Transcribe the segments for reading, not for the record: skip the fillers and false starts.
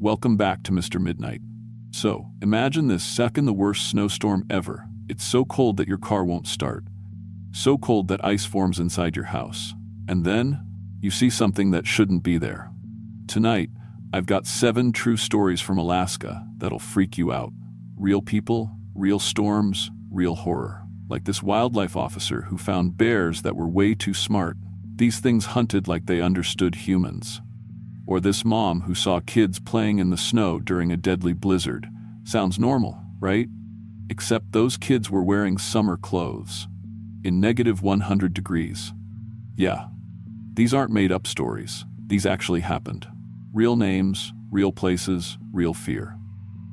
Welcome back to Mr. Midnight. So, imagine this second the worst snowstorm ever. It's so cold that your car won't start. So cold that ice forms inside your house. And then, you see something that shouldn't be there. Tonight, I've got 7 true stories from Alaska that'll freak you out. Real people, real storms, real horror. Like this wildlife officer who found bears that were way too smart. These things hunted like they understood humans. Or this mom who saw kids playing in the snow during a deadly blizzard. Sounds normal, right? Except those kids were wearing summer clothes. In negative 100 degrees. Yeah, these aren't made-up stories. These actually happened. Real names, real places, real fear.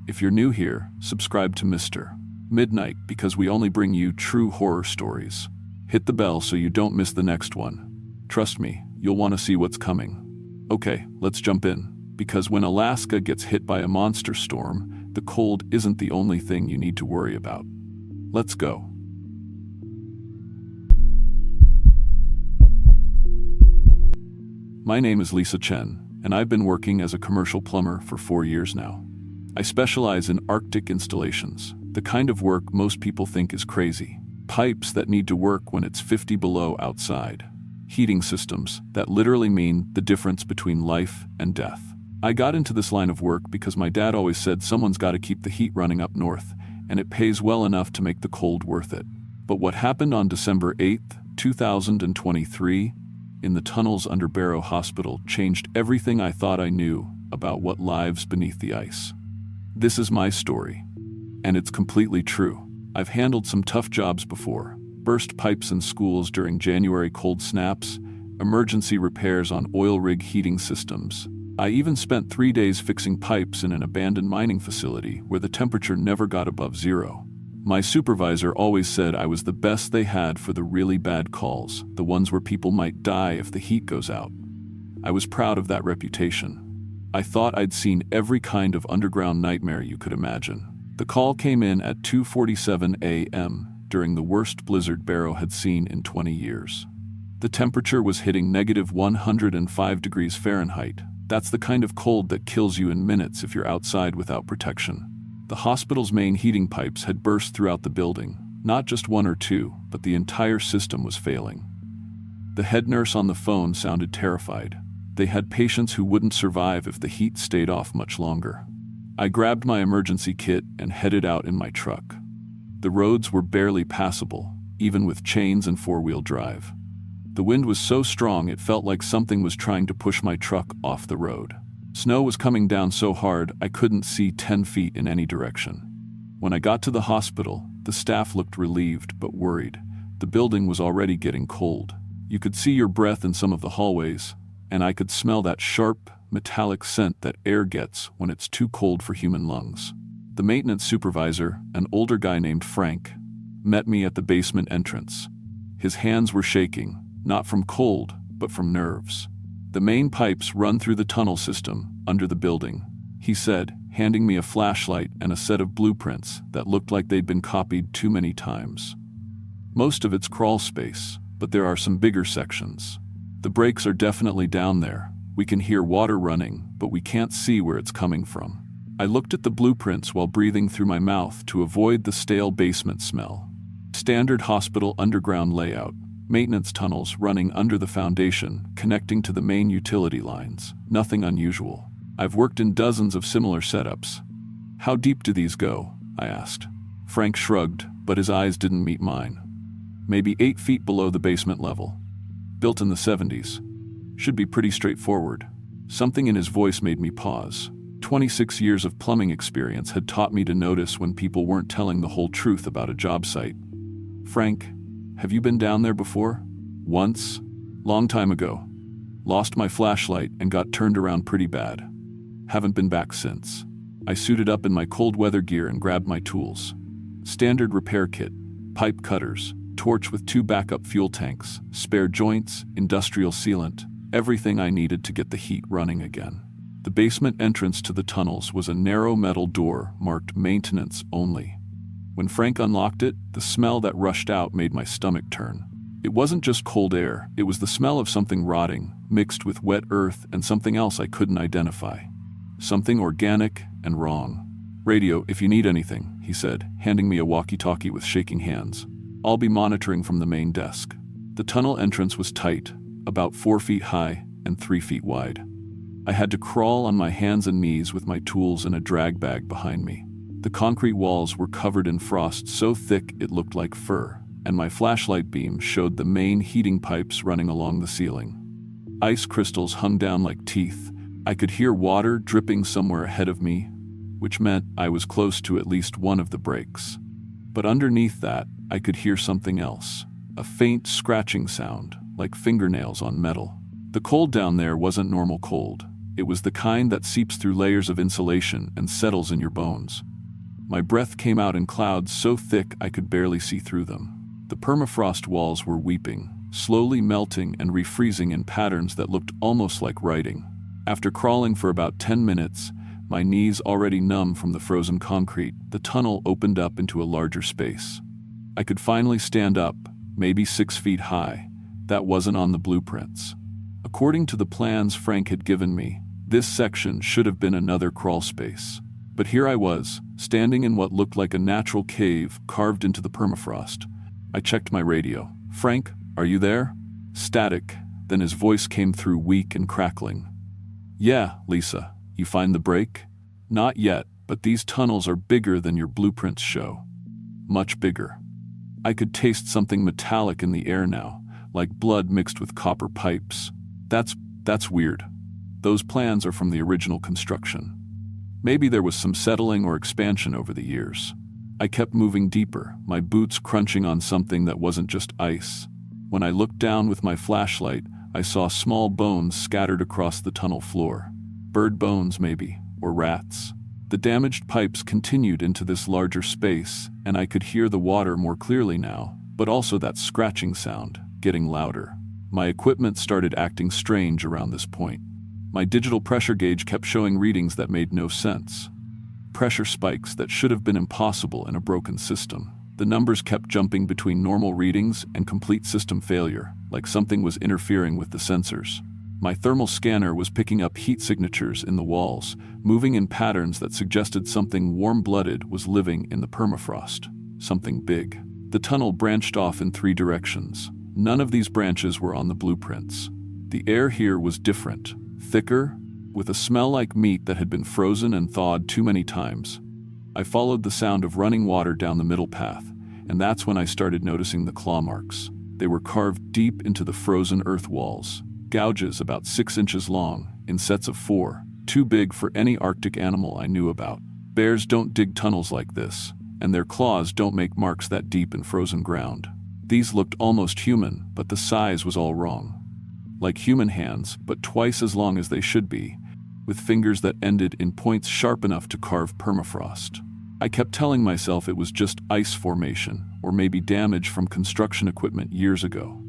If you're new here, subscribe to Mr. Midnight because we only bring you true horror stories. Hit the bell so you don't miss the next one. Trust me, you'll want to see what's coming. Okay, let's jump in. Because when Alaska gets hit by a monster storm, the cold isn't the only thing you need to worry about. Let's go. My name is Lisa Chen, and I've been working as a commercial plumber for 4 years now. I specialize in Arctic installations, the kind of work most people think is crazy. Pipes that need to work when it's 50 below outside. Heating systems that literally mean the difference between life and death. I got into this line of work because my dad always said someone's got to keep the heat running up north, and it pays well enough to make the cold worth it. But what happened on December 8th, 2023, in the tunnels under Barrow Hospital changed everything I thought I knew about what lives beneath the ice. This is my story, and it's completely true. I've handled some tough jobs before. Burst pipes in schools during January cold snaps, emergency repairs on oil rig heating systems. I even spent 3 days fixing pipes in an abandoned mining facility where the temperature never got above 0. My supervisor always said I was the best they had for the really bad calls, the ones where people might die if the heat goes out. I was proud of that reputation. I thought I'd seen every kind of underground nightmare you could imagine. The call came in at 2:47 a.m. during the worst blizzard Barrow had seen in 20 years. The temperature was hitting negative 105 degrees Fahrenheit. That's the kind of cold that kills you in minutes if you're outside without protection. The hospital's main heating pipes had burst throughout the building. Not just 1 or 2, but the entire system was failing. The head nurse on the phone sounded terrified. They had patients who wouldn't survive if the heat stayed off much longer. I grabbed my emergency kit and headed out in my truck. The roads were barely passable, even with chains and 4-wheel drive. The wind was so strong it felt like something was trying to push my truck off the road. Snow was coming down so hard I couldn't see 10 feet in any direction. When I got to the hospital, the staff looked relieved but worried. The building was already getting cold. You could see your breath in some of the hallways, and I could smell that sharp, metallic scent that air gets when it's too cold for human lungs. The maintenance supervisor, an older guy named Frank, met me at the basement entrance. His hands were shaking, not from cold, but from nerves. The main pipes run through the tunnel system under the building, he said, handing me a flashlight and a set of blueprints that looked like they'd been copied too many times. Most of it's crawl space, but there are some bigger sections. The breaks are definitely down there. We can hear water running, but we can't see where it's coming from. I looked at the blueprints while breathing through my mouth to avoid the stale basement smell. Standard hospital underground layout, maintenance tunnels running under the foundation, connecting to the main utility lines. Nothing unusual. I've worked in dozens of similar setups. How deep do these go? I asked. Frank shrugged, but his eyes didn't meet mine. Maybe 8 feet below the basement level. Built in the 70s. Should be pretty straightforward. Something in his voice made me pause. 26 years of plumbing experience had taught me to notice when people weren't telling the whole truth about a job site. Frank, have you been down there before? Once. Long time ago. Lost my flashlight and got turned around pretty bad. Haven't been back since. I suited up in my cold weather gear and grabbed my tools. Standard repair kit, pipe cutters, torch with 2 backup fuel tanks, spare joints, industrial sealant, everything I needed to get the heat running again. The basement entrance to the tunnels was a narrow metal door marked maintenance only. When Frank unlocked it, the smell that rushed out made my stomach turn. It wasn't just cold air, it was the smell of something rotting, mixed with wet earth and something else I couldn't identify. Something organic and wrong. "Radio, if you need anything," he said, handing me a walkie-talkie with shaking hands. "I'll be monitoring from the main desk." The tunnel entrance was tight, about 4 feet high and 3 feet wide. I had to crawl on my hands and knees with my tools and a drag bag behind me. The concrete walls were covered in frost so thick it looked like fur, and my flashlight beam showed the main heating pipes running along the ceiling. Ice crystals hung down like teeth. I could hear water dripping somewhere ahead of me, which meant I was close to at least one of the breaks. But underneath that, I could hear something else, a faint scratching sound, like fingernails on metal. The cold down there wasn't normal cold. It was the kind that seeps through layers of insulation and settles in your bones. My breath came out in clouds so thick I could barely see through them. The permafrost walls were weeping, slowly melting and refreezing in patterns that looked almost like writing. After crawling for about 10 minutes, my knees already numb from the frozen concrete, the tunnel opened up into a larger space. I could finally stand up, maybe 6 feet high. That wasn't on the blueprints. According to the plans Frank had given me, this section should have been another crawl space. But here I was, standing in what looked like a natural cave carved into the permafrost. I checked my radio. "Frank, are you there?" Static, then his voice came through weak and crackling. "Yeah, Lisa, you find the break?" "Not yet, but these tunnels are bigger than your blueprints show. Much bigger." I could taste something metallic in the air now, like blood mixed with copper pipes. That's weird. Those plans are from the original construction. Maybe there was some settling or expansion over the years. I kept moving deeper, my boots crunching on something that wasn't just ice. When I looked down with my flashlight, I saw small bones scattered across the tunnel floor. Bird bones, maybe, or rats. The damaged pipes continued into this larger space, and I could hear the water more clearly now, but also that scratching sound, getting louder. My equipment started acting strange around this point. My digital pressure gauge kept showing readings that made no sense. Pressure spikes that should have been impossible in a broken system. The numbers kept jumping between normal readings and complete system failure, like something was interfering with the sensors. My thermal scanner was picking up heat signatures in the walls, moving in patterns that suggested something warm-blooded was living in the permafrost. Something big. The tunnel branched off in 3 directions. None of these branches were on the blueprints. The air here was different, thicker, with a smell like meat that had been frozen and thawed too many times. I followed the sound of running water down the middle path, and that's when I started noticing the claw marks. They were carved deep into the frozen earth walls, gouges about 6 inches long, in sets of 4, too big for any Arctic animal I knew about. Bears don't dig tunnels like this, and their claws don't make marks that deep in frozen ground. These looked almost human, but the size was all wrong. Like human hands, but twice as long as they should be, with fingers that ended in points sharp enough to carve permafrost. I kept telling myself it was just ice formation, or maybe damage from construction equipment years ago.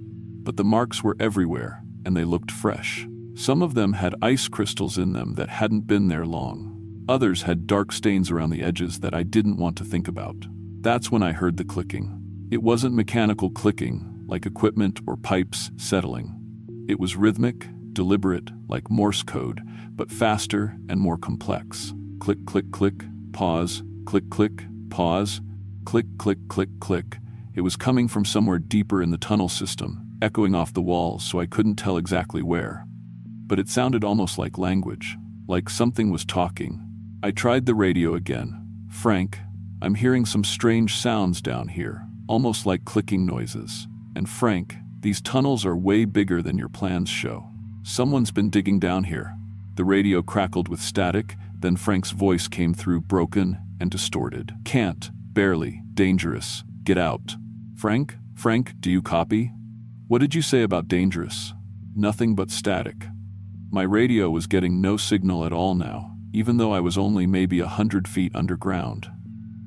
But the marks were everywhere, and they looked fresh. Some of them had ice crystals in them that hadn't been there long. Others had dark stains around the edges that I didn't want to think about. That's when I heard the clicking. It wasn't mechanical clicking, like equipment or pipes settling. It was rhythmic, deliberate, like Morse code, but faster and more complex. Click, click, click, pause, click, click, pause, click, click, click, click. It was coming from somewhere deeper in the tunnel system, echoing off the walls so I couldn't tell exactly where. But it sounded almost like language, like something was talking. I tried the radio again. "Frank, I'm hearing some strange sounds down here, almost like clicking noises. And Frank, these tunnels are way bigger than your plans show. Someone's been digging down here." The radio crackled with static, then Frank's voice came through broken and distorted. "Can't, barely, dangerous, get out." Frank, do you copy?" "What did you say about dangerous?" "Nothing but static." My radio was getting no signal at all now, even though I was only maybe 100 feet underground.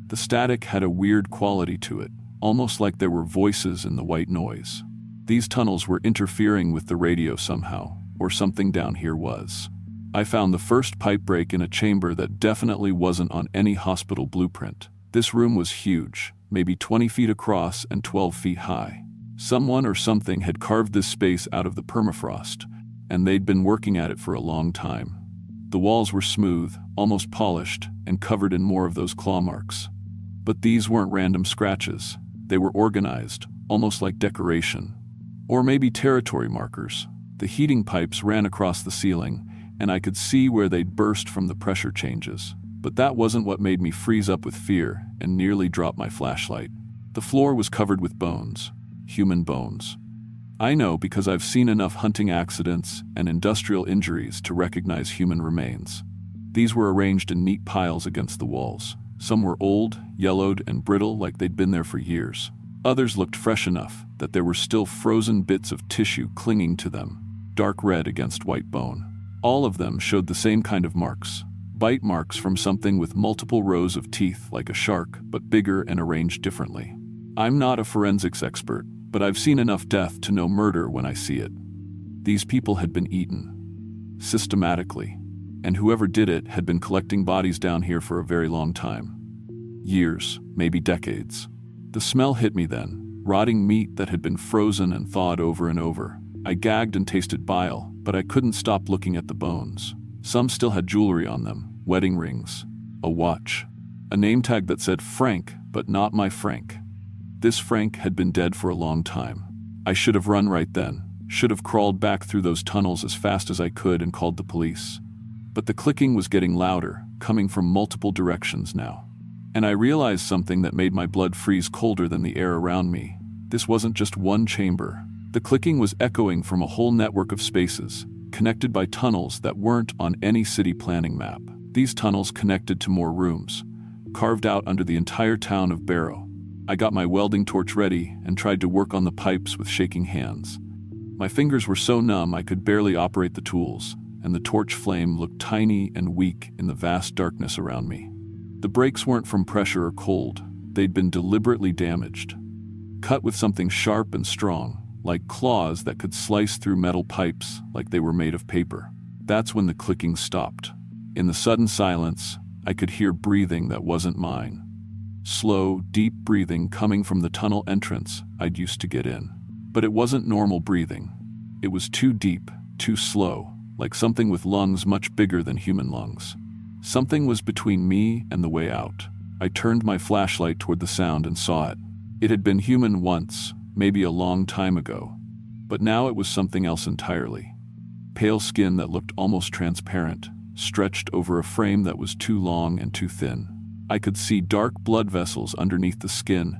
The static had a weird quality to it, almost like there were voices in the white noise. These tunnels were interfering with the radio somehow, or something down here was. I found the first pipe break in a chamber that definitely wasn't on any hospital blueprint. This room was huge, maybe 20 feet across and 12 feet high. Someone or something had carved this space out of the permafrost, and they'd been working at it for a long time. The walls were smooth, almost polished, and covered in more of those claw marks. But these weren't random scratches. They were organized, almost like decoration. Or maybe territory markers. The heating pipes ran across the ceiling, and I could see where they'd burst from the pressure changes. But that wasn't what made me freeze up with fear and nearly drop my flashlight. The floor was covered with bones. Human bones. I know because I've seen enough hunting accidents and industrial injuries to recognize human remains. These were arranged in neat piles against the walls. Some were old, yellowed, and brittle like they'd been there for years. Others looked fresh enough that there were still frozen bits of tissue clinging to them, dark red against white bone. All of them showed the same kind of marks. Bite marks from something with multiple rows of teeth like a shark, but bigger and arranged differently. I'm not a forensics expert, but I've seen enough death to know murder when I see it. These people had been eaten. Systematically. And whoever did it had been collecting bodies down here for a very long time. Years, maybe decades. The smell hit me then, rotting meat that had been frozen and thawed over and over. I gagged and tasted bile, but I couldn't stop looking at the bones. Some still had jewelry on them, wedding rings, a watch, a name tag that said Frank, but not my Frank. This Frank had been dead for a long time. I should have run right then, should have crawled back through those tunnels as fast as I could and called the police. But the clicking was getting louder, coming from multiple directions now. And I realized something that made my blood freeze colder than the air around me. This wasn't just one chamber. The clicking was echoing from a whole network of spaces, connected by tunnels that weren't on any city planning map. These tunnels connected to more rooms, carved out under the entire town of Barrow. I got my welding torch ready and tried to work on the pipes with shaking hands. My fingers were so numb I could barely operate the tools, and the torch flame looked tiny and weak in the vast darkness around me. The breaks weren't from pressure or cold. They'd been deliberately damaged. Cut with something sharp and strong, like claws that could slice through metal pipes like they were made of paper. That's when the clicking stopped. In the sudden silence, I could hear breathing that wasn't mine. Slow, deep breathing coming from the tunnel entrance I'd used to get in. But it wasn't normal breathing. It was too deep, too slow, like something with lungs much bigger than human lungs. Something was between me and the way out. I turned my flashlight toward the sound and saw it. It had been human once, maybe a long time ago. But now it was something else entirely. Pale skin that looked almost transparent, stretched over a frame that was too long and too thin. I could see dark blood vessels underneath the skin,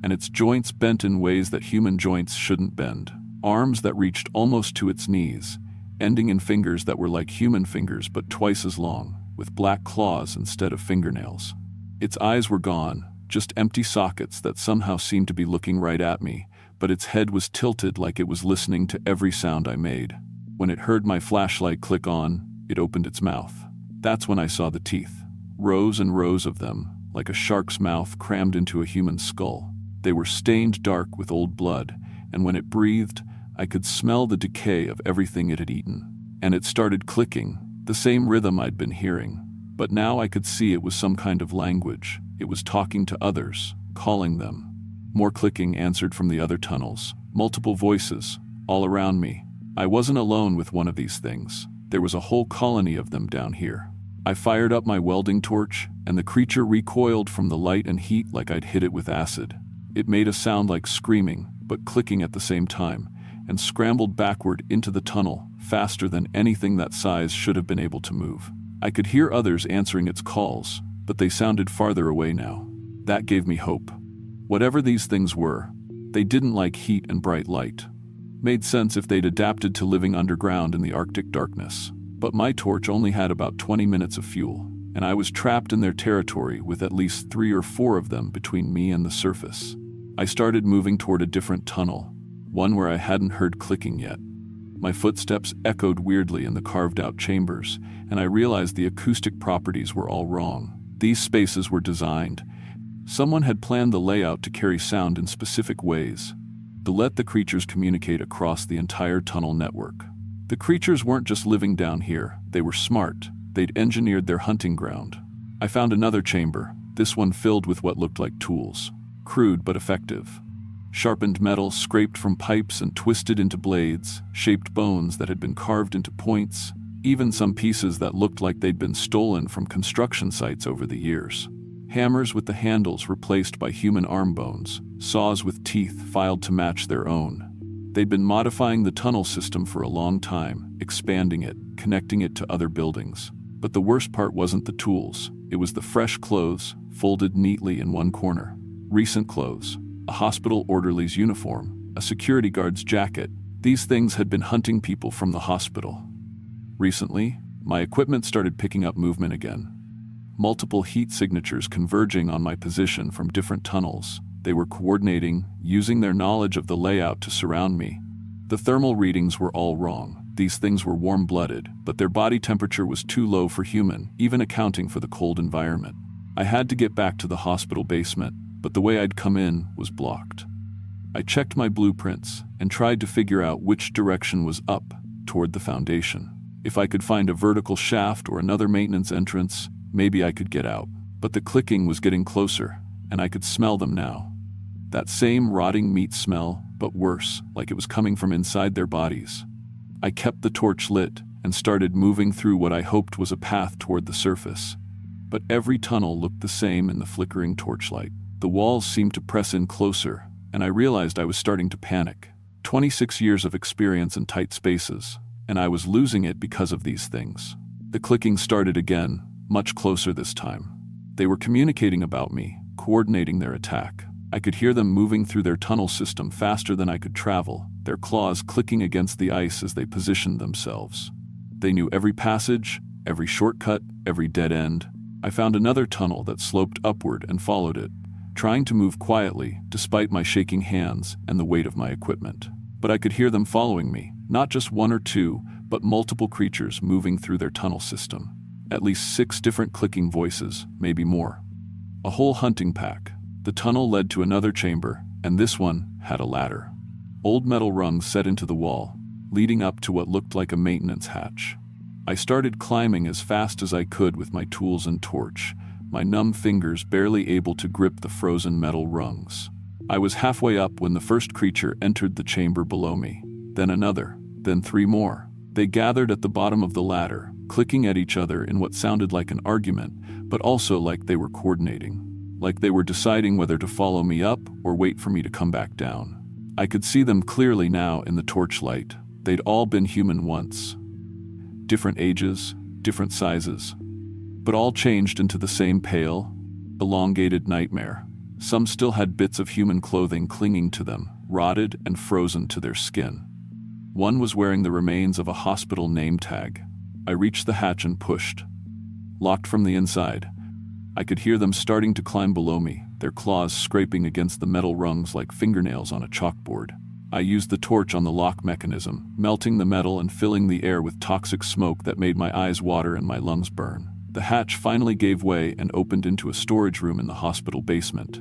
and its joints bent in ways that human joints shouldn't bend. Arms that reached almost to its knees, ending in fingers that were like human fingers but twice as long, with black claws instead of fingernails. Its eyes were gone, just empty sockets that somehow seemed to be looking right at me, but its head was tilted like it was listening to every sound I made. When it heard my flashlight click on, it opened its mouth. That's when I saw the teeth. Rows and rows of them, like a shark's mouth crammed into a human skull. They were stained dark with old blood, and when it breathed, I could smell the decay of everything it had eaten. And it started clicking, the same rhythm I'd been hearing. But now I could see it was some kind of language. It was talking to others, calling them. More clicking answered from the other tunnels, multiple voices, all around me. I wasn't alone with one of these things. There was a whole colony of them down here. I fired up my welding torch, and the creature recoiled from the light and heat like I'd hit it with acid. It made a sound like screaming, but clicking at the same time, and scrambled backward into the tunnel, faster than anything that size should have been able to move. I could hear others answering its calls, but they sounded farther away now. That gave me hope. Whatever these things were, they didn't like heat and bright light. Made sense if they'd adapted to living underground in the Arctic darkness. But my torch only had about 20 minutes of fuel, and I was trapped in their territory with at least 3 or 4 of them between me and the surface. I started moving toward a different tunnel, one where I hadn't heard clicking yet. My footsteps echoed weirdly in the carved-out chambers, and I realized the acoustic properties were all wrong. These spaces were designed. Someone had planned the layout to carry sound in specific ways, to let the creatures communicate across the entire tunnel network. The creatures weren't just living down here, they were smart. They'd engineered their hunting ground. I found another chamber, this one filled with what looked like tools. Crude but effective. Sharpened metal scraped from pipes and twisted into blades, shaped bones that had been carved into points, even some pieces that looked like they'd been stolen from construction sites over the years. Hammers with the handles replaced by human arm bones, saws with teeth filed to match their own. They'd been modifying the tunnel system for a long time, expanding it, connecting it to other buildings. But the worst part wasn't the tools, it was the fresh clothes, folded neatly in one corner. Recent clothes, a hospital orderly's uniform, a security guard's jacket. These things had been hunting people from the hospital. Recently, my equipment started picking up movement again. Multiple heat signatures converging on my position from different tunnels. They were coordinating, using their knowledge of the layout to surround me. The thermal readings were all wrong. These things were warm-blooded, but their body temperature was too low for human, even accounting for the cold environment. I had to get back to the hospital basement, but the way I'd come in was blocked. I checked my blueprints and tried to figure out which direction was up, toward the foundation. If I could find a vertical shaft or another maintenance entrance, maybe I could get out. But the clicking was getting closer, and I could smell them now. That same rotting meat smell, but worse, like it was coming from inside their bodies. I kept the torch lit and started moving through what I hoped was a path toward the surface. But every tunnel looked the same in the flickering torchlight. The walls seemed to press in closer, and I realized I was starting to panic. 26 years of experience in tight spaces, and I was losing it because of these things. The clicking started again, much closer this time. They were communicating about me, coordinating their attack. I could hear them moving through their tunnel system faster than I could travel, their claws clicking against the ice as they positioned themselves. They knew every passage, every shortcut, every dead end. I found another tunnel that sloped upward and followed it, trying to move quietly despite my shaking hands and the weight of my equipment. But I could hear them following me, not just one or two, but multiple creatures moving through their tunnel system. At least 6 different clicking voices, maybe more. A whole hunting pack. The tunnel led to another chamber, and this one had a ladder. Old metal rungs set into the wall, leading up to what looked like a maintenance hatch. I started climbing as fast as I could with my tools and torch, my numb fingers barely able to grip the frozen metal rungs. I was halfway up when the first creature entered the chamber below me, then another, then 3 more. They gathered at the bottom of the ladder, clicking at each other in what sounded like an argument, but also like they were coordinating. Like they were deciding whether to follow me up or wait for me to come back down. I could see them clearly now in the torchlight. They'd all been human once. Different ages, different sizes, but all changed into the same pale, elongated nightmare. Some still had bits of human clothing clinging to them, rotted and frozen to their skin. One was wearing the remains of a hospital name tag. I reached the hatch and pushed. Locked from the inside, I could hear them starting to climb below me, their claws scraping against the metal rungs like fingernails on a chalkboard. I used the torch on the lock mechanism, melting the metal and filling the air with toxic smoke that made my eyes water and my lungs burn. The hatch finally gave way and opened into a storage room in the hospital basement.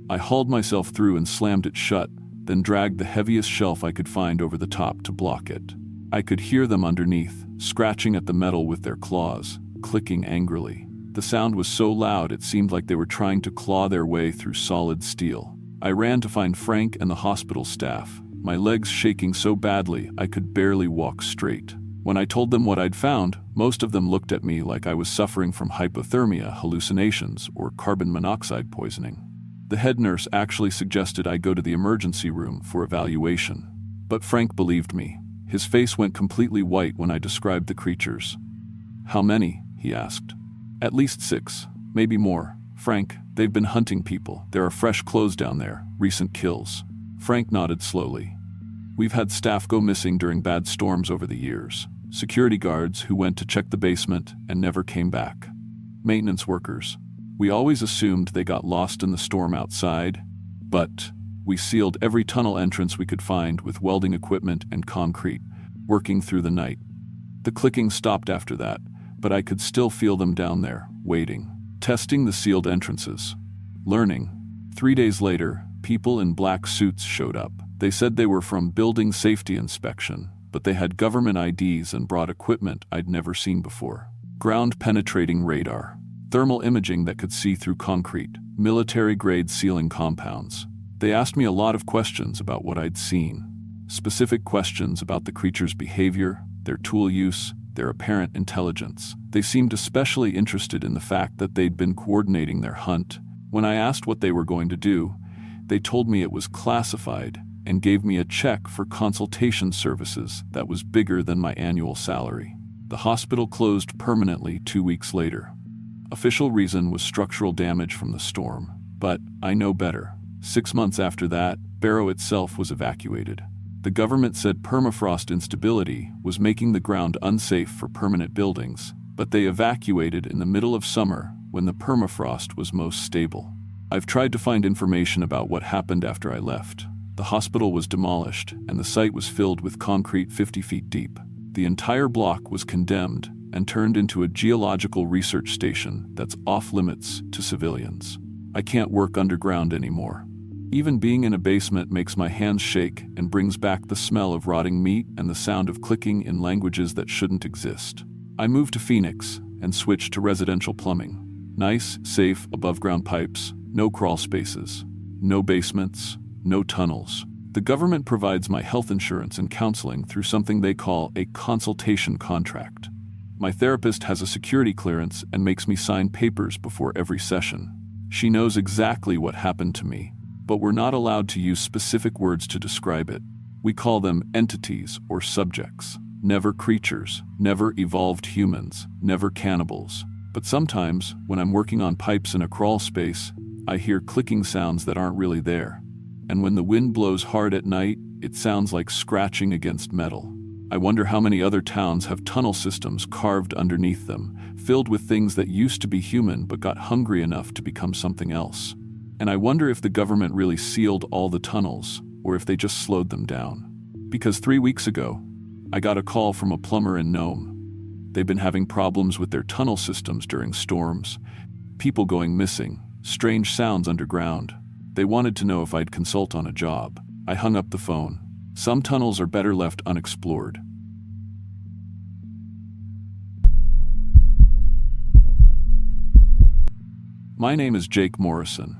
I hauled myself through and slammed it shut, then dragged the heaviest shelf I could find over the top to block it. I could hear them underneath, scratching at the metal with their claws, clicking angrily. The sound was so loud it seemed like they were trying to claw their way through solid steel. I ran to find Frank and the hospital staff, my legs shaking so badly I could barely walk straight. When I told them what I'd found, most of them looked at me like I was suffering from hypothermia, hallucinations, or carbon monoxide poisoning. The head nurse actually suggested I go to the emergency room for evaluation. But Frank believed me. His face went completely white when I described the creatures. "How many?" he asked. "At least 6, maybe more. Frank, they've been hunting people. There are fresh clothes down there, recent kills." Frank nodded slowly. "We've had staff go missing during bad storms over the years. Security guards who went to check the basement and never came back. Maintenance workers. We always assumed they got lost in the storm outside, but we sealed every tunnel entrance we could find with welding equipment and concrete, working through the night." The clicking stopped after that, but I could still feel them down there, waiting, testing the sealed entrances. Learning. 3 days later, people in black suits showed up. They said they were from building safety inspection, but they had government IDs and brought equipment I'd never seen before. Ground-penetrating radar, thermal imaging that could see through concrete, military-grade sealing compounds. They asked me a lot of questions about what I'd seen. Specific questions about the creature's behavior, their tool use, their apparent intelligence. They seemed especially interested in the fact that they'd been coordinating their hunt. When I asked what they were going to do, they told me it was classified and gave me a check for consultation services that was bigger than my annual salary. The hospital closed permanently 2 weeks later. Official reason was structural damage from the storm, but I know better. 6 months after that, Barrow itself was evacuated. The government said permafrost instability was making the ground unsafe for permanent buildings, but they evacuated in the middle of summer when the permafrost was most stable. I've tried to find information about what happened after I left. The hospital was demolished, and the site was filled with concrete 50 feet deep. The entire block was condemned and turned into a geological research station that's off-limits to civilians. I can't work underground anymore. Even being in a basement makes my hands shake and brings back the smell of rotting meat and the sound of clicking in languages that shouldn't exist. I moved to Phoenix and switched to residential plumbing. Nice, safe, above-ground pipes, no crawl spaces, no basements, no tunnels. The government provides my health insurance and counseling through something they call a consultation contract. My therapist has a security clearance and makes me sign papers before every session. She knows exactly what happened to me, but we're not allowed to use specific words to describe it. We call them entities or subjects. Never creatures, never evolved humans, never cannibals. But sometimes, when I'm working on pipes in a crawl space, I hear clicking sounds that aren't really there. And when the wind blows hard at night, it sounds like scratching against metal. I wonder how many other towns have tunnel systems carved underneath them, filled with things that used to be human but got hungry enough to become something else. And I wonder if the government really sealed all the tunnels, or if they just slowed them down. Because 3 weeks ago, I got a call from a plumber in Nome. They've been having problems with their tunnel systems during storms, people going missing, strange sounds underground. They wanted to know if I'd consult on a job. I hung up the phone. Some tunnels are better left unexplored. My name is Jake Morrison,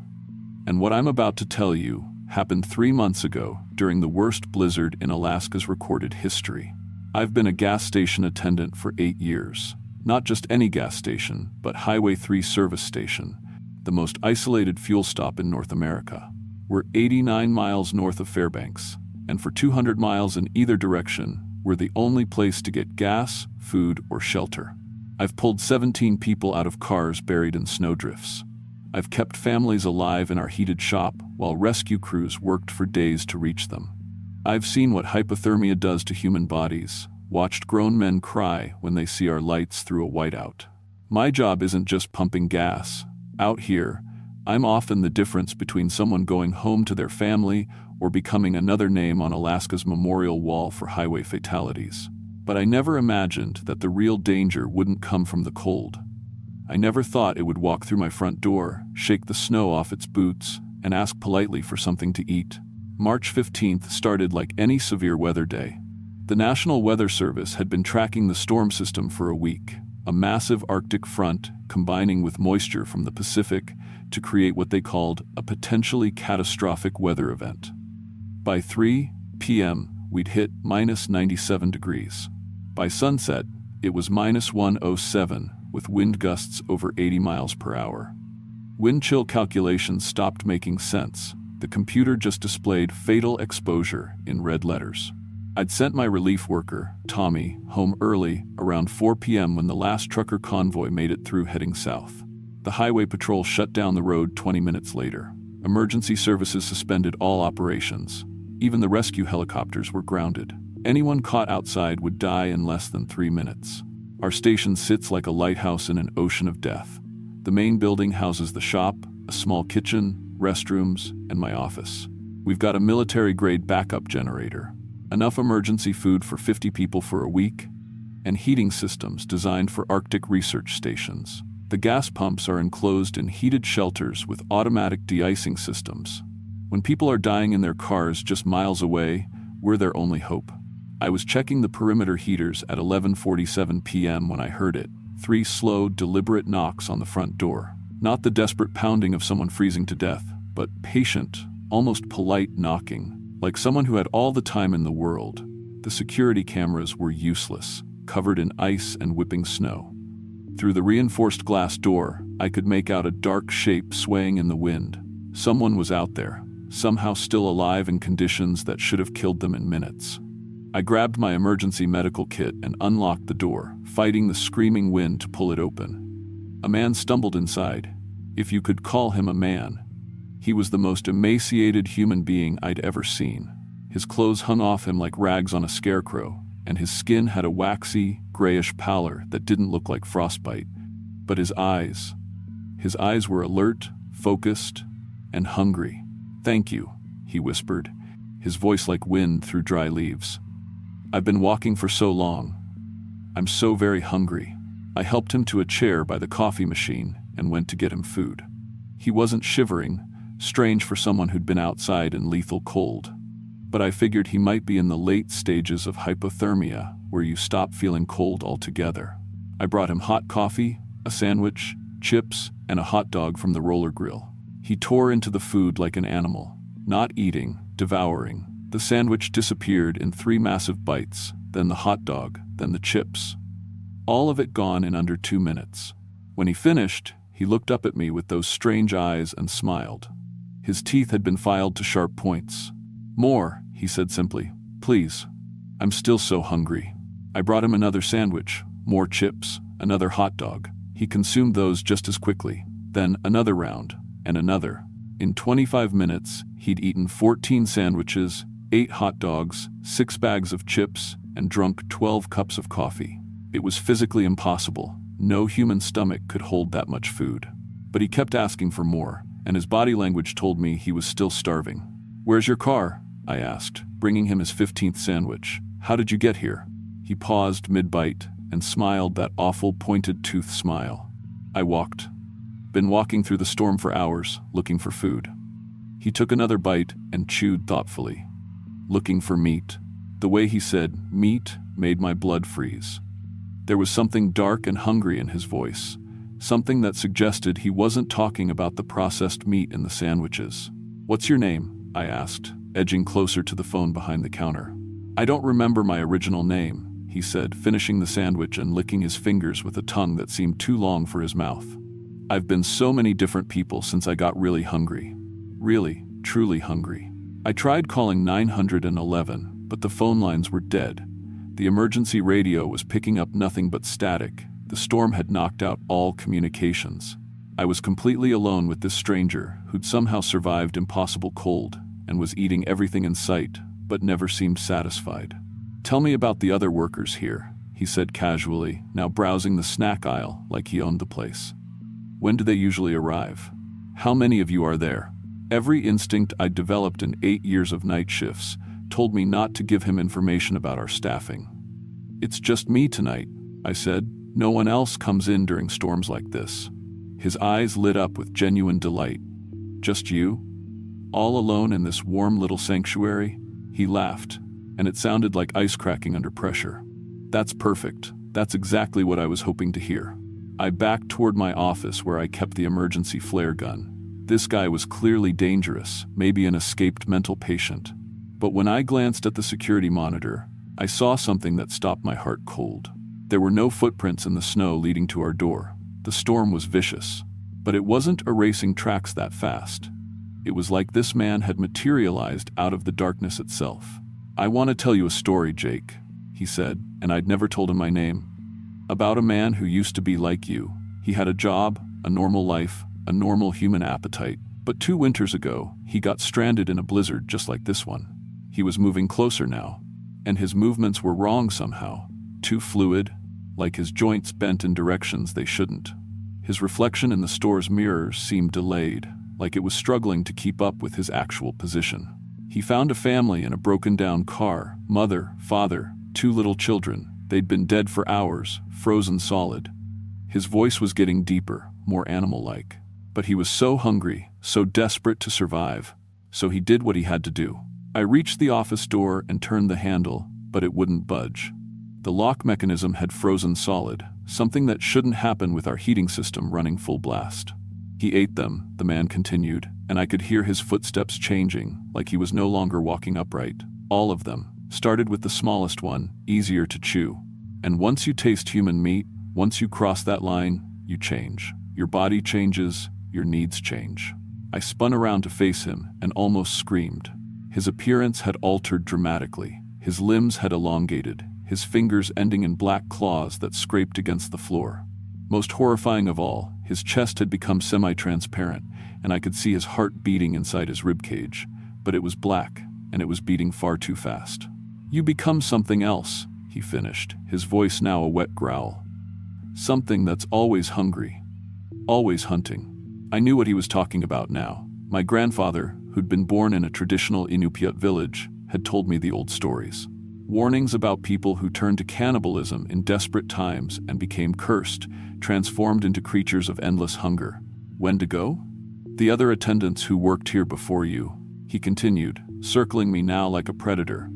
and what I'm about to tell you happened 3 months ago during the worst blizzard in Alaska's recorded history. I've been a gas station attendant for 8 years. Not just any gas station, but Highway 3 service station, the most isolated fuel stop in North America. We're 89 miles north of Fairbanks, and for 200 miles in either direction, we're the only place to get gas, food, or shelter. I've pulled 17 people out of cars buried in snowdrifts. I've kept families alive in our heated shop while rescue crews worked for days to reach them. I've seen what hypothermia does to human bodies, watched grown men cry when they see our lights through a whiteout. My job isn't just pumping gas. Out here, I'm often the difference between someone going home to their family or becoming another name on Alaska's memorial wall for highway fatalities. But I never imagined that the real danger wouldn't come from the cold. I never thought it would walk through my front door, shake the snow off its boots, and ask politely for something to eat. March 15th started like any severe weather day. The National Weather Service had been tracking the storm system for a week, a massive Arctic front combining with moisture from the Pacific to create what they called a potentially catastrophic weather event. By 3 p.m., we'd hit minus 97 degrees. By sunset, it was minus 107, with wind gusts over 80 miles per hour. Wind chill calculations stopped making sense. The computer just displayed fatal exposure in red letters. I'd sent my relief worker, Tommy, home early, around 4 p.m. when the last trucker convoy made it through heading south. The highway patrol shut down the road 20 minutes later. Emergency services suspended all operations. Even the rescue helicopters were grounded. Anyone caught outside would die in less than 3 minutes. Our station sits like a lighthouse in an ocean of death. The main building houses the shop, a small kitchen, restrooms, and my office. We've got a military-grade backup generator, enough emergency food for 50 people for a week, and heating systems designed for Arctic research stations. The gas pumps are enclosed in heated shelters with automatic de-icing systems. When people are dying in their cars just miles away, we're their only hope. I was checking the perimeter heaters at 11:47 p.m. when I heard it. 3 slow, deliberate knocks on the front door. Not the desperate pounding of someone freezing to death, but patient, almost polite knocking, like someone who had all the time in the world. The security cameras were useless. covered in ice and whipping snow. Through the reinforced glass door, I could make out a dark shape swaying in the wind. Someone was out there, somehow still alive in conditions that should have killed them in minutes. I grabbed my emergency medical kit and unlocked the door, fighting the screaming wind to pull it open. A man stumbled inside. If you could call him a man. He was the most emaciated human being I'd ever seen. His clothes hung off him like rags on a scarecrow, and his skin had a waxy, grayish pallor that didn't look like frostbite. But his eyes were alert, focused, and hungry. "Thank you," he whispered, his voice like wind through dry leaves. "I've been walking for so long. I'm so very hungry." I helped him to a chair by the coffee machine and went to get him food. He wasn't shivering, strange for someone who'd been outside in lethal cold. But I figured he might be in the late stages of hypothermia, where you stop feeling cold altogether. I brought him hot coffee, a sandwich, chips, and a hot dog from the roller grill. He tore into the food like an animal, not eating, devouring. The sandwich disappeared in 3 massive bites, then the hot dog, then the chips. All of it gone in under 2 minutes. When he finished, he looked up at me with those strange eyes and smiled. His teeth had been filed to sharp points. "More," he said simply. "Please. I'm still so hungry." I brought him another sandwich, more chips, another hot dog. He consumed those just as quickly. Then another round, and another. In 25 minutes, he'd eaten 14 sandwiches, 8 hot dogs, 6 bags of chips, and drunk 12 cups of coffee. It was physically impossible. No human stomach could hold that much food. But he kept asking for more, and his body language told me he was still starving. "Where's your car?" I asked, bringing him his 15th sandwich. "How did you get here?" He paused mid-bite and smiled that awful pointed-toothed smile. I walked. Been walking through the storm for hours, looking for food. He took another bite and chewed thoughtfully. Looking for meat. The way he said meat made my blood freeze. There was something dark and hungry in his voice, something that suggested he wasn't talking about the processed meat in the sandwiches. "What's your name?" I asked, edging closer to the phone behind the counter. "I don't remember my original name," he said, finishing the sandwich and licking his fingers with a tongue that seemed too long for his mouth. "I've been so many different people since I got really hungry. Really, truly hungry." I tried calling 911, but the phone lines were dead. The emergency radio was picking up nothing but static. The storm had knocked out all communications. I was completely alone with this stranger who'd somehow survived impossible cold and was eating everything in sight, but never seemed satisfied. "Tell me about the other workers here," he said casually, now browsing the snack aisle like he owned the place. "When do they usually arrive? How many of you are there?" Every instinct I'd developed in 8 years of night shifts told me not to give him information about our staffing. "It's just me tonight," I said. "No one else comes in during storms like this." His eyes lit up with genuine delight. "Just you? All alone in this warm little sanctuary?" He laughed, and it sounded like ice cracking under pressure. "That's perfect. That's exactly what I was hoping to hear." I backed toward my office where I kept the emergency flare gun. This guy was clearly dangerous, maybe an escaped mental patient. But when I glanced at the security monitor, I saw something that stopped my heart cold. There were no footprints in the snow leading to our door. The storm was vicious, but it wasn't erasing tracks that fast. It was like this man had materialized out of the darkness itself. "I want to tell you a story, Jake," he said, and I'd never told him my name. "About a man who used to be like you. He had a job, a normal life, a normal human appetite. But 2 winters ago, he got stranded in a blizzard just like this one. He was moving closer now, and his movements were wrong somehow, too fluid, like his joints bent in directions they shouldn't. His reflection in the store's mirrors seemed delayed, like it was struggling to keep up with his actual position. He found a family in a broken-down car, mother, father, 2 little children. They'd been dead for hours, frozen solid. His voice was getting deeper, more animal-like. But he was so hungry, so desperate to survive, so he did what he had to do. I reached the office door and turned the handle, but it wouldn't budge. The lock mechanism had frozen solid, something that shouldn't happen with our heating system running full blast. "He ate them," the man continued, and I could hear his footsteps changing, like he was no longer walking upright. "All of them. Started with the smallest one, easier to chew. And once you taste human meat, once you cross that line, you change. Your body changes, your needs change. I spun around to face him and almost screamed. His appearance had altered dramatically. His limbs had elongated, his fingers ending in black claws that scraped against the floor. Most horrifying of all, his chest had become semi-transparent, and I could see his heart beating inside his ribcage. But it was black, and it was beating far too fast. "You become something else," he finished, his voice now a wet growl. "Something that's always hungry, always hunting." I knew what he was talking about now. My grandfather, who'd been born in a traditional Inupiat village, had told me the old stories. Warnings about people who turned to cannibalism in desperate times and became cursed, transformed into creatures of endless hunger. Wendigo? "The other attendants who worked here before you," he continued, circling me now like a predator.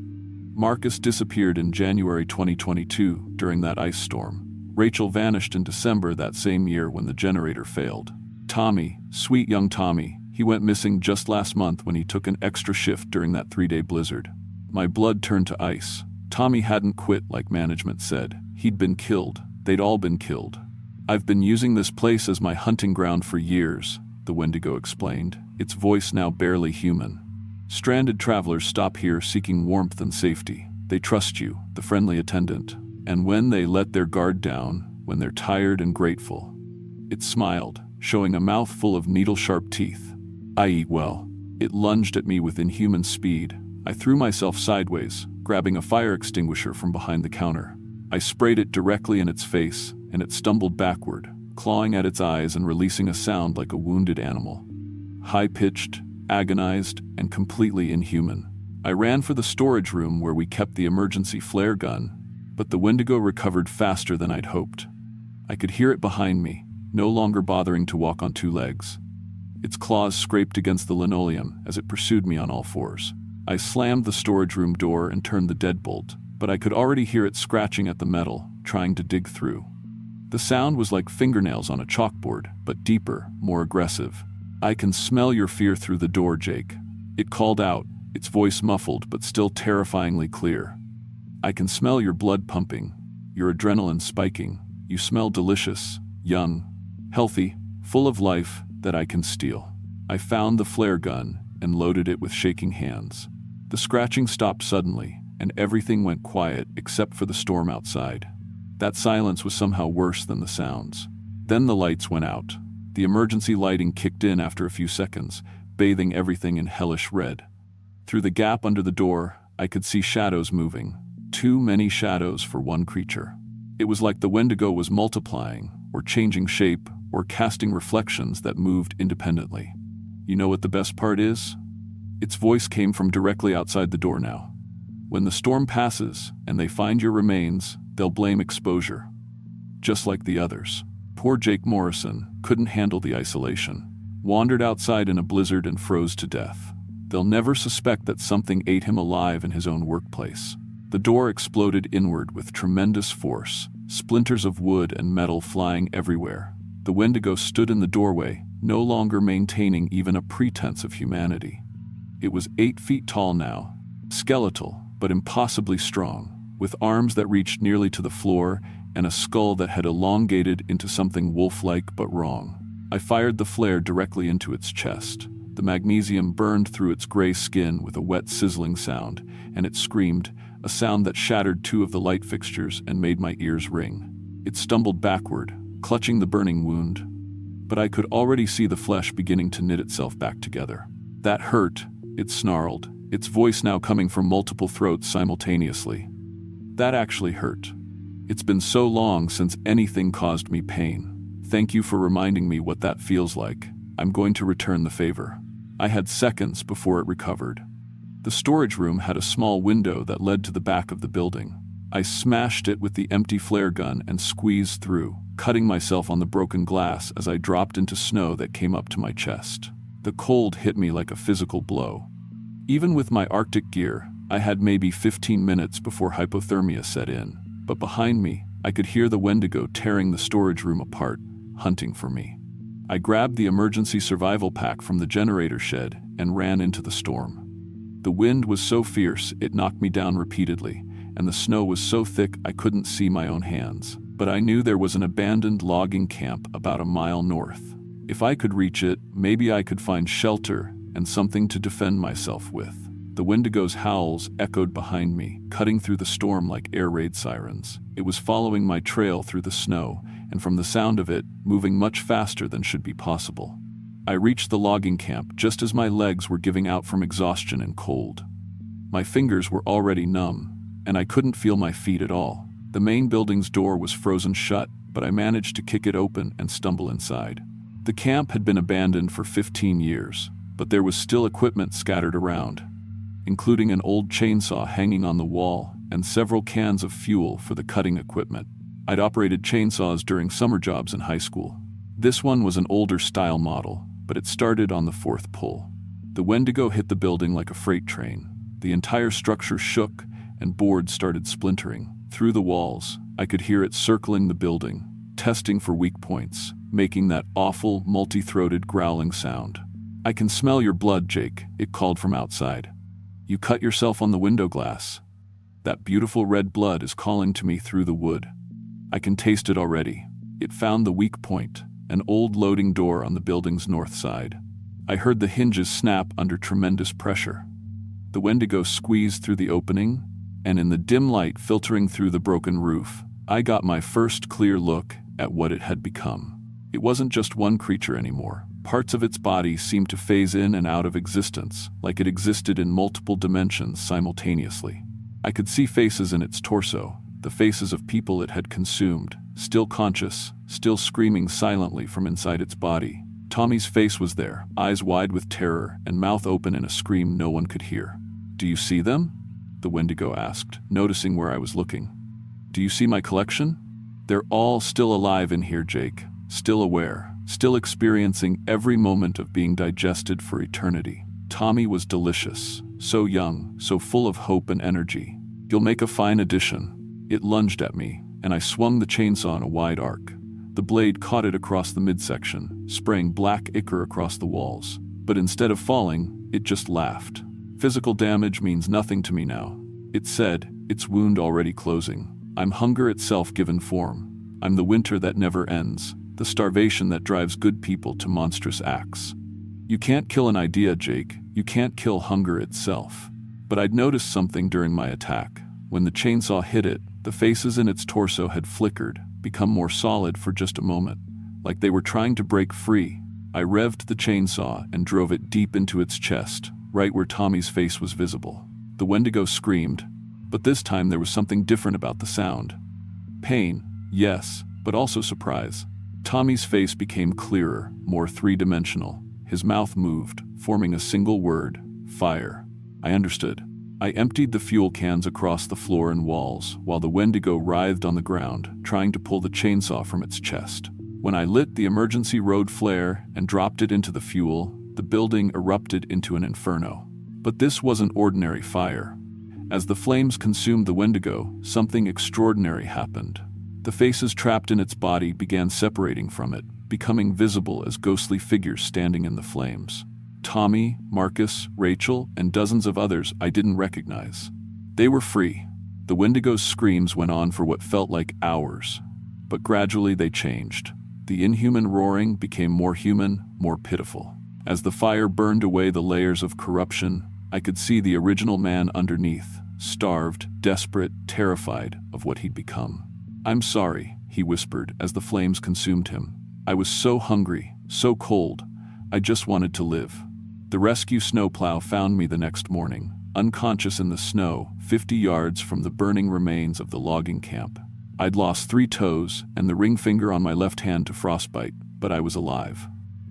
"Marcus disappeared in January 2022 during that ice storm. Rachel vanished in December that same year when the generator failed. Tommy, sweet young Tommy, he went missing just last month when he took an extra shift during that 3-day blizzard." My blood turned to ice. Tommy hadn't quit like management said. He'd been killed. They'd all been killed. "I've been using this place as my hunting ground for years," the Wendigo explained, its voice now barely human. "Stranded travelers stop here seeking warmth and safety. They trust you, the friendly attendant. And when they let their guard down, when they're tired and grateful." It smiled, showing a mouth full of needle-sharp teeth. "I eat well." It lunged at me with inhuman speed. I threw myself sideways, grabbing a fire extinguisher from behind the counter. I sprayed it directly in its face, and it stumbled backward, clawing at its eyes and releasing a sound like a wounded animal. High-pitched, agonized, and completely inhuman. I ran for the storage room where we kept the emergency flare gun, but the Wendigo recovered faster than I'd hoped. I could hear it behind me, no longer bothering to walk on 2 legs. Its claws scraped against the linoleum as it pursued me on all 4s. I slammed the storage room door and turned the deadbolt, but I could already hear it scratching at the metal, trying to dig through. The sound was like fingernails on a chalkboard, but deeper, more aggressive. "I can smell your fear through the door, Jake," it called out, its voice muffled but still terrifyingly clear. "I can smell your blood pumping, your adrenaline spiking. You smell delicious, young, healthy, full of life that I can steal." I found the flare gun and loaded it with shaking hands. The scratching stopped suddenly, and everything went quiet except for the storm outside. That silence was somehow worse than the sounds. Then the lights went out. The emergency lighting kicked in after a few seconds, bathing everything in hellish red. Through the gap under the door, I could see shadows moving. Too many shadows for one creature. It was like the Wendigo was multiplying, or changing shape, or casting reflections that moved independently. "You know what the best part is?" Its voice came from directly outside the door now. "When the storm passes, and they find your remains, they'll blame exposure. Just like the others. Poor Jake Morrison couldn't handle the isolation. Wandered outside in a blizzard and froze to death. They'll never suspect that something ate him alive in his own workplace." The door exploded inward with tremendous force, splinters of wood and metal flying everywhere. The Wendigo stood in the doorway, no longer maintaining even a pretense of humanity. It was 8 feet tall now, skeletal but impossibly strong, with arms that reached nearly to the floor and a skull that had elongated into something wolf-like but wrong. I fired the flare directly into its chest. The magnesium burned through its gray skin with a wet, sizzling sound, and it screamed, a sound that shattered 2 of the light fixtures and made my ears ring. It stumbled backward, clutching the burning wound, but I could already see the flesh beginning to knit itself back together. "That hurt," it snarled, its voice now coming from multiple throats simultaneously. "That actually hurt. It's been so long since anything caused me pain. Thank you for reminding me what that feels like. I'm going to return the favor." I had seconds before it recovered. The storage room had a small window that led to the back of the building. I smashed it with the empty flare gun and squeezed through, cutting myself on the broken glass as I dropped into snow that came up to my chest. The cold hit me like a physical blow. Even with my Arctic gear, I had maybe 15 minutes before hypothermia set in, but behind me, I could hear the Wendigo tearing the storage room apart, hunting for me. I grabbed the emergency survival pack from the generator shed and ran into the storm. The wind was so fierce it knocked me down repeatedly, and the snow was so thick I couldn't see my own hands. But I knew there was an abandoned logging camp about a mile north. If I could reach it, maybe I could find shelter and something to defend myself with. The Wendigo's howls echoed behind me, cutting through the storm like air raid sirens. It was following my trail through the snow, and from the sound of it, moving much faster than should be possible. I reached the logging camp just as my legs were giving out from exhaustion and cold. My fingers were already numb, and I couldn't feel my feet at all. The main building's door was frozen shut, but I managed to kick it open and stumble inside. The camp had been abandoned for 15 years, but there was still equipment scattered around, including an old chainsaw hanging on the wall and several cans of fuel for the cutting equipment. I'd operated chainsaws during summer jobs in high school. This one was an older style model, but it started on the fourth pull. The Wendigo hit the building like a freight train. The entire structure shook, and boards started splintering. Through the walls, I could hear it circling the building, testing for weak points, making that awful, multi-throated growling sound. "I can smell your blood, Jake," it called from outside. "You cut yourself on the window glass. That beautiful red blood is calling to me through the wood. I can taste it already." It found the weak point, an old loading door on the building's north side. I heard the hinges snap under tremendous pressure. The Wendigo squeezed through the opening, and in the dim light filtering through the broken roof, I got my first clear look at what it had become. It wasn't just one creature anymore. Parts of its body seemed to phase in and out of existence, like it existed in multiple dimensions simultaneously. I could see faces in its torso, the faces of people it had consumed, still conscious, still screaming silently from inside its body. Tommy's face was there, eyes wide with terror and mouth open in a scream no one could hear. "Do you see them?" the Wendigo asked, noticing where I was looking. "Do you see my collection? They're all still alive in here, Jake, still aware, still experiencing every moment of being digested for eternity." Tommy was delicious, so young, so full of hope and energy. "You'll make a fine addition." It lunged at me, and I swung the chainsaw in a wide arc. The blade caught it across the midsection, spraying black ichor across the walls. But instead of falling, it just laughed. "Physical damage means nothing to me now," it said, its wound already closing. "I'm hunger itself given form. I'm the winter that never ends, the starvation that drives good people to monstrous acts. You can't kill an idea, Jake. You can't kill hunger itself." But I'd noticed something during my attack. When the chainsaw hit it, the faces in its torso had flickered, become more solid for just a moment, like they were trying to break free. I revved the chainsaw and drove it deep into its chest, right where Tommy's face was visible. The Wendigo screamed, but this time there was something different about the sound. Pain, yes, but also surprise. Tommy's face became clearer, more three-dimensional. His mouth moved, forming a single word: fire. I understood. I emptied the fuel cans across the floor and walls, while the Wendigo writhed on the ground, trying to pull the chainsaw from its chest. When I lit the emergency road flare and dropped it into the fuel, the building erupted into an inferno. But this wasn't ordinary fire. As the flames consumed the Wendigo, something extraordinary happened. The faces trapped in its body began separating from it, becoming visible as ghostly figures standing in the flames. Tommy, Marcus, Rachel, and dozens of others I didn't recognize. They were free. The Wendigo's screams went on for what felt like hours. But gradually they changed. The inhuman roaring became more human, more pitiful. As the fire burned away the layers of corruption, I could see the original man underneath, starved, desperate, terrified of what he'd become. "I'm sorry," he whispered as the flames consumed him. "I was so hungry, so cold. I just wanted to live." The rescue snowplow found me the next morning, unconscious in the snow, 50 yards from the burning remains of the logging camp. I'd lost 3 toes and the ring finger on my left hand to frostbite, but I was alive.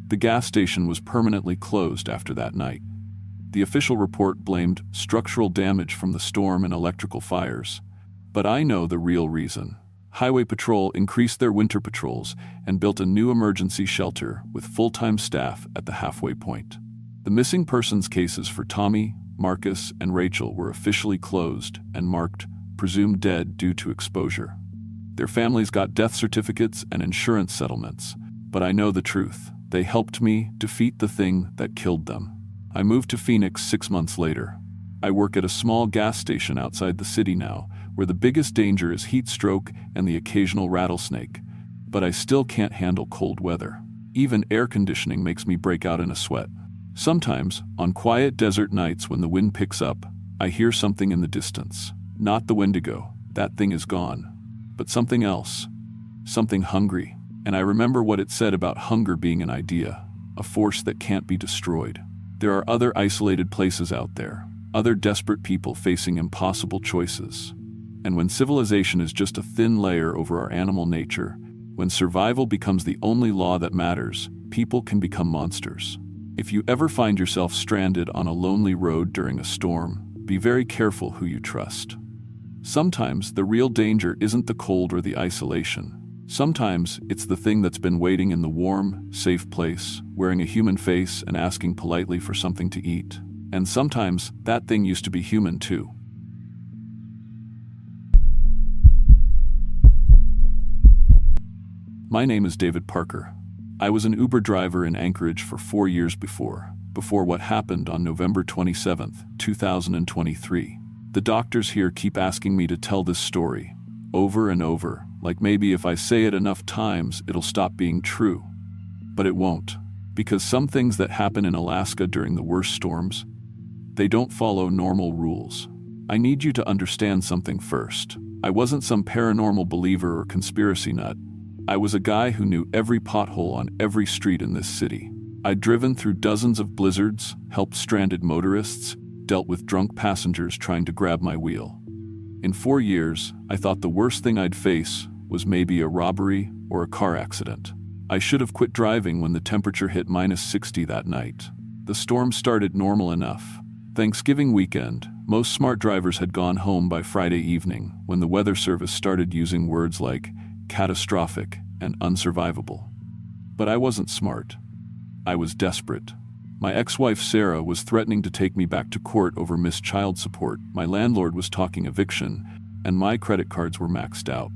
The gas station was permanently closed after that night. The official report blamed structural damage from the storm and electrical fires. But I know the real reason. Highway Patrol increased their winter patrols and built a new emergency shelter with full-time staff at the halfway point. The missing persons cases for Tommy, Marcus, and Rachel were officially closed and marked presumed dead due to exposure. Their families got death certificates and insurance settlements, but I know the truth. They helped me defeat the thing that killed them. I moved to Phoenix 6 months later. I work at a small gas station outside the city now, where the biggest danger is heat stroke and the occasional rattlesnake. But I still can't handle cold weather. Even air conditioning makes me break out in a sweat. Sometimes, on quiet desert nights when the wind picks up, I hear something in the distance. Not the Wendigo, that thing is gone. But something else. Something hungry. And I remember what it said about hunger being an idea, a force that can't be destroyed. There are other isolated places out there, other desperate people facing impossible choices. And when civilization is just a thin layer over our animal nature, when survival becomes the only law that matters, people can become monsters. If you ever find yourself stranded on a lonely road during a storm, be very careful who you trust. Sometimes the real danger isn't the cold or the isolation. Sometimes it's the thing that's been waiting in the warm, safe place, wearing a human face and asking politely for something to eat. And sometimes that thing used to be human too. My name is David Parker. I was an Uber driver in Anchorage for 4 years before what happened on November 27, 2023. The doctors here keep asking me to tell this story, over and over, like maybe if I say it enough times it'll stop being true. But it won't, because some things that happen in Alaska during the worst storms, they don't follow normal rules. I need you to understand something first. I wasn't some paranormal believer or conspiracy nut. I was a guy who knew every pothole on every street in this city. I'd driven through dozens of blizzards, helped stranded motorists, dealt with drunk passengers trying to grab my wheel. In 4 years, I thought the worst thing I'd face was maybe a robbery or a car accident. I should have quit driving when the temperature hit -60 that night. The storm started normal enough. Thanksgiving weekend, most smart drivers had gone home by Friday evening when the weather service started using words like catastrophic and unsurvivable. But I wasn't smart. I was desperate. My ex-wife Sarah was threatening to take me back to court over missed child support, my landlord was talking eviction, and my credit cards were maxed out.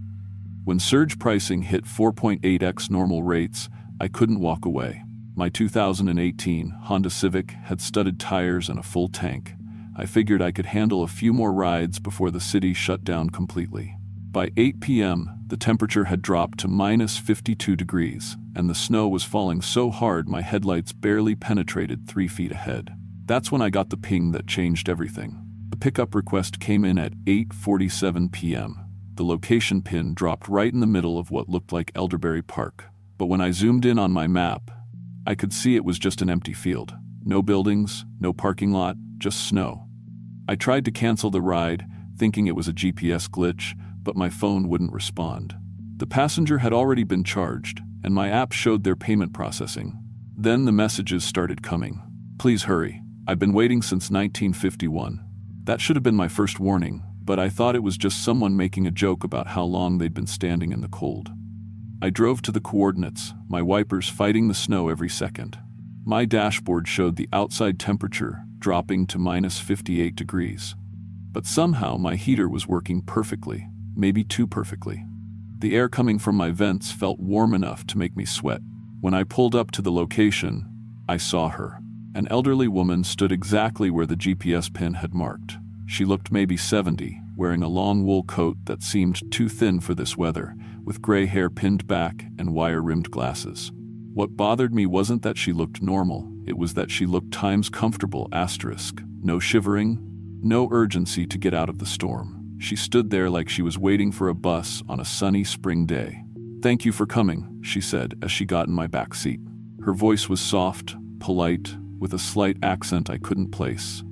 When surge pricing hit 4.8x normal rates, I couldn't walk away. My 2018 Honda Civic had studded tires and a full tank. I figured I could handle a few more rides before the city shut down completely. By 8 p.m., the temperature had dropped to -52 degrees, and the snow was falling so hard my headlights barely penetrated 3 feet ahead. That's when I got the ping that changed everything. The pickup request came in at 8:47 p.m. The location pin dropped right in the middle of what looked like Elderberry Park. But when I zoomed in on my map, I could see it was just an empty field. No buildings, no parking lot, just snow. I tried to cancel the ride, thinking it was a GPS glitch, but my phone wouldn't respond. The passenger had already been charged, and my app showed their payment processing. Then the messages started coming. Please hurry. I've been waiting since 1951. That should have been my first warning, but I thought it was just someone making a joke about how long they'd been standing in the cold. I drove to the coordinates, my wipers fighting the snow every second. My dashboard showed the outside temperature dropping to -58 degrees. But somehow my heater was working perfectly, maybe too perfectly. The air coming from my vents felt warm enough to make me sweat. When I pulled up to the location, I saw her. An elderly woman stood exactly where the GPS pin had marked. She looked maybe 70, wearing a long wool coat that seemed too thin for this weather, with gray hair pinned back and wire-rimmed glasses. What bothered me wasn't that she looked normal, it was that she looked times comfortable *. No shivering, no urgency to get out of the storm. She stood there like she was waiting for a bus on a sunny spring day. "Thank you for coming," she said as she got in my back seat. Her voice was soft, polite, with a slight accent I couldn't place.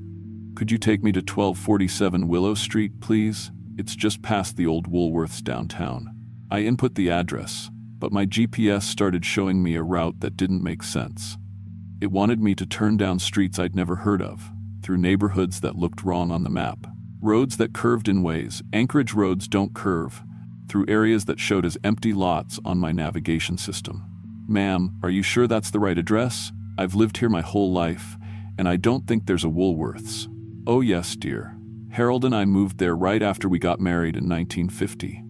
"Could you take me to 1247 Willow Street, please? It's just past the old Woolworths downtown." I input the address, but my GPS started showing me a route that didn't make sense. It wanted me to turn down streets I'd never heard of, through neighborhoods that looked wrong on the map. Roads that curved in ways Anchorage roads don't curve, through areas that showed as empty lots on my navigation system. "Ma'am, are you sure that's the right address? I've lived here my whole life, and I don't think there's a Woolworths." "Oh yes, dear. Harold and I moved there right after we got married in 1950.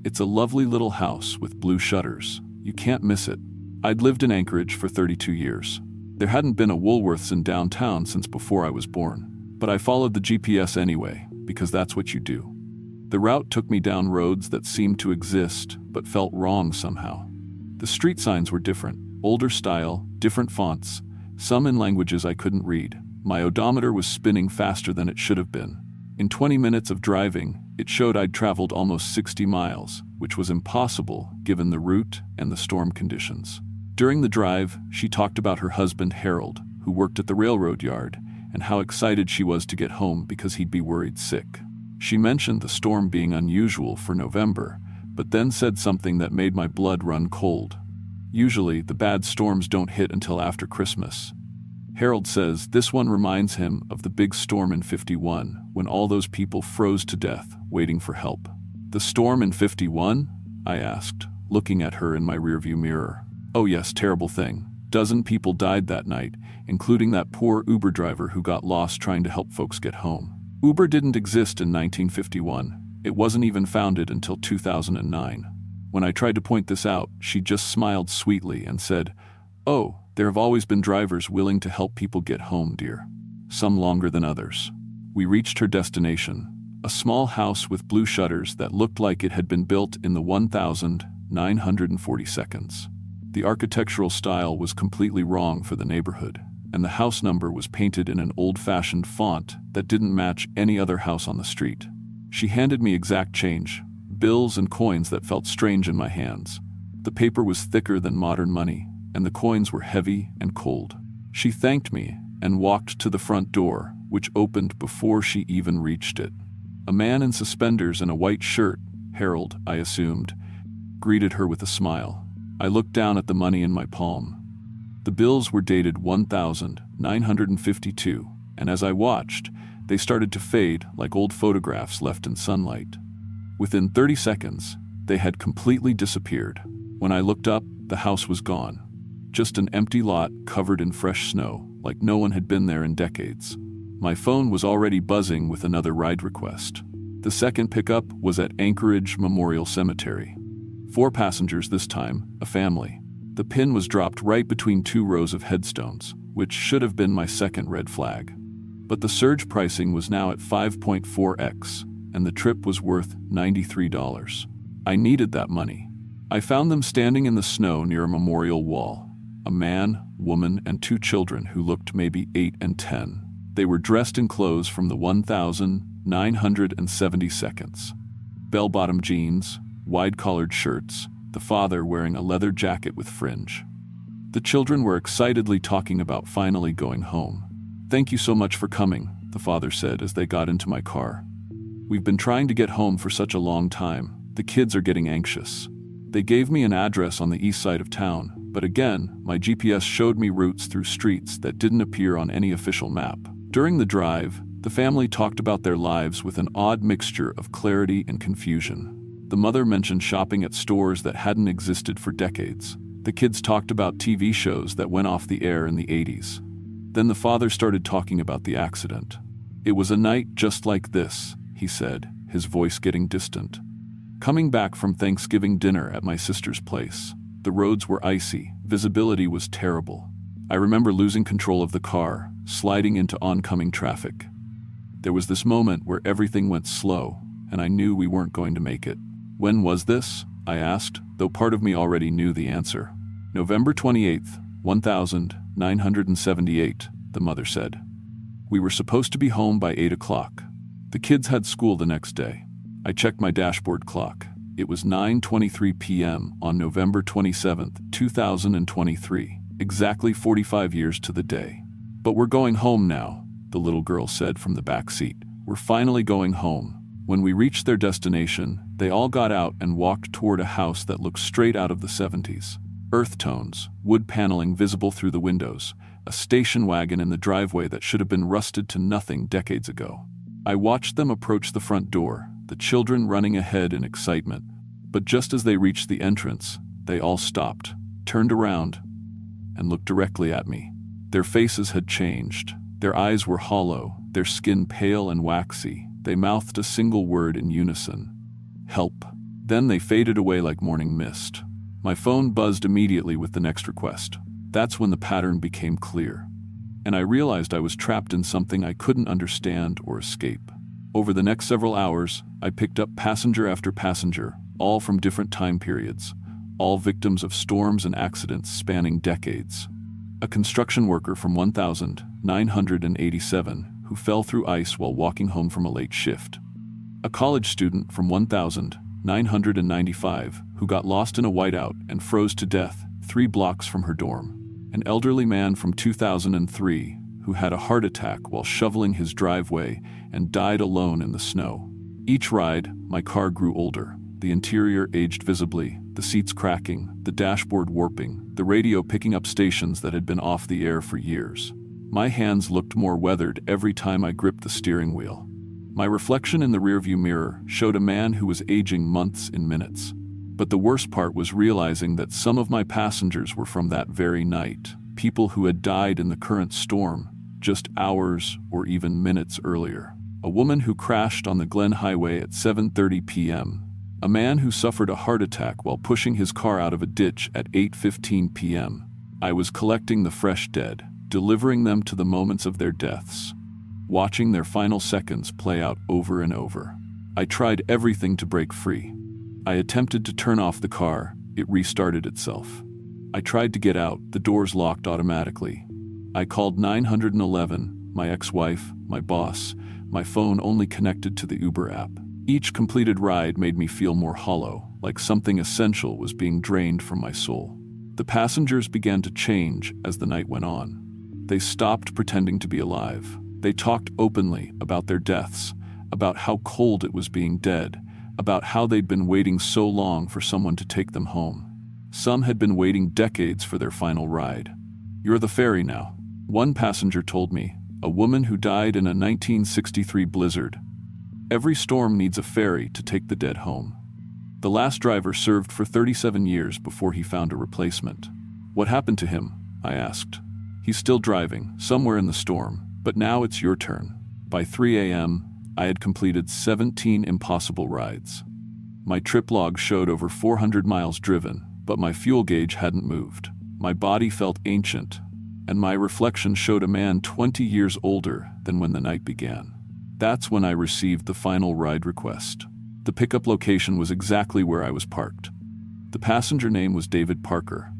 It's a lovely little house with blue shutters. You can't miss it." I'd lived in Anchorage for 32 years. There hadn't been a Woolworths in downtown since before I was born. But I followed the GPS anyway, because that's what you do. The route took me down roads that seemed to exist, but felt wrong somehow. The street signs were different, older style, different fonts, some in languages I couldn't read. My odometer was spinning faster than it should have been. In 20 minutes of driving, it showed I'd traveled almost 60 miles, which was impossible given the route and the storm conditions. During the drive, she talked about her husband Harold, who worked at the railroad yard, and how excited she was to get home because he'd be worried sick. She mentioned the storm being unusual for November, but then said something that made my blood run cold. Usually, the bad storms don't hit until after Christmas. Harold says this one reminds him of the big storm in '51, when all those people froze to death, waiting for help. The storm in '51? I asked, looking at her in my rearview mirror. Oh yes, terrible thing. Dozen people died that night, including that poor Uber driver who got lost trying to help folks get home. Uber didn't exist in 1951. It wasn't even founded until 2009. When I tried to point this out, she just smiled sweetly and said, "Oh, there have always been drivers willing to help people get home, dear. Some longer than others." We reached her destination, a small house with blue shutters that looked like it had been built in the 1942. The architectural style was completely wrong for the neighborhood, and the house number was painted in an old-fashioned font that didn't match any other house on the street. She handed me exact change, bills and coins that felt strange in my hands. The paper was thicker than modern money, and the coins were heavy and cold. She thanked me and walked to the front door, which opened before she even reached it. A man in suspenders and a white shirt, Harold, I assumed, greeted her with a smile. I looked down at the money in my palm. The bills were dated 1952, and as I watched, they started to fade like old photographs left in sunlight. Within 30 seconds, they had completely disappeared. When I looked up, the house was gone. Just an empty lot covered in fresh snow, like no one had been there in decades. My phone was already buzzing with another ride request. The second pickup was at Anchorage Memorial Cemetery. 4 passengers this time, a family. The pin was dropped right between 2 rows of headstones, which should have been my second red flag. But the surge pricing was now at 5.4x, and the trip was worth $93. I needed that money. I found them standing in the snow near a memorial wall. A man, woman, and 2 children who looked maybe 8 and 10. They were dressed in clothes from the 1972. Bell-bottom jeans, wide-collared shirts, the father wearing a leather jacket with fringe. The children were excitedly talking about finally going home. "Thank you so much for coming," the father said as they got into my car. "We've been trying to get home for such a long time. The kids are getting anxious." They gave me an address on the east side of town, but again, my GPS showed me routes through streets that didn't appear on any official map. During the drive, the family talked about their lives with an odd mixture of clarity and confusion. The mother mentioned shopping at stores that hadn't existed for decades. The kids talked about TV shows that went off the air in the '80s. Then the father started talking about the accident. "It was a night just like this," he said, his voice getting distant. "Coming back from Thanksgiving dinner at my sister's place. The roads were icy, visibility was terrible. I remember losing control of the car, sliding into oncoming traffic. There was this moment where everything went slow, and I knew we weren't going to make it." "When was this?" I asked, though part of me already knew the answer. "November 28th, 1978, the mother said. "We were supposed to be home by 8 o'clock. The kids had school the next day." I checked my dashboard clock. It was 9:23 p.m. on November 27th, 2023, exactly 45 years to the day. "But we're going home now," the little girl said from the back seat. "We're finally going home." When we reached their destination, they all got out and walked toward a house that looked straight out of the '70s. Earth tones, wood paneling visible through the windows, a station wagon in the driveway that should have been rusted to nothing decades ago. I watched them approach the front door, the children running ahead in excitement. But just as they reached the entrance, they all stopped, turned around, and looked directly at me. Their faces had changed. Their eyes were hollow, their skin pale and waxy. They mouthed a single word in unison: "Help." Then they faded away like morning mist. My phone buzzed immediately with the next request. That's when the pattern became clear. And I realized I was trapped in something I couldn't understand or escape. Over the next several hours, I picked up passenger after passenger, all from different time periods, all victims of storms and accidents spanning decades. A construction worker from 1987 who fell through ice while walking home from a late shift. A college student from 1995 who got lost in a whiteout and froze to death 3 blocks from her dorm. An elderly man from 2003 who had a heart attack while shoveling his driveway and died alone in the snow. Each ride, my car grew older. The interior aged visibly, the seats cracking, the dashboard warping, the radio picking up stations that had been off the air for years. My hands looked more weathered every time I gripped the steering wheel. My reflection in the rearview mirror showed a man who was aging months in minutes. But the worst part was realizing that some of my passengers were from that very night, people who had died in the current storm, just hours or even minutes earlier. A woman who crashed on the Glen Highway at 7:30 p.m., a man who suffered a heart attack while pushing his car out of a ditch at 8:15 p.m. I was collecting the fresh dead, delivering them to the moments of their deaths, watching their final seconds play out over and over. I tried everything to break free. I attempted to turn off the car, it restarted itself. I tried to get out, the doors locked automatically. I called 911, my ex-wife, my boss, my phone only connected to the Uber app. Each completed ride made me feel more hollow, like something essential was being drained from my soul. The passengers began to change as the night went on. They stopped pretending to be alive. They talked openly about their deaths, about how cold it was being dead, about how they'd been waiting so long for someone to take them home. Some had been waiting decades for their final ride. "You're the ferry now," one passenger told me, a woman who died in a 1963 blizzard. "Every storm needs a ferry to take the dead home." The last driver served for 37 years before he found a replacement. "What happened to him?" I asked. "He's still driving, somewhere in the storm, but now it's your turn." By 3 a.m., I had completed 17 impossible rides. My trip log showed over 400 miles driven, but my fuel gauge hadn't moved. My body felt ancient, and my reflection showed a man 20 years older than when the night began. That's when I received the final ride request. The pickup location was exactly where I was parked. The passenger name was David Parker.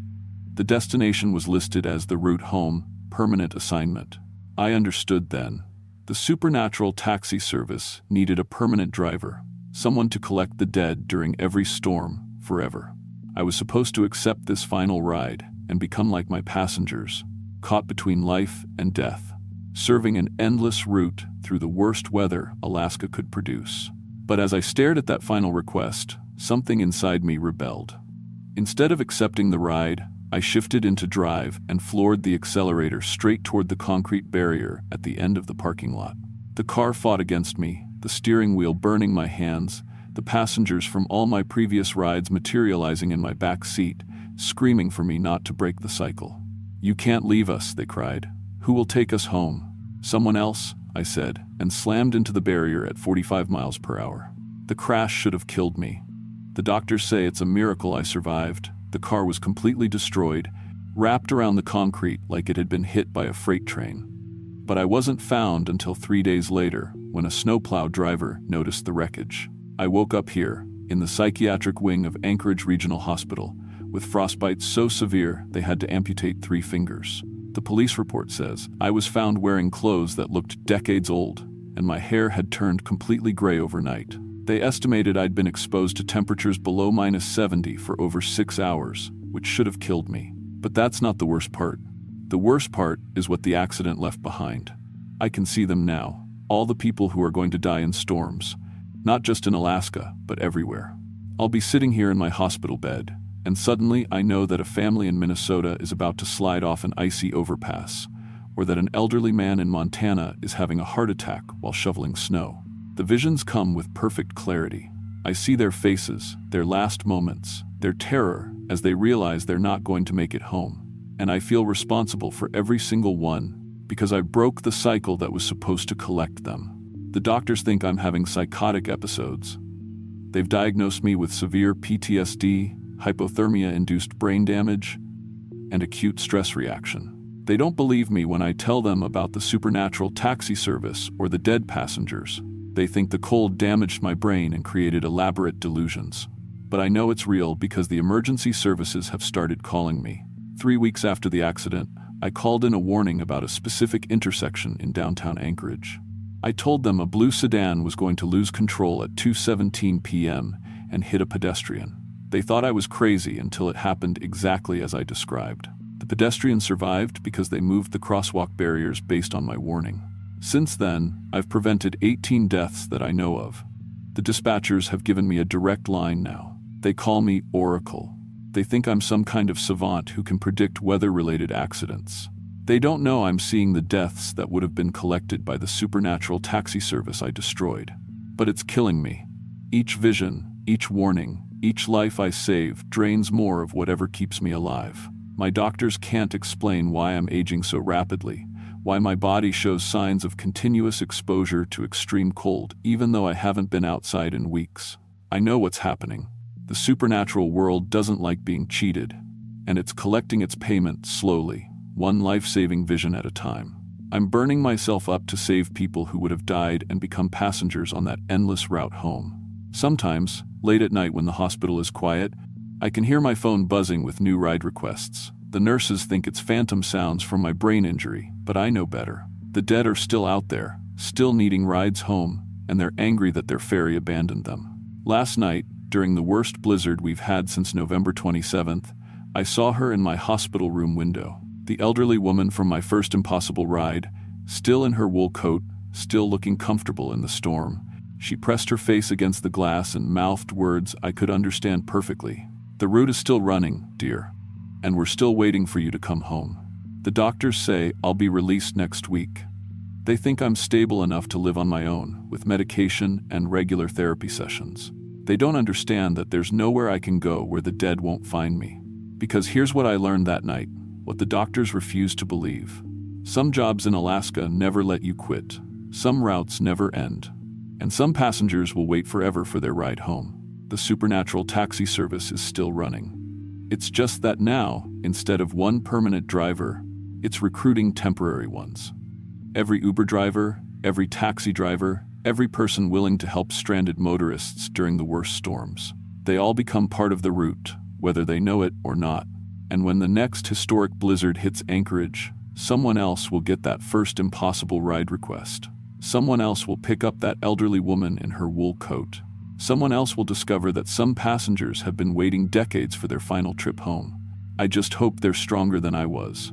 The destination was listed as the route home, permanent assignment. I understood then. The supernatural taxi service needed a permanent driver, someone to collect the dead during every storm, forever. I was supposed to accept this final ride and become like my passengers, caught between life and death, serving an endless route through the worst weather Alaska could produce. But as I stared at that final request, something inside me rebelled. Instead of accepting the ride, I shifted into drive and floored the accelerator straight toward the concrete barrier at the end of the parking lot. The car fought against me, the steering wheel burning my hands, the passengers from all my previous rides materializing in my back seat, screaming for me not to break the cycle. "You can't leave us," they cried. "Who will take us home?" "Someone else," I said, and slammed into the barrier at 45 miles per hour. The crash should have killed me. The doctors say it's a miracle I survived. The car was completely destroyed, wrapped around the concrete like it had been hit by a freight train. But I wasn't found until 3 days later, when a snowplow driver noticed the wreckage. I woke up here, in the psychiatric wing of Anchorage Regional Hospital, with frostbite so severe they had to amputate 3 fingers. The police report says I was found wearing clothes that looked decades old, and my hair had turned completely gray overnight. They estimated I'd been exposed to temperatures below -70 for over 6 hours, which should have killed me. But that's not the worst part. The worst part is what the accident left behind. I can see them now, all the people who are going to die in storms, not just in Alaska, but everywhere. I'll be sitting here in my hospital bed, and suddenly I know that a family in Minnesota is about to slide off an icy overpass, or that an elderly man in Montana is having a heart attack while shoveling snow. The visions come with perfect clarity. I see their faces, their last moments, their terror as they realize they're not going to make it home. And I feel responsible for every single one, because I broke the cycle that was supposed to collect them. The doctors think I'm having psychotic episodes. They've diagnosed me with severe PTSD, hypothermia-induced brain damage, and acute stress reaction. They don't believe me when I tell them about the supernatural taxi service or the dead passengers. They think the cold damaged my brain and created elaborate delusions. But I know it's real because the emergency services have started calling me. 3 weeks after the accident, I called in a warning about a specific intersection in downtown Anchorage. I told them a blue sedan was going to lose control at 2:17 p.m. and hit a pedestrian. They thought I was crazy until it happened exactly as I described. The pedestrian survived because they moved the crosswalk barriers based on my warning. Since then, I've prevented 18 deaths that I know of. The dispatchers have given me a direct line now. They call me Oracle. They think I'm some kind of savant who can predict weather-related accidents. They don't know I'm seeing the deaths that would have been collected by the supernatural taxi service I destroyed. But it's killing me. Each vision, each warning, each life I save drains more of whatever keeps me alive. My doctors can't explain why I'm aging so rapidly, why my body shows signs of continuous exposure to extreme cold, even though I haven't been outside in weeks. I know what's happening. The supernatural world doesn't like being cheated, and it's collecting its payment slowly, one life-saving vision at a time. I'm burning myself up to save people who would have died and become passengers on that endless route home. Sometimes, late at night when the hospital is quiet, I can hear my phone buzzing with new ride requests. The nurses think it's phantom sounds from my brain injury, but I know better. The dead are still out there, still needing rides home, and they're angry that their ferry abandoned them. Last night, during the worst blizzard we've had since November 27th, I saw her in my hospital room window. The elderly woman from my first impossible ride, still in her wool coat, still looking comfortable in the storm. She pressed her face against the glass and mouthed words I could understand perfectly. "The route is still running, dear, and we're still waiting for you to come home. The doctors say I'll be released next week. They think I'm stable enough to live on my own, with medication and regular therapy sessions. They don't understand that there's nowhere I can go where the dead won't find me. Because here's what I learned that night, what the doctors refuse to believe. Some jobs in Alaska never let you quit. Some routes never end. And some passengers will wait forever for their ride home. The supernatural taxi service is still running. It's just that now, instead of one permanent driver, it's recruiting temporary ones. Every Uber driver, every taxi driver, every person willing to help stranded motorists during the worst storms. They all become part of the route, whether they know it or not. And when the next historic blizzard hits Anchorage, someone else will get that first impossible ride request. Someone else will pick up that elderly woman in her wool coat. Someone else will discover that some passengers have been waiting decades for their final trip home. I just hope they're stronger than I was.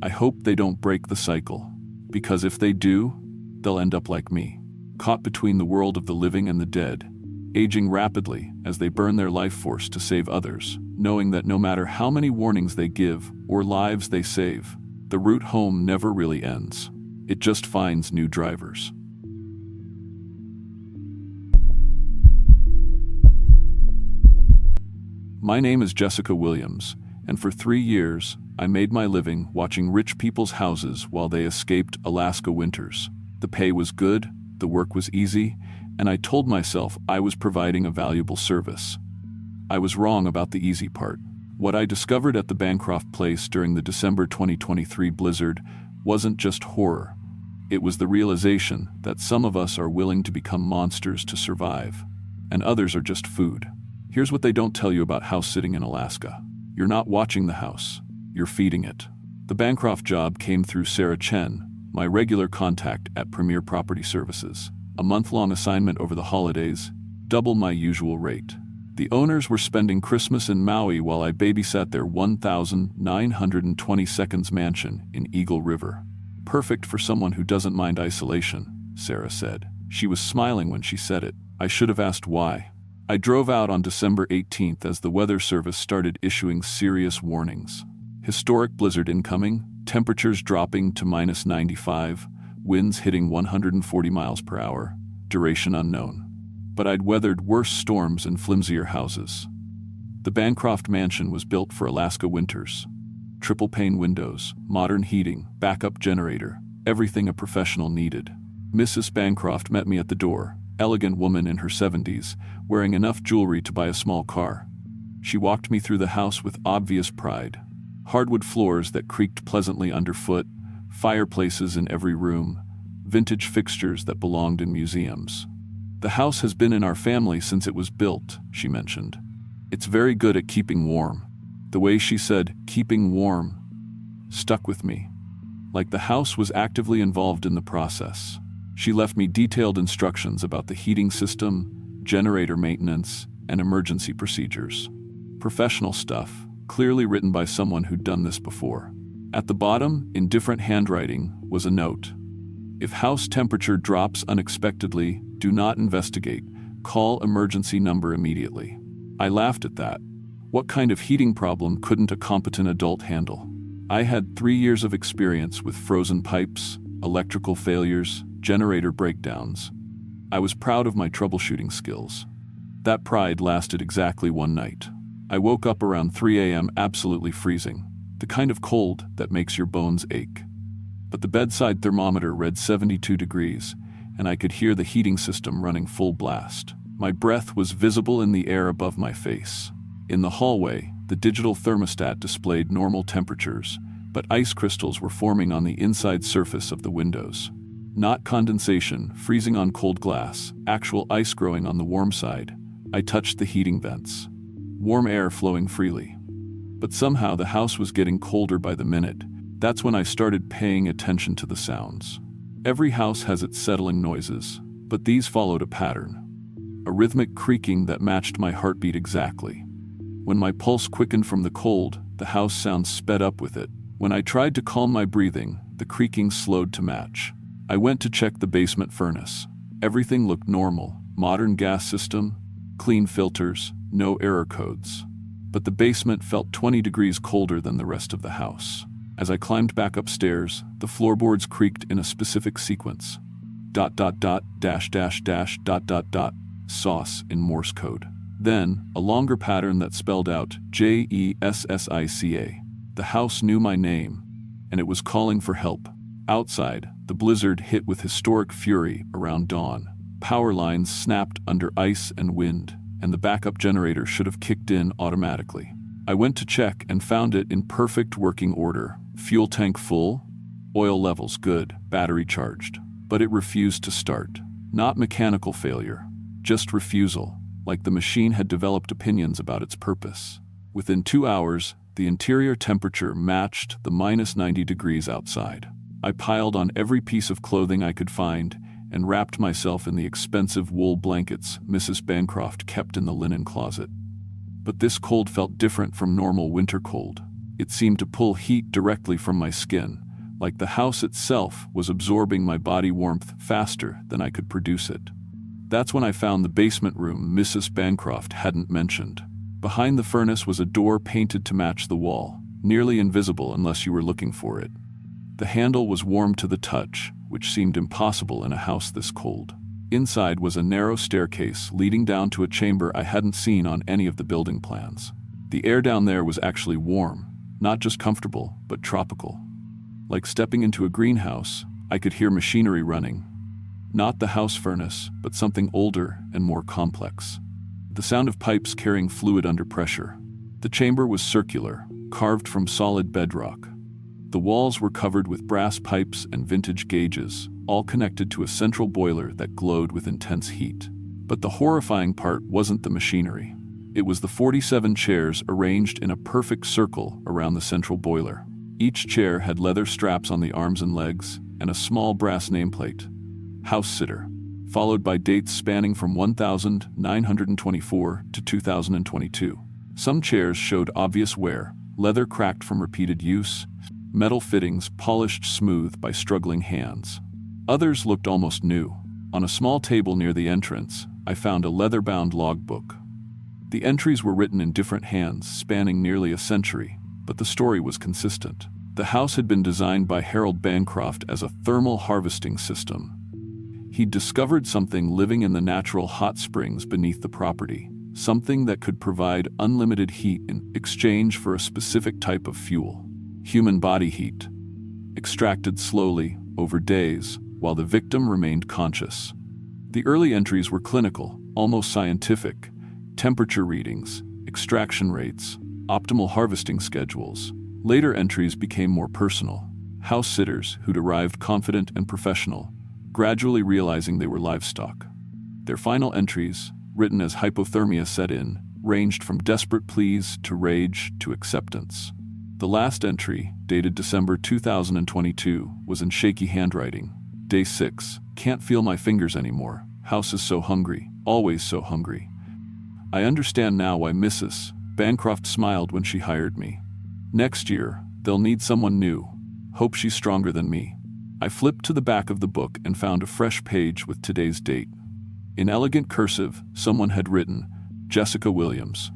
I hope they don't break the cycle. Because if they do, they'll end up like me, caught between the world of the living and the dead, aging rapidly as they burn their life force to save others, knowing that no matter how many warnings they give or lives they save, the route home never really ends. It just finds new drivers. My name is Jessica Williams, and for 3 years, I made my living watching rich people's houses while they escaped Alaska winters. The pay was good, the work was easy, and I told myself I was providing a valuable service. I was wrong about the easy part. What I discovered at the Bancroft place during the December 2023 blizzard wasn't just horror. It was the realization that some of us are willing to become monsters to survive, and others are just food. Here's what they don't tell you about house sitting in Alaska. You're not watching the house, you're feeding it. The Bancroft job came through Sarah Chen, my regular contact at Premier Property Services. A month-long assignment over the holidays, double my usual rate. The owners were spending Christmas in Maui while I babysat their 1,920 seconds mansion in Eagle River. Perfect for someone who doesn't mind isolation, Sarah said. She was smiling when she said it. I should have asked why. I drove out on December 18th as the weather service started issuing serious warnings. Historic blizzard incoming, temperatures dropping to -95, winds hitting 140 miles per hour, duration unknown. But I'd weathered worse storms and flimsier houses. The Bancroft mansion was built for Alaska winters. Triple-pane windows, modern heating, backup generator, everything a professional needed. Mrs. Bancroft met me at the door, elegant woman in her 70s, wearing enough jewelry to buy a small car. She walked me through the house with obvious pride. Hardwood floors that creaked pleasantly underfoot, fireplaces in every room, vintage fixtures that belonged in museums. "The house has been in our family since it was built," she mentioned. "It's very good at keeping warm." The way she said, "keeping warm," stuck with me, like the house was actively involved in the process. She left me detailed instructions about the heating system, generator maintenance, and emergency procedures. Professional stuff, clearly written by someone who'd done this before. At the bottom, in different handwriting, was a note. "If house temperature drops unexpectedly, do not investigate. Call emergency number immediately." I laughed at that. What kind of heating problem couldn't a competent adult handle? I had 3 years of experience with frozen pipes, electrical failures, generator breakdowns. I was proud of my troubleshooting skills. That pride lasted exactly one night. I woke up around 3 a.m. absolutely freezing, the kind of cold that makes your bones ache. But the bedside thermometer read 72 degrees, and I could hear the heating system running full blast. My breath was visible in the air above my face. In the hallway, the digital thermostat displayed normal temperatures, but ice crystals were forming on the inside surface of the windows. Not condensation, freezing on cold glass, actual ice growing on the warm side. I touched the heating vents. Warm air flowing freely. But somehow the house was getting colder by the minute. That's when I started paying attention to the sounds. Every house has its settling noises, but these followed a pattern. A rhythmic creaking that matched my heartbeat exactly. When my pulse quickened from the cold, the house sounds sped up with it. When I tried to calm my breathing, the creaking slowed to match. I went to check the basement furnace. Everything looked normal. Modern gas system, clean filters, no error codes. But the basement felt 20 degrees colder than the rest of the house. As I climbed back upstairs, the floorboards creaked in a specific sequence. ... sauce in Morse code. Then, a longer pattern that spelled out JESSICA. The house knew my name, and it was calling for help. Outside, the blizzard hit with historic fury around dawn. Power lines snapped under ice and wind, and the backup generator should have kicked in automatically. I went to check and found it in perfect working order. Fuel tank full, oil levels good, battery charged. But it refused to start. Not mechanical failure, just refusal, like the machine had developed opinions about its purpose. Within 2 hours, the interior temperature matched the -90 degrees outside. I piled on every piece of clothing I could find and wrapped myself in the expensive wool blankets Mrs. Bancroft kept in the linen closet. But this cold felt different from normal winter cold. It seemed to pull heat directly from my skin, like the house itself was absorbing my body warmth faster than I could produce it. That's when I found the basement room Mrs. Bancroft hadn't mentioned. Behind the furnace was a door painted to match the wall, nearly invisible unless you were looking for it. The handle was warm to the touch, which seemed impossible in a house this cold. Inside was a narrow staircase leading down to a chamber I hadn't seen on any of the building plans. The air down there was actually warm, not just comfortable, but tropical. Like stepping into a greenhouse, I could hear machinery running. Not the house furnace, but something older and more complex. The sound of pipes carrying fluid under pressure. The chamber was circular, carved from solid bedrock. The walls were covered with brass pipes and vintage gauges, all connected to a central boiler that glowed with intense heat. But the horrifying part wasn't the machinery. It was the 47 chairs arranged in a perfect circle around the central boiler. Each chair had leather straps on the arms and legs, and a small brass nameplate. House sitter, followed by dates spanning from 1924 to 2022. Some chairs showed obvious wear, leather cracked from repeated use, metal fittings polished smooth by struggling hands. Others looked almost new. On a small table near the entrance, I found a leather-bound logbook. The entries were written in different hands, spanning nearly a century, but the story was consistent. The house had been designed by Harold Bancroft as a thermal harvesting system. He'd discovered something living in the natural hot springs beneath the property, something that could provide unlimited heat in exchange for a specific type of fuel. Human body heat, extracted slowly, over days, while the victim remained conscious. The early entries were clinical, almost scientific: temperature readings, extraction rates, optimal harvesting schedules. Later entries became more personal. House sitters who'd arrived confident and professional, gradually realizing they were livestock. Their final entries, written as hypothermia set in, ranged from desperate pleas to rage to acceptance. The last entry, dated December 2022, was in shaky handwriting. Day 6. Can't feel my fingers anymore. House is so hungry. Always so hungry. I understand now why Mrs. Bancroft smiled when she hired me. Next year, they'll need someone new. Hope she's stronger than me. I flipped to the back of the book and found a fresh page with today's date. In elegant cursive, someone had written, Jessica Williams.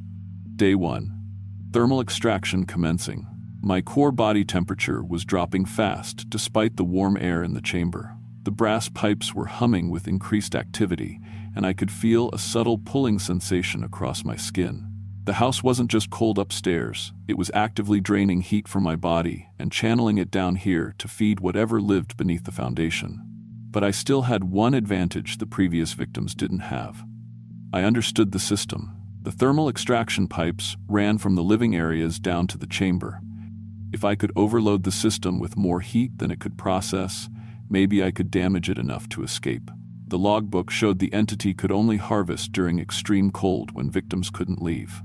Day 1. Thermal extraction commencing. My core body temperature was dropping fast despite the warm air in the chamber. The brass pipes were humming with increased activity, and I could feel a subtle pulling sensation across my skin. The house wasn't just cold upstairs, it was actively draining heat from my body and channeling it down here to feed whatever lived beneath the foundation. But I still had one advantage the previous victims didn't have. I understood the system. The thermal extraction pipes ran from the living areas down to the chamber. If I could overload the system with more heat than it could process, maybe I could damage it enough to escape. The logbook showed the entity could only harvest during extreme cold when victims couldn't leave.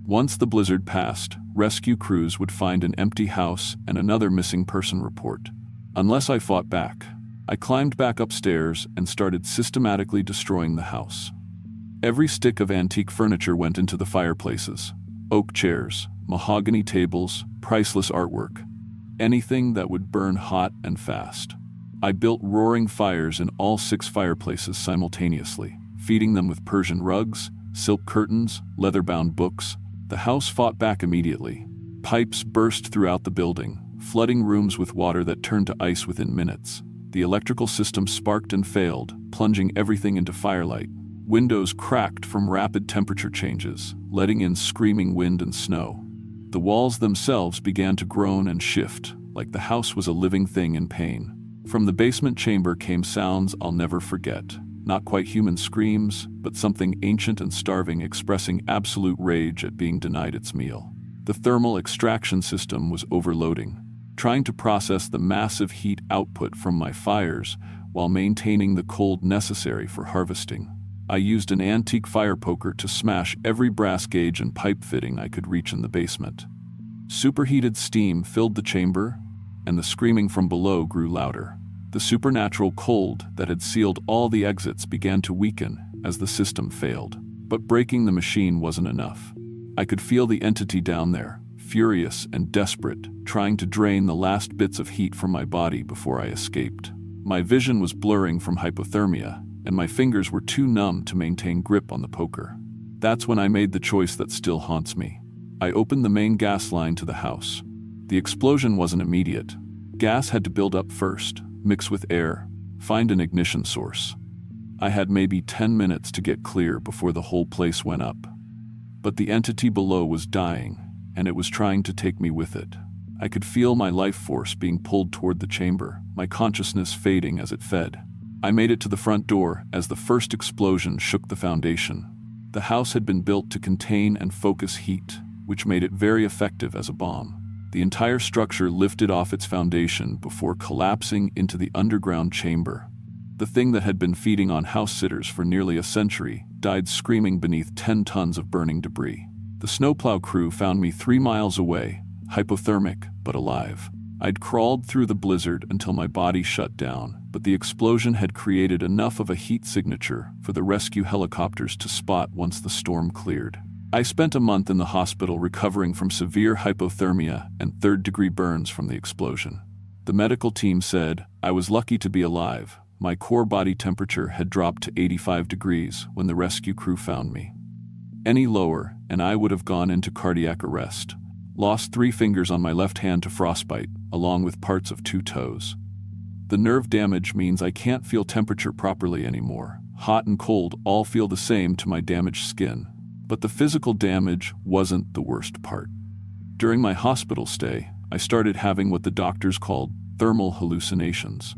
Once the blizzard passed, rescue crews would find an empty house and another missing person report. Unless I fought back, I climbed back upstairs and started systematically destroying the house. Every stick of antique furniture went into the fireplaces. Oak chairs, mahogany tables, priceless artwork. Anything that would burn hot and fast. I built roaring fires in all 6 fireplaces simultaneously, feeding them with Persian rugs, silk curtains, leather-bound books. The house fought back immediately. Pipes burst throughout the building, flooding rooms with water that turned to ice within minutes. The electrical system sparked and failed, plunging everything into firelight. Windows cracked from rapid temperature changes, letting in screaming wind and snow. The walls themselves began to groan and shift, like the house was a living thing in pain. From the basement chamber came sounds I'll never forget. Not quite human screams, but something ancient and starving expressing absolute rage at being denied its meal. The thermal extraction system was overloading, trying to process the massive heat output from my fires while maintaining the cold necessary for harvesting. I used an antique fire poker to smash every brass gauge and pipe fitting I could reach in the basement. Superheated steam filled the chamber, and the screaming from below grew louder. The supernatural cold that had sealed all the exits began to weaken as the system failed. But breaking the machine wasn't enough. I could feel the entity down there, furious and desperate, trying to drain the last bits of heat from my body before I escaped. My vision was blurring from hypothermia, and my fingers were too numb to maintain grip on the poker. That's when I made the choice that still haunts me. I opened the main gas line to the house. The explosion wasn't immediate. Gas had to build up first, mix with air, find an ignition source. I had maybe 10 minutes to get clear before the whole place went up. But the entity below was dying, and it was trying to take me with it. I could feel my life force being pulled toward the chamber, my consciousness fading as it fed. I made it to the front door as the first explosion shook the foundation. The house had been built to contain and focus heat, which made it very effective as a bomb. The entire structure lifted off its foundation before collapsing into the underground chamber. The thing that had been feeding on house sitters for nearly a century died screaming beneath 10 tons of burning debris. The snowplow crew found me 3 miles away, hypothermic but alive. I'd crawled through the blizzard until my body shut down, but the explosion had created enough of a heat signature for the rescue helicopters to spot once the storm cleared. I spent a month in the hospital recovering from severe hypothermia and 3rd-degree burns from the explosion. The medical team said I was lucky to be alive. My core body temperature had dropped to 85 degrees when the rescue crew found me. Any lower, and I would have gone into cardiac arrest. Lost 3 fingers on my left hand to frostbite, along with parts of 2 toes. The nerve damage means I can't feel temperature properly anymore. Hot and cold all feel the same to my damaged skin. But the physical damage wasn't the worst part. During my hospital stay, I started having what the doctors called thermal hallucinations.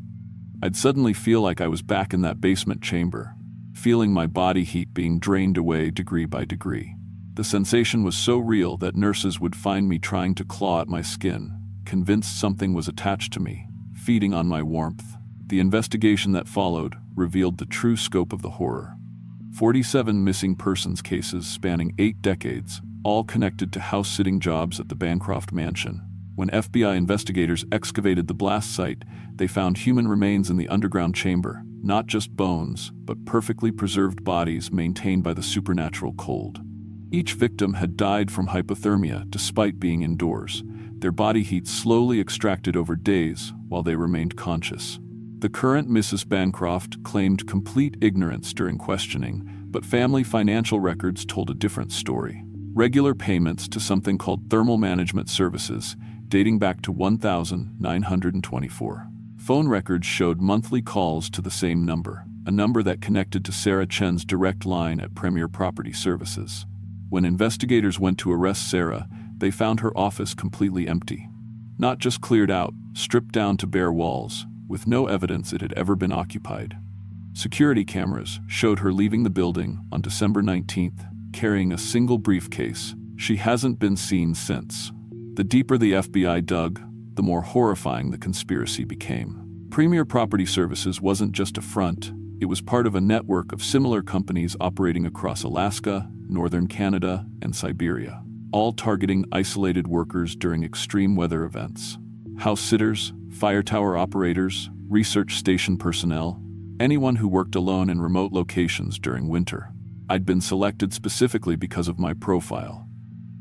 I'd suddenly feel like I was back in that basement chamber, feeling my body heat being drained away degree by degree. The sensation was so real that nurses would find me trying to claw at my skin, convinced something was attached to me, feeding on my warmth. The investigation that followed revealed the true scope of the horror. 47 missing persons cases spanning 8 decades, all connected to house-sitting jobs at the Bancroft mansion. When FBI investigators excavated the blast site, they found human remains in the underground chamber, not just bones, but perfectly preserved bodies maintained by the supernatural cold. Each victim had died from hypothermia despite being indoors, their body heat slowly extracted over days while they remained conscious. The current Mrs. Bancroft claimed complete ignorance during questioning, but family financial records told a different story. Regular payments to something called thermal management services, dating back to 1924. Phone records showed monthly calls to the same number, a number that connected to Sarah Chen's direct line at Premier Property Services. When investigators went to arrest Sarah, they found her office completely empty. Not just cleared out, stripped down to bare walls, with no evidence it had ever been occupied. Security cameras showed her leaving the building on December 19th, carrying a single briefcase. She hasn't been seen since. The deeper the FBI dug, the more horrifying the conspiracy became. Premier Property Services wasn't just a front, it was part of a network of similar companies operating across Alaska, northern Canada, and Siberia, all targeting isolated workers during extreme weather events. House sitters, fire tower operators, research station personnel, anyone who worked alone in remote locations during winter. I'd been selected specifically because of my profile.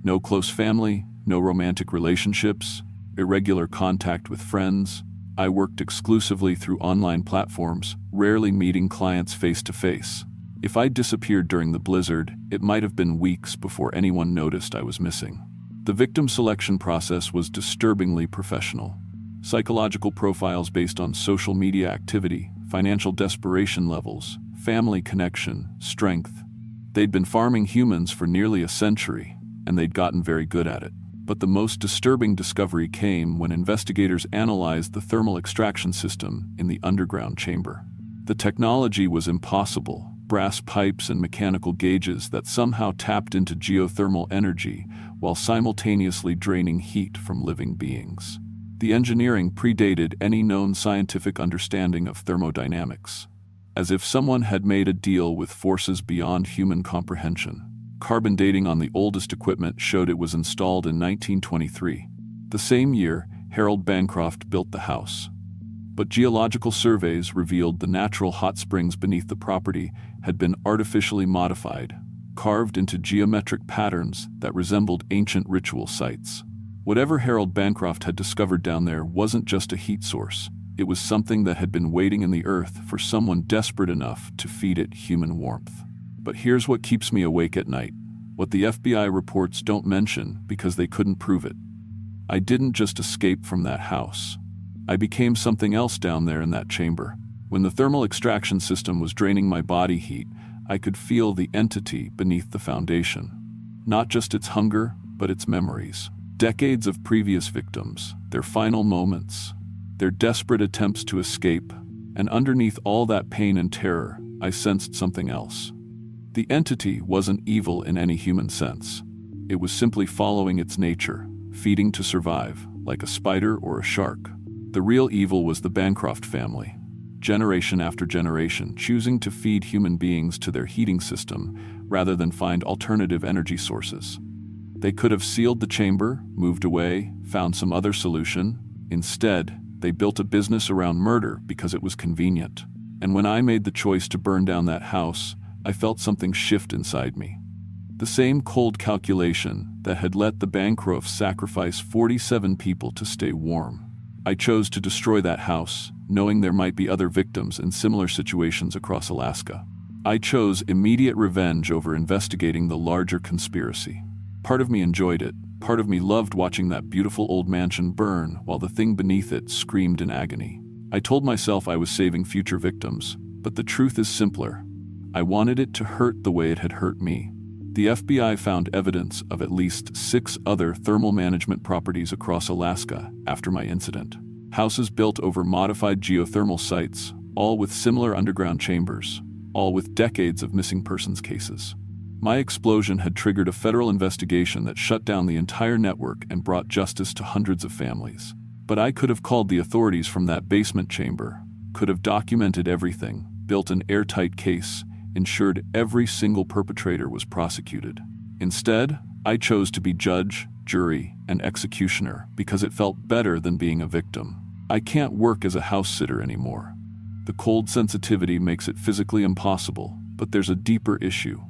No close family, no romantic relationships, irregular contact with friends. I worked exclusively through online platforms, rarely meeting clients face to face. If I disappeared during the blizzard, it might have been weeks before anyone noticed I was missing. The victim selection process was disturbingly professional. Psychological profiles based on social media activity, financial desperation levels, family connection, strength. They'd been farming humans for nearly a century, and they'd gotten very good at it. But the most disturbing discovery came when investigators analyzed the thermal extraction system in the underground chamber. The technology was impossible, brass pipes and mechanical gauges that somehow tapped into geothermal energy while simultaneously draining heat from living beings. The engineering predated any known scientific understanding of thermodynamics, as if someone had made a deal with forces beyond human comprehension. Carbon dating on the oldest equipment showed it was installed in 1923. The same year, Harold Bancroft built the house. But geological surveys revealed the natural hot springs beneath the property had been artificially modified, carved into geometric patterns that resembled ancient ritual sites. Whatever Harold Bancroft had discovered down there wasn't just a heat source. It was something that had been waiting in the earth for someone desperate enough to feed it human warmth. But here's what keeps me awake at night, what the FBI reports don't mention because they couldn't prove it. I didn't just escape from that house. I became something else down there in that chamber. When the thermal extraction system was draining my body heat, I could feel the entity beneath the foundation. Not just its hunger, but its memories. Decades of previous victims, their final moments, their desperate attempts to escape, and underneath all that pain and terror, I sensed something else. The entity wasn't evil in any human sense. It was simply following its nature, feeding to survive, like a spider or a shark. The real evil was the Bancroft family, generation after generation choosing to feed human beings to their heating system rather than find alternative energy sources. They could have sealed the chamber, moved away, found some other solution. Instead, they built a business around murder because it was convenient. And when I made the choice to burn down that house, I felt something shift inside me. The same cold calculation that had let the Bancrofts sacrifice 47 people to stay warm. I chose to destroy that house, knowing there might be other victims in similar situations across Alaska. I chose immediate revenge over investigating the larger conspiracy. Part of me enjoyed it. Part of me loved watching that beautiful old mansion burn while the thing beneath it screamed in agony. I told myself I was saving future victims, but the truth is simpler. I wanted it to hurt the way it had hurt me. The FBI found evidence of at least 6 other thermal management properties across Alaska after my incident. Houses built over modified geothermal sites, all with similar underground chambers, all with decades of missing persons cases. My explosion had triggered a federal investigation that shut down the entire network and brought justice to hundreds of families. But I could have called the authorities from that basement chamber, could have documented everything, built an airtight case, ensured every single perpetrator was prosecuted. Instead, I chose to be judge, jury, and executioner because it felt better than being a victim. I can't work as a house sitter anymore. The cold sensitivity makes it physically impossible, but there's a deeper issue.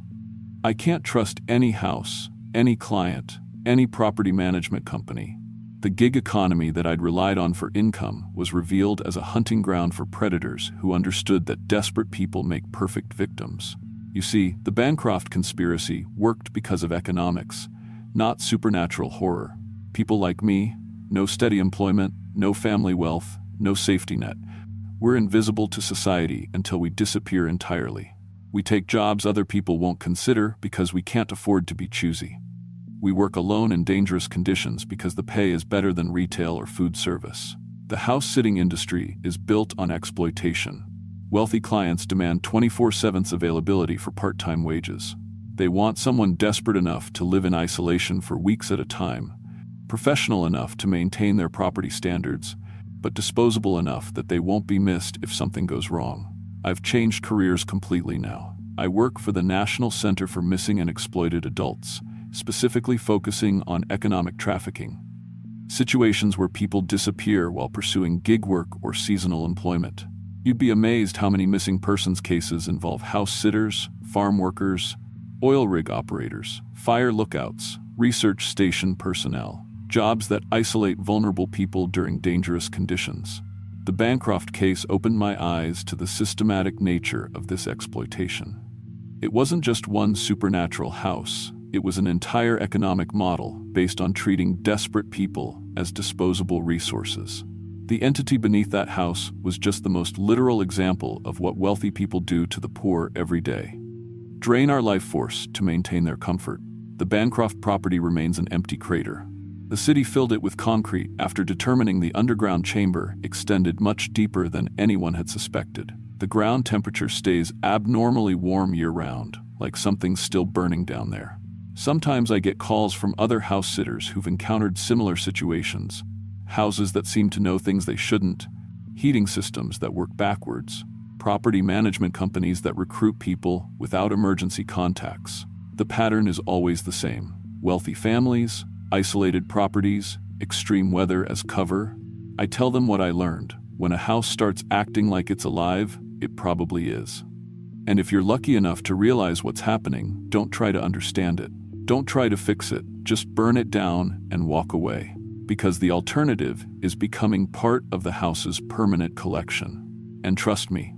I can't trust any house, any client, any property management company. The gig economy that I'd relied on for income was revealed as a hunting ground for predators who understood that desperate people make perfect victims. You see, the Bancroft conspiracy worked because of economics, not supernatural horror. People like me, no steady employment, no family wealth, no safety net. We're invisible to society until we disappear entirely. We take jobs other people won't consider because we can't afford to be choosy. We work alone in dangerous conditions because the pay is better than retail or food service. The house-sitting industry is built on exploitation. Wealthy clients demand 24/7 availability for part-time wages. They want someone desperate enough to live in isolation for weeks at a time, professional enough to maintain their property standards, but disposable enough that they won't be missed if something goes wrong. I've changed careers completely now. I work for the National Center for Missing and Exploited Adults, specifically focusing on economic trafficking, situations where people disappear while pursuing gig work or seasonal employment. You'd be amazed how many missing persons cases involve house sitters, farm workers, oil rig operators, fire lookouts, research station personnel, jobs that isolate vulnerable people during dangerous conditions. The Bancroft case opened my eyes to the systematic nature of this exploitation. It wasn't just one supernatural house. It was an entire economic model based on treating desperate people as disposable resources. The entity beneath that house was just the most literal example of what wealthy people do to the poor every day. Drain our life force to maintain their comfort. The Bancroft property remains an empty crater. The city filled it with concrete after determining the underground chamber extended much deeper than anyone had suspected. The ground temperature stays abnormally warm year-round, like something's still burning down there. Sometimes I get calls from other house sitters who've encountered similar situations. Houses that seem to know things they shouldn't, heating systems that work backwards, property management companies that recruit people without emergency contacts. The pattern is always the same. Wealthy families, isolated properties, extreme weather as cover. I tell them what I learned. When a house starts acting like it's alive, it probably is. And if you're lucky enough to realize what's happening, don't try to understand it. Don't try to fix it. Just burn it down and walk away. Because the alternative is becoming part of the house's permanent collection. And trust me,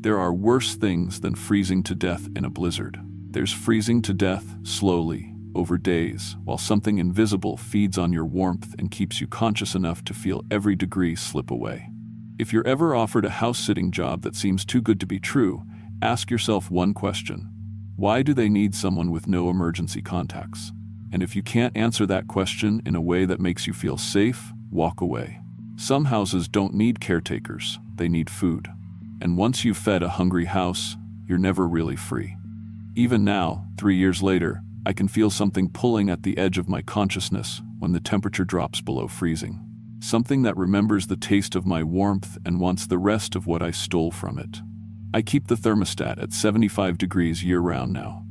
there are worse things than freezing to death in a blizzard. There's freezing to death slowly, over days, while something invisible feeds on your warmth and keeps you conscious enough to feel every degree slip away. If you're ever offered a house-sitting job that seems too good to be true, ask yourself one question. Why do they need someone with no emergency contacts? And if you can't answer that question in a way that makes you feel safe, walk away. Some houses don't need caretakers, they need food. And once you've fed a hungry house, you're never really free. Even now, 3 years later, I can feel something pulling at the edge of my consciousness when the temperature drops below freezing. Something that remembers the taste of my warmth and wants the rest of what I stole from it. I keep the thermostat at 75 degrees year-round now.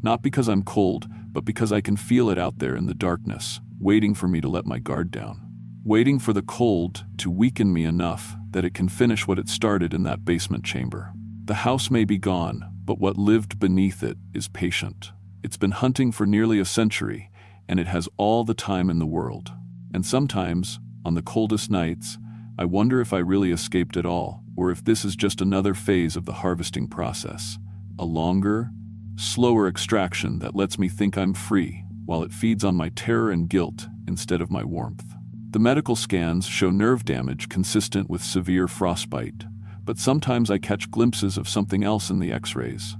Not because I'm cold, but because I can feel it out there in the darkness, waiting for me to let my guard down. Waiting for the cold to weaken me enough that it can finish what it started in that basement chamber. The house may be gone, but what lived beneath it is patient. It's been hunting for nearly a century, and it has all the time in the world. And sometimes, on the coldest nights, I wonder if I really escaped at all, or if this is just another phase of the harvesting process. A longer, slower extraction that lets me think I'm free, while it feeds on my terror and guilt instead of my warmth. The medical scans show nerve damage consistent with severe frostbite, but sometimes I catch glimpses of something else in the x-rays.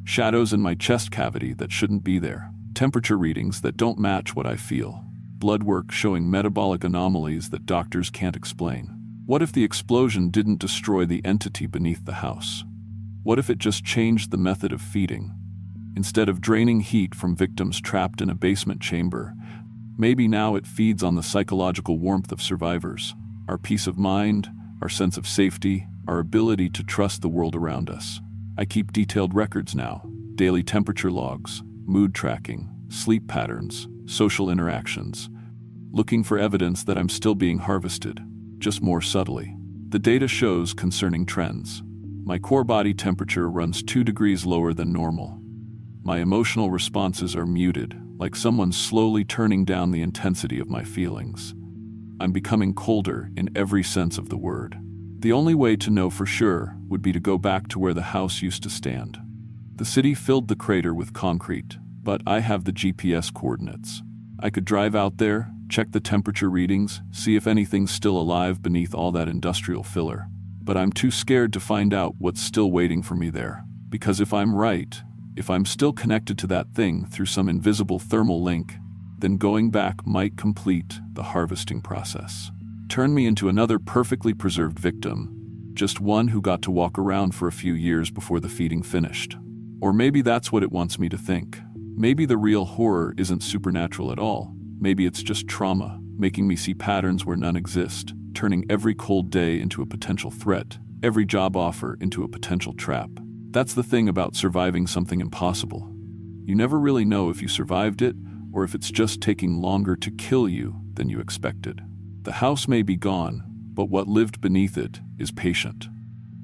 Shadows in my chest cavity that shouldn't be there. Temperature readings that don't match what I feel. Blood work showing metabolic anomalies that doctors can't explain. What if the explosion didn't destroy the entity beneath the house? What if it just changed the method of feeding? Instead of draining heat from victims trapped in a basement chamber, maybe now it feeds on the psychological warmth of survivors, our peace of mind, our sense of safety, our ability to trust the world around us. I keep detailed records now, daily temperature logs, mood tracking, sleep patterns, social interactions, looking for evidence that I'm still being harvested, just more subtly. The data shows concerning trends. My core body temperature runs 2 degrees lower than normal. My emotional responses are muted, like someone slowly turning down the intensity of my feelings. I'm becoming colder in every sense of the word. The only way to know for sure would be to go back to where the house used to stand. The city filled the crater with concrete, but I have the GPS coordinates. I could drive out there, check the temperature readings, see if anything's still alive beneath all that industrial filler. But I'm too scared to find out what's still waiting for me there. Because if I'm right, if I'm still connected to that thing through some invisible thermal link, then going back might complete the harvesting process. Turn me into another perfectly preserved victim, just one who got to walk around for a few years before the feeding finished. Or maybe that's what it wants me to think. Maybe the real horror isn't supernatural at all. Maybe it's just trauma, making me see patterns where none exist, turning every cold day into a potential threat, every job offer into a potential trap. That's the thing about surviving something impossible. You never really know if you survived it, or if it's just taking longer to kill you than you expected. The house may be gone, but what lived beneath it is patient.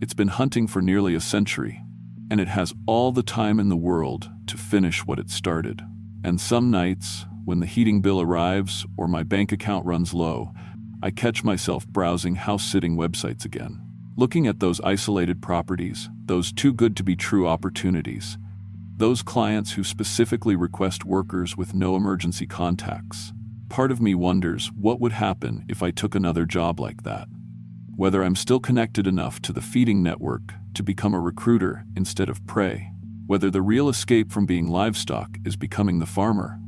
It's been hunting for nearly a century, and it has all the time in the world to finish what it started. And some nights, when the heating bill arrives or my bank account runs low, I catch myself browsing house-sitting websites again, looking at those isolated properties, those too good to be true opportunities, those clients who specifically request workers with no emergency contacts. Part of me wonders what would happen if I took another job like that. Whether I'm still connected enough to the feeding network to become a recruiter instead of prey. Whether the real escape from being livestock is becoming the farmer.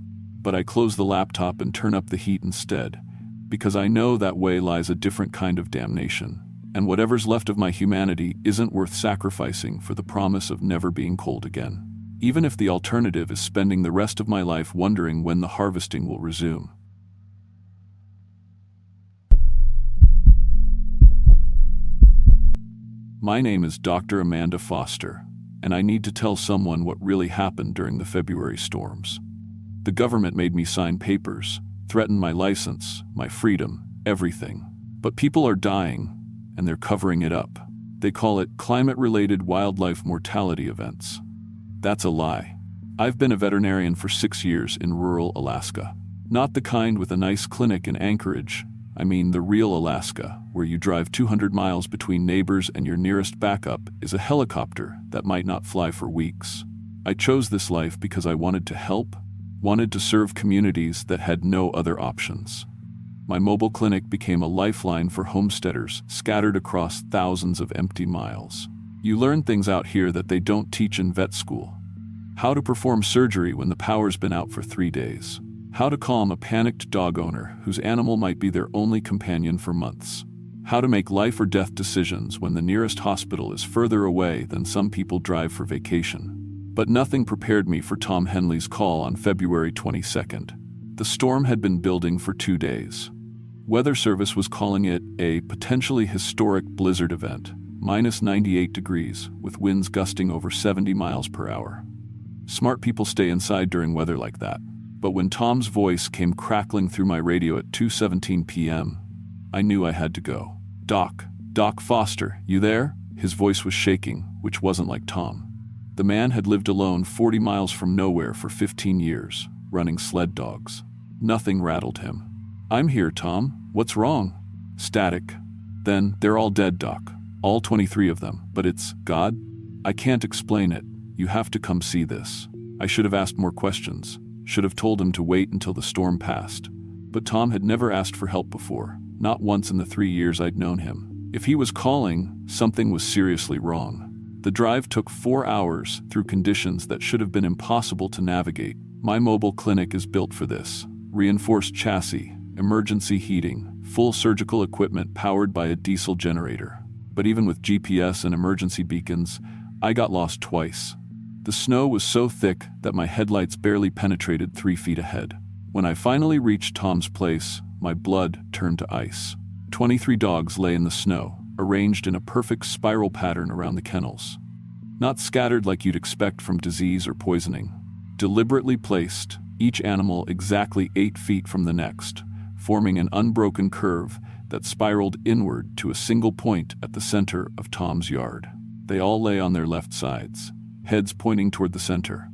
But I close the laptop and turn up the heat instead, because I know that way lies a different kind of damnation, and whatever's left of my humanity isn't worth sacrificing for the promise of never being cold again, even if the alternative is spending the rest of my life wondering when the harvesting will resume. My name is Dr. Amanda Foster, and I need to tell someone what really happened during the February storms. The government made me sign papers, threatened my license, my freedom, everything. But people are dying, and they're covering it up. They call it climate-related wildlife mortality events. That's a lie. I've been a veterinarian for 6 years in rural Alaska. Not the kind with a nice clinic in Anchorage. I mean the real Alaska, where you drive 200 miles between neighbors and your nearest backup is a helicopter that might not fly for weeks. I chose this life because I wanted to help, wanted to serve communities that had no other options. My mobile clinic became a lifeline for homesteaders scattered across thousands of empty miles. You learn things out here that they don't teach in vet school. How to perform surgery when the power's been out for 3 days. How to calm a panicked dog owner whose animal might be their only companion for months. How to make life or death decisions when the nearest hospital is further away than some people drive for vacation. But nothing prepared me for Tom Henley's call on February 22nd. The storm had been building for 2 days. Weather Service was calling it a potentially historic blizzard event, minus 98 degrees, with winds gusting over 70 miles per hour. Smart people stay inside during weather like that. But when Tom's voice came crackling through my radio at 2:17 p.m., I knew I had to go. Doc Foster, you there?" His voice was shaking, which wasn't like Tom. The man had lived alone 40 miles from nowhere for 15 years, running sled dogs. Nothing rattled him. "I'm here, Tom. What's wrong?" "Static." "Then they're all dead, Doc. All 23 of them. But it's God? I can't explain it. You have to come see this." I should have asked more questions. Should have told him to wait until the storm passed. But Tom had never asked for help before, not once in the 3 years I'd known him. If he was calling, something was seriously wrong. The drive took 4 hours through conditions that should have been impossible to navigate. My mobile clinic is built for this. Reinforced chassis, emergency heating, full surgical equipment powered by a diesel generator. But even with GPS and emergency beacons, I got lost twice. The snow was so thick that my headlights barely penetrated 3 feet ahead. When I finally reached Tom's place, my blood turned to ice. 23 dogs lay in the snow, arranged in a perfect spiral pattern around the kennels. Not scattered like you'd expect from disease or poisoning. Deliberately placed, each animal exactly 8 feet from the next, forming an unbroken curve that spiraled inward to a single point at the center of Tom's yard. They all lay on their left sides, heads pointing toward the center.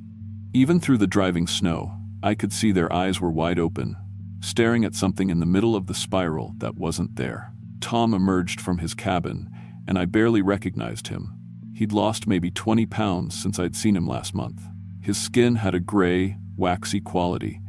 Even through the driving snow, I could see their eyes were wide open, staring at something in the middle of the spiral that wasn't there. Tom emerged from his cabin, and I barely recognized him. He'd lost maybe 20 pounds since I'd seen him last month. His skin had a gray, waxy quality,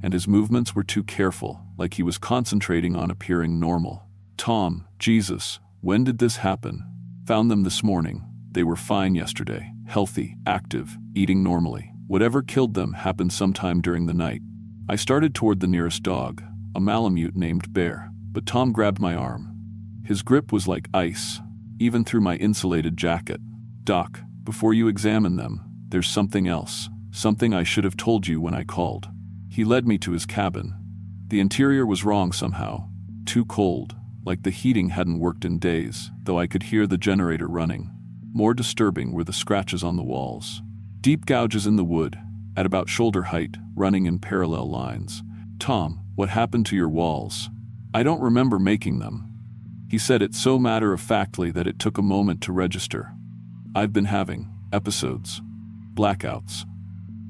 and his movements were too careful, like he was concentrating on appearing normal. Tom, Jesus, when did this happen? Found them this morning. They were fine yesterday, healthy, active, eating normally. Whatever killed them happened sometime during the night. I started toward the nearest dog, a Malamute named Bear, but Tom grabbed my arm. His grip was like ice, even through my insulated jacket. Doc, before you examine them, there's something else, something I should have told you when I called. He led me to his cabin. The interior was wrong somehow, too cold, like the heating hadn't worked in days, though I could hear the generator running. More disturbing were the scratches on the walls. Deep gouges in the wood, at about shoulder height, running in parallel lines. Tom, what happened to your walls? I don't remember making them. He said it so matter-of-factly that it took a moment to register. I've been having episodes, blackouts.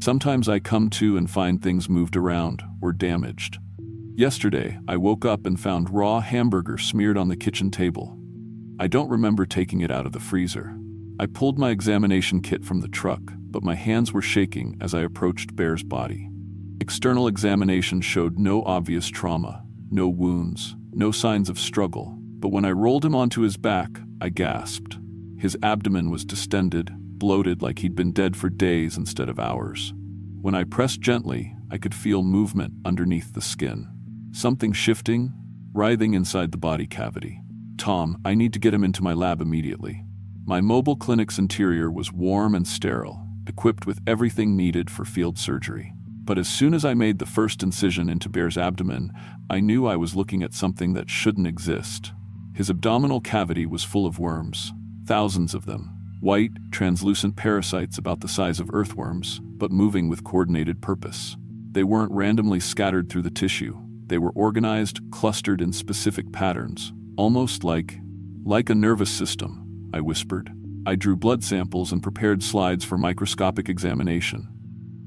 Sometimes I come to and find things moved around or damaged. Yesterday, I woke up and found raw hamburger smeared on the kitchen table. I don't remember taking it out of the freezer. I pulled my examination kit from the truck, but my hands were shaking as I approached Bear's body. External examination showed no obvious trauma, no wounds, no signs of struggle, but when I rolled him onto his back, I gasped. His abdomen was distended, bloated like he'd been dead for days instead of hours. When I pressed gently, I could feel movement underneath the skin. Something shifting, writhing inside the body cavity. Tom, I need to get him into my lab immediately. My mobile clinic's interior was warm and sterile, equipped with everything needed for field surgery. But as soon as I made the first incision into Bear's abdomen, I knew I was looking at something that shouldn't exist. His abdominal cavity was full of worms, thousands of them. White, translucent parasites about the size of earthworms, but moving with coordinated purpose. They weren't randomly scattered through the tissue. They were organized, clustered in specific patterns, almost like a nervous system, I whispered. I drew blood samples and prepared slides for microscopic examination.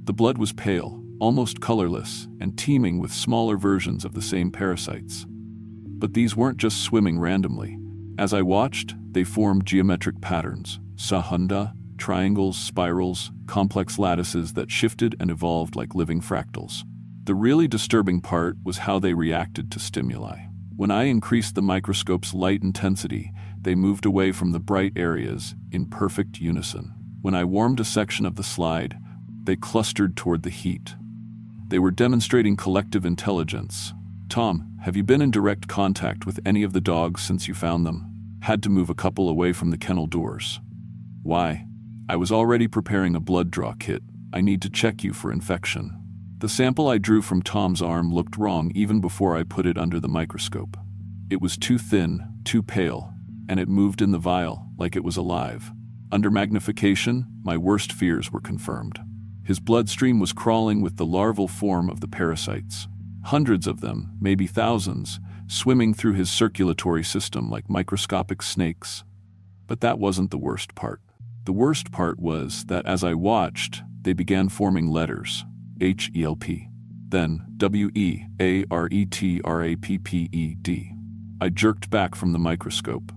The blood was pale, almost colorless, and teeming with smaller versions of the same parasites. But these weren't just swimming randomly. As I watched, they formed geometric patterns, sahunda, triangles, spirals, complex lattices that shifted and evolved like living fractals. The really disturbing part was how they reacted to stimuli. When I increased the microscope's light intensity, they moved away from the bright areas in perfect unison. When I warmed a section of the slide, they clustered toward the heat. They were demonstrating collective intelligence. Tom, have you been in direct contact with any of the dogs since you found them? Had to move a couple away from the kennel doors. Why? I was already preparing a blood draw kit. I need to check you for infection. The sample I drew from Tom's arm looked wrong even before I put it under the microscope. It was too thin, too pale, and it moved in the vial like it was alive. Under magnification, my worst fears were confirmed. His bloodstream was crawling with the larval form of the parasites. Hundreds of them, maybe thousands, swimming through his circulatory system like microscopic snakes. But that wasn't the worst part. The worst part was that as I watched, they began forming letters. H-E-L-P. Then W-E-A-R-E-T-R-A-P-P-E-D. I jerked back from the microscope.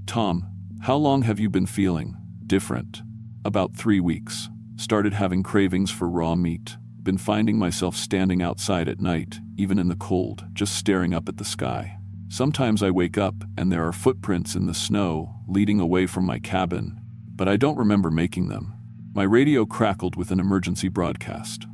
Tom, how long have you been feeling different? About 3 weeks. Started having cravings for raw meat. Been finding myself standing outside at night, even in the cold, just staring up at the sky. Sometimes I wake up and there are footprints in the snow leading away from my cabin, but I don't remember making them. My radio crackled with an emergency broadcast.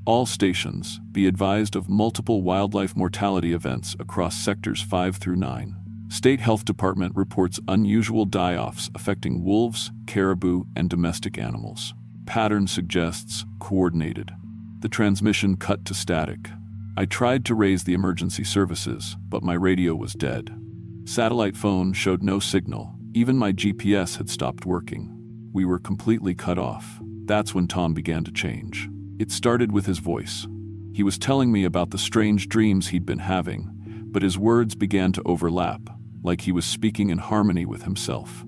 All stations, be advised of multiple wildlife mortality events across sectors 5 through 9. State Health Department reports unusual die-offs affecting wolves, caribou, and domestic animals. Pattern suggests coordinated. The transmission cut to static. I tried to raise the emergency services, but my radio was dead. Satellite phone showed no signal. Even my GPS had stopped working. We were completely cut off. That's when Tom began to change. It started with his voice. He was telling me about the strange dreams he'd been having, but his words began to overlap, like he was speaking in harmony with himself.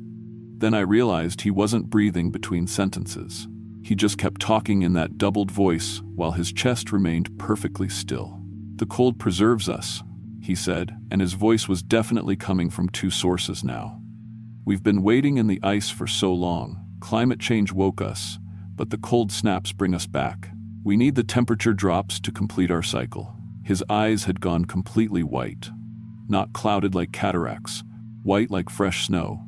Then I realized he wasn't breathing between sentences. He just kept talking in that doubled voice while his chest remained perfectly still. "The cold preserves us," he said, and his voice was definitely coming from two sources now. "We've been waiting in the ice for so long. Climate change woke us, but the cold snaps bring us back. We need the temperature drops to complete our cycle." His eyes had gone completely white. Not clouded like cataracts, white like fresh snow,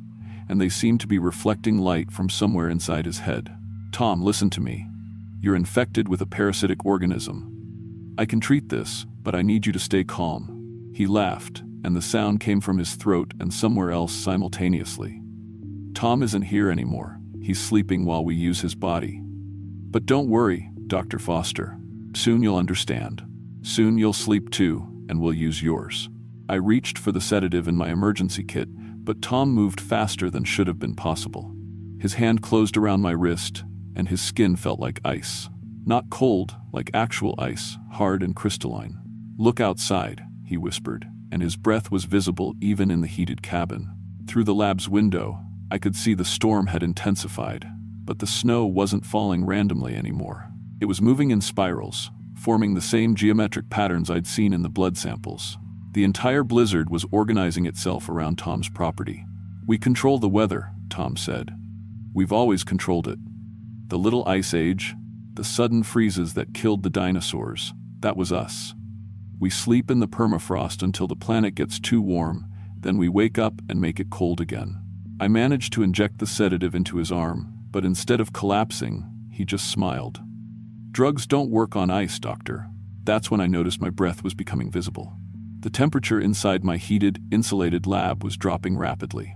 and they seemed to be reflecting light from somewhere inside his head. "Tom, listen to me. You're infected with a parasitic organism. I can treat this, but I need you to stay calm." He laughed, and the sound came from his throat and somewhere else simultaneously. "Tom isn't here anymore. He's sleeping while we use his body. But don't worry, Dr. Foster. Soon you'll understand. Soon you'll sleep too, and we'll use yours." I reached for the sedative in my emergency kit, but Tom moved faster than should have been possible. His hand closed around my wrist, and his skin felt like ice. Not cold, like actual ice, hard and crystalline. "Look outside," he whispered, and his breath was visible even in the heated cabin. Through the lab's window, I could see the storm had intensified, but the snow wasn't falling randomly anymore. It was moving in spirals, forming the same geometric patterns I'd seen in the blood samples. The entire blizzard was organizing itself around Tom's property. "We control the weather," Tom said. "We've always controlled it. The little ice age, the sudden freezes that killed the dinosaurs, that was us. We sleep in the permafrost until the planet gets too warm, then we wake up and make it cold again." I managed to inject the sedative into his arm, but instead of collapsing, he just smiled. "Drugs don't work on ice, doctor." That's when I noticed my breath was becoming visible. The temperature inside my heated, insulated lab was dropping rapidly.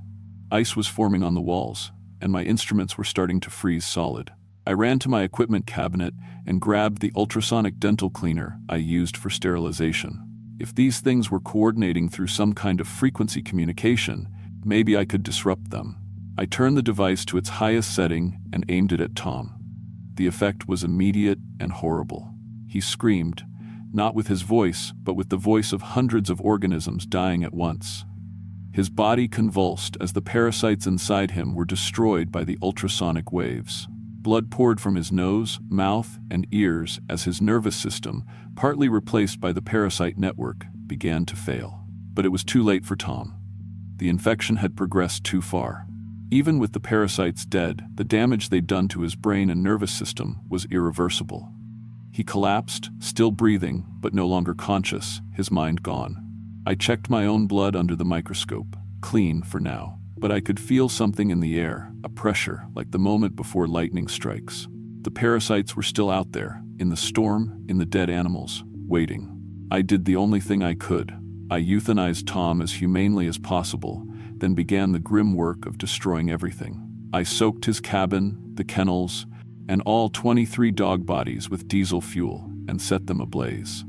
Ice was forming on the walls, and my instruments were starting to freeze solid. I ran to my equipment cabinet and grabbed the ultrasonic dental cleaner I used for sterilization. If these things were coordinating through some kind of frequency communication, maybe I could disrupt them. I turned the device to its highest setting and aimed it at Tom. The effect was immediate and horrible. He screamed, not with his voice, but with the voice of hundreds of organisms dying at once. His body convulsed as the parasites inside him were destroyed by the ultrasonic waves. Blood poured from his nose, mouth, and ears as his nervous system, partly replaced by the parasite network, began to fail. But it was too late for Tom. The infection had progressed too far. Even with the parasites dead, the damage they'd done to his brain and nervous system was irreversible. He collapsed, still breathing, but no longer conscious, his mind gone. I checked my own blood under the microscope, clean for now, but I could feel something in the air, a pressure, like the moment before lightning strikes. The parasites were still out there, in the storm, in the dead animals, waiting. I did the only thing I could. I euthanized Tom as humanely as possible, then began the grim work of destroying everything. I soaked his cabin, the kennels, and all 23 dog bodies with diesel fuel and set them ablaze.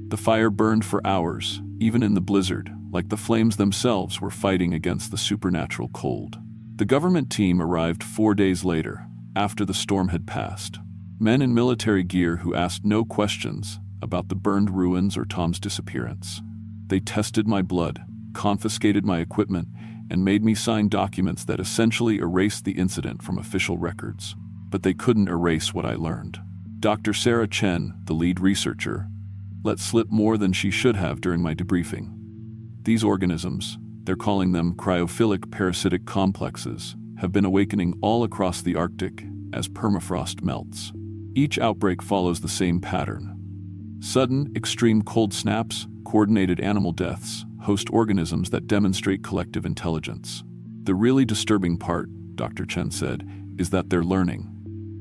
The fire burned for hours, even in the blizzard, like the flames themselves were fighting against the supernatural cold. The government team arrived 4 days later, after the storm had passed. Men in military gear who asked no questions about the burned ruins or Tom's disappearance. They tested my blood, confiscated my equipment, and made me sign documents that essentially erased the incident from official records. But they couldn't erase what I learned. Dr. Sarah Chen, the lead researcher, let slip more than she should have during my debriefing. These organisms, they're calling them cryophilic parasitic complexes, have been awakening all across the Arctic as permafrost melts. Each outbreak follows the same pattern. Sudden, extreme cold snaps, coordinated animal deaths, host organisms that demonstrate collective intelligence. The really disturbing part, Dr. Chen said, is that they're learning.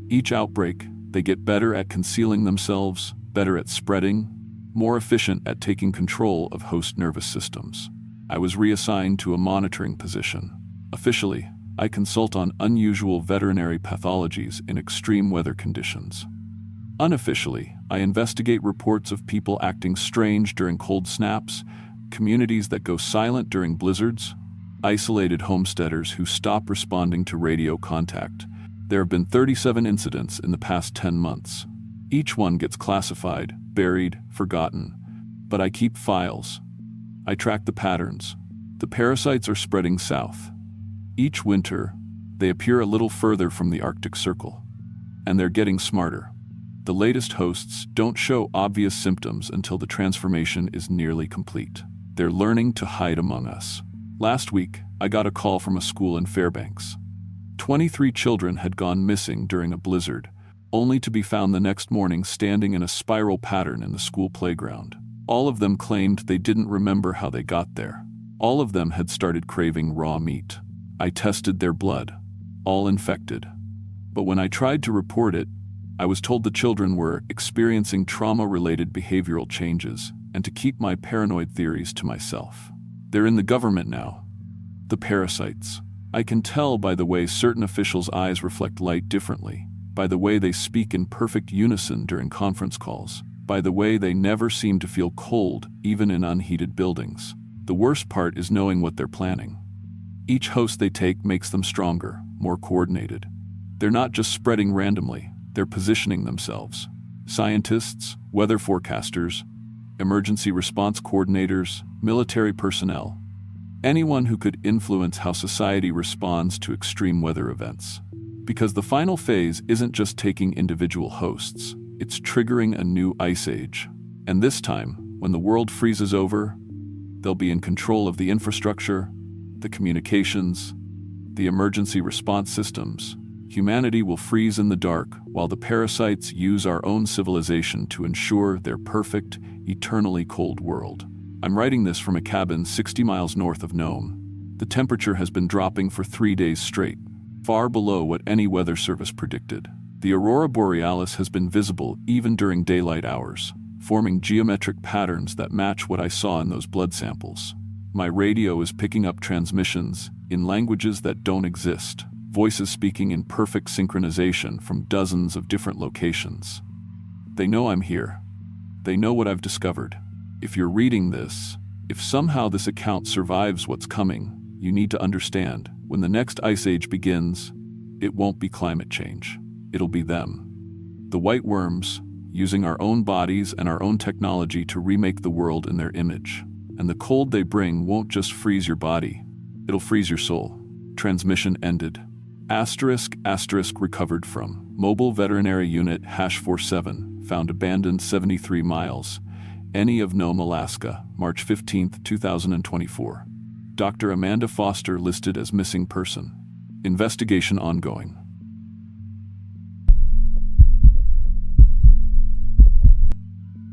Each outbreak, they get better at concealing themselves, better at spreading, more efficient at taking control of host nervous systems. I was reassigned to a monitoring position. Officially, I consult on unusual veterinary pathologies in extreme weather conditions. Unofficially, I investigate reports of people acting strange during cold snaps, communities that go silent during blizzards, isolated homesteaders who stop responding to radio contact, There have been 37 incidents in the past 10 months. Each one gets classified, buried, forgotten. But I keep files. I track the patterns. The parasites are spreading south. Each winter, they appear a little further from the Arctic Circle. And they're getting smarter. The latest hosts don't show obvious symptoms until the transformation is nearly complete. They're learning to hide among us. Last week, I got a call from a school in Fairbanks. 23 children had gone missing during a blizzard, only to be found the next morning standing in a spiral pattern in the school playground. All of them claimed they didn't remember how they got there. All of them had started craving raw meat. I tested their blood, all infected. But when I tried to report it, I was told the children were experiencing trauma-related behavioral changes and to keep my paranoid theories to myself. They're in the government now. The parasites. I can tell by the way certain officials' eyes reflect light differently, by the way they speak in perfect unison during conference calls, by the way they never seem to feel cold even in unheated buildings. The worst part is knowing what they're planning. Each host they take makes them stronger, more coordinated. They're not just spreading randomly, they're positioning themselves. Scientists, weather forecasters, emergency response coordinators, military personnel. Anyone who could influence how society responds to extreme weather events. Because the final phase isn't just taking individual hosts, it's triggering a new ice age. And this time, when the world freezes over, they'll be in control of the infrastructure, the communications, the emergency response systems. Humanity will freeze in the dark while the parasites use our own civilization to ensure their perfect, eternally cold world. I'm writing this from a cabin 60 miles north of Nome. The temperature has been dropping for 3 days straight, far below what any weather service predicted. The aurora borealis has been visible even during daylight hours, forming geometric patterns that match what I saw in those blood samples. My radio is picking up transmissions in languages that don't exist. Voices speaking in perfect synchronization from dozens of different locations. They know I'm here. They know what I've discovered. If you're reading this, if somehow this account survives what's coming, you need to understand, when the next ice age begins, it won't be climate change. It'll be them. The white worms, using our own bodies and our own technology to remake the world in their image. And the cold they bring won't just freeze your body, it'll freeze your soul. Transmission ended. Asterisk recovered from. Mobile Veterinary Unit #47, found abandoned 73 miles. NE of Nome, Alaska, March 15, 2024. Dr. Amanda Foster listed as missing person. Investigation ongoing.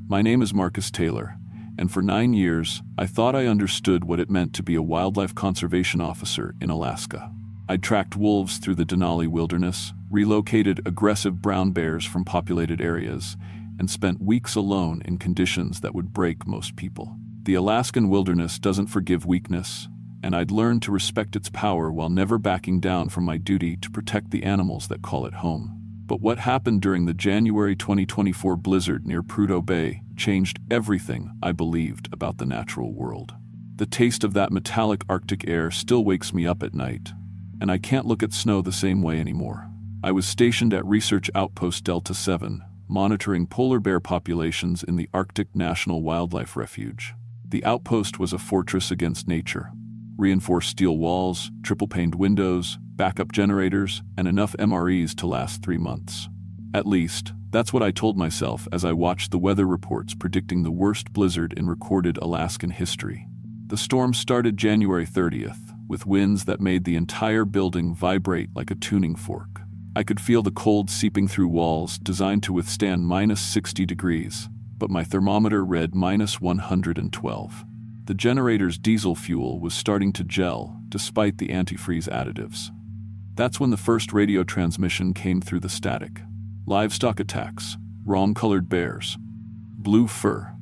My name is Marcus Taylor, and for 9 years, I thought I understood what it meant to be a wildlife conservation officer in Alaska. I'd tracked wolves through the Denali wilderness, relocated aggressive brown bears from populated areas, and spent weeks alone in conditions that would break most people. The Alaskan wilderness doesn't forgive weakness, and I'd learned to respect its power while never backing down from my duty to protect the animals that call it home. But what happened during the January 2024 blizzard near Prudhoe Bay changed everything I believed about the natural world. The taste of that metallic Arctic air still wakes me up at night, and I can't look at snow the same way anymore. I was stationed at Research Outpost Delta 7, monitoring polar bear populations in the Arctic National Wildlife Refuge. The outpost was a fortress against nature. Reinforced steel walls, triple-paned windows, backup generators, and enough MREs to last 3 months. At least, that's what I told myself as I watched the weather reports predicting the worst blizzard in recorded Alaskan history. The storm started January 30th, with winds that made the entire building vibrate like a tuning fork. I could feel the cold seeping through walls designed to withstand -60 degrees, but my thermometer read -112. The generator's diesel fuel was starting to gel despite the antifreeze additives. That's when the first radio transmission came through the static. Livestock attacks, wrong-colored bears, blue fur,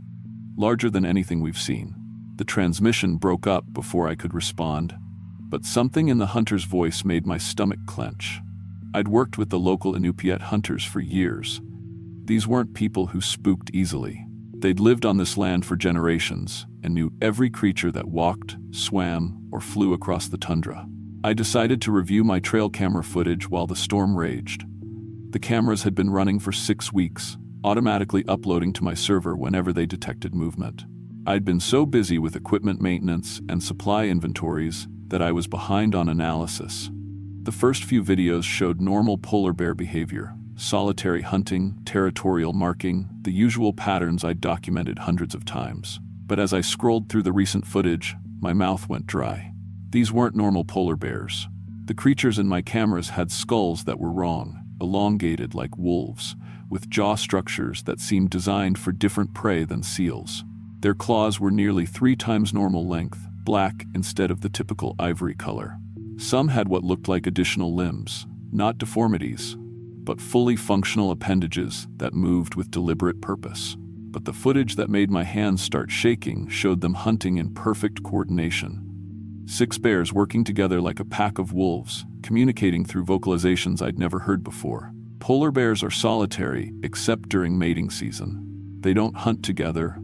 larger than anything we've seen. The transmission broke up before I could respond, but something in the hunter's voice made my stomach clench. I'd worked with the local Inupiat hunters for years. These weren't people who spooked easily. They'd lived on this land for generations and knew every creature that walked, swam, or flew across the tundra. I decided to review my trail camera footage while the storm raged. The cameras had been running for 6 weeks, automatically uploading to my server whenever they detected movement. I'd been so busy with equipment maintenance and supply inventories that I was behind on analysis. The first few videos showed normal polar bear behavior, solitary hunting, territorial marking, the usual patterns I'd documented hundreds of times. But as I scrolled through the recent footage, my mouth went dry. These weren't normal polar bears. The creatures in my cameras had skulls that were wrong, elongated like wolves, with jaw structures that seemed designed for different prey than seals. Their claws were nearly 3 times normal length, black instead of the typical ivory color. Some had what looked like additional limbs, not deformities, but fully functional appendages that moved with deliberate purpose. But the footage that made my hands start shaking showed them hunting in perfect coordination. 6 bears working together like a pack of wolves, communicating through vocalizations I'd never heard before. Polar bears are solitary, except during mating season. They don't hunt together.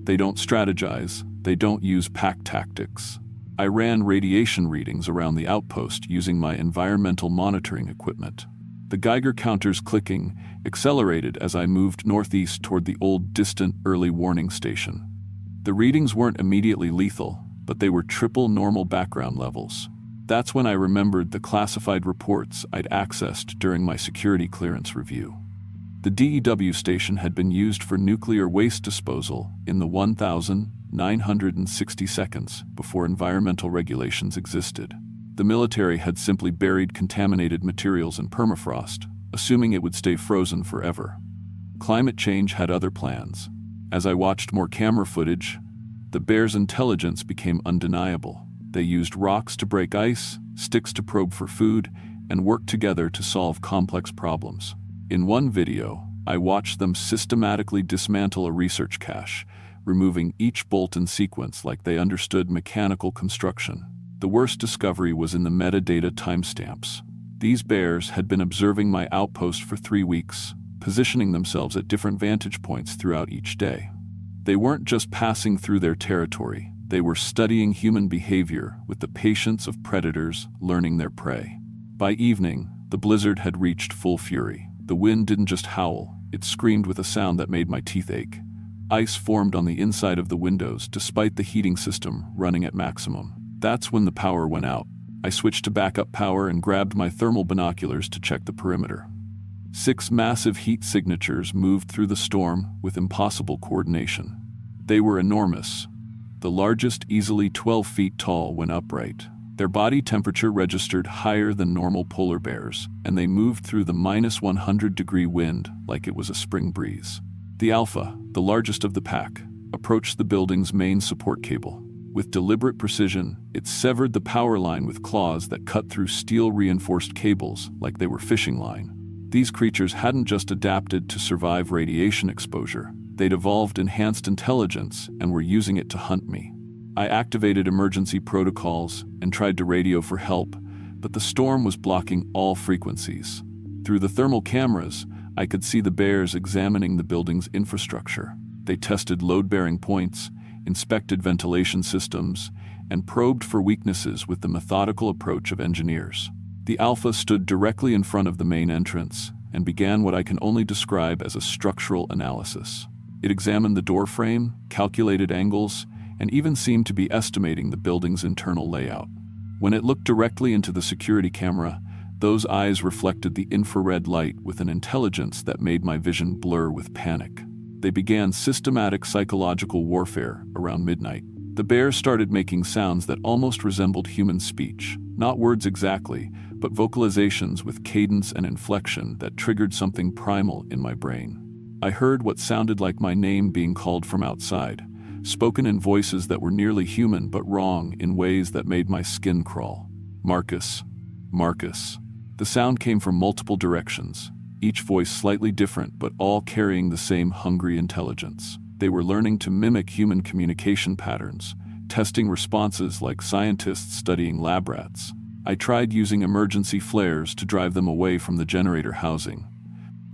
They don't strategize. They don't use pack tactics. I ran radiation readings around the outpost using my environmental monitoring equipment. The Geiger counters clicking accelerated as I moved northeast toward the old distant early warning station. The readings weren't immediately lethal, but they were triple normal background levels. That's when I remembered the classified reports I'd accessed during my security clearance review. The DEW station had been used for nuclear waste disposal in the 1,960 seconds before environmental regulations existed. The military had simply buried contaminated materials in permafrost, assuming it would stay frozen forever. Climate change had other plans. As I watched more camera footage, the bears' intelligence became undeniable. They used rocks to break ice, sticks to probe for food, and worked together to solve complex problems. In one video, I watched them systematically dismantle a research cache, removing each bolt in sequence like they understood mechanical construction. The worst discovery was in the metadata timestamps. These bears had been observing my outpost for 3 weeks, positioning themselves at different vantage points throughout each day. They weren't just passing through their territory, they were studying human behavior with the patience of predators learning their prey. By evening, the blizzard had reached full fury. The wind didn't just howl, it screamed with a sound that made my teeth ache. Ice formed on the inside of the windows despite the heating system running at maximum. That's when the power went out. I switched to backup power and grabbed my thermal binoculars to check the perimeter. 6 massive heat signatures moved through the storm with impossible coordination. They were enormous, the largest easily 12 feet tall when upright. Their body temperature registered higher than normal polar bears, and they moved through the -100-degree wind like it was a spring breeze. The Alpha, the largest of the pack, approached the building's main support cable. With deliberate precision, it severed the power line with claws that cut through steel-reinforced cables like they were fishing line. These creatures hadn't just adapted to survive radiation exposure, they'd evolved enhanced intelligence and were using it to hunt me. I activated emergency protocols and tried to radio for help, but the storm was blocking all frequencies. Through the thermal cameras, I could see the bears examining the building's infrastructure. They tested load-bearing points, inspected ventilation systems, and probed for weaknesses with the methodical approach of engineers. The Alpha stood directly in front of the main entrance and began what I can only describe as a structural analysis. It examined the door frame, calculated angles, and even seemed to be estimating the building's internal layout. When it looked directly into the security camera, those eyes reflected the infrared light with an intelligence that made my vision blur with panic. They began systematic psychological warfare around midnight. The bears started making sounds that almost resembled human speech, not words exactly, but vocalizations with cadence and inflection that triggered something primal in my brain. I heard what sounded like my name being called from outside, spoken in voices that were nearly human but wrong in ways that made my skin crawl. Marcus. Marcus. The sound came from multiple directions, each voice slightly different but all carrying the same hungry intelligence. They were learning to mimic human communication patterns, testing responses like scientists studying lab rats. I tried using emergency flares to drive them away from the generator housing.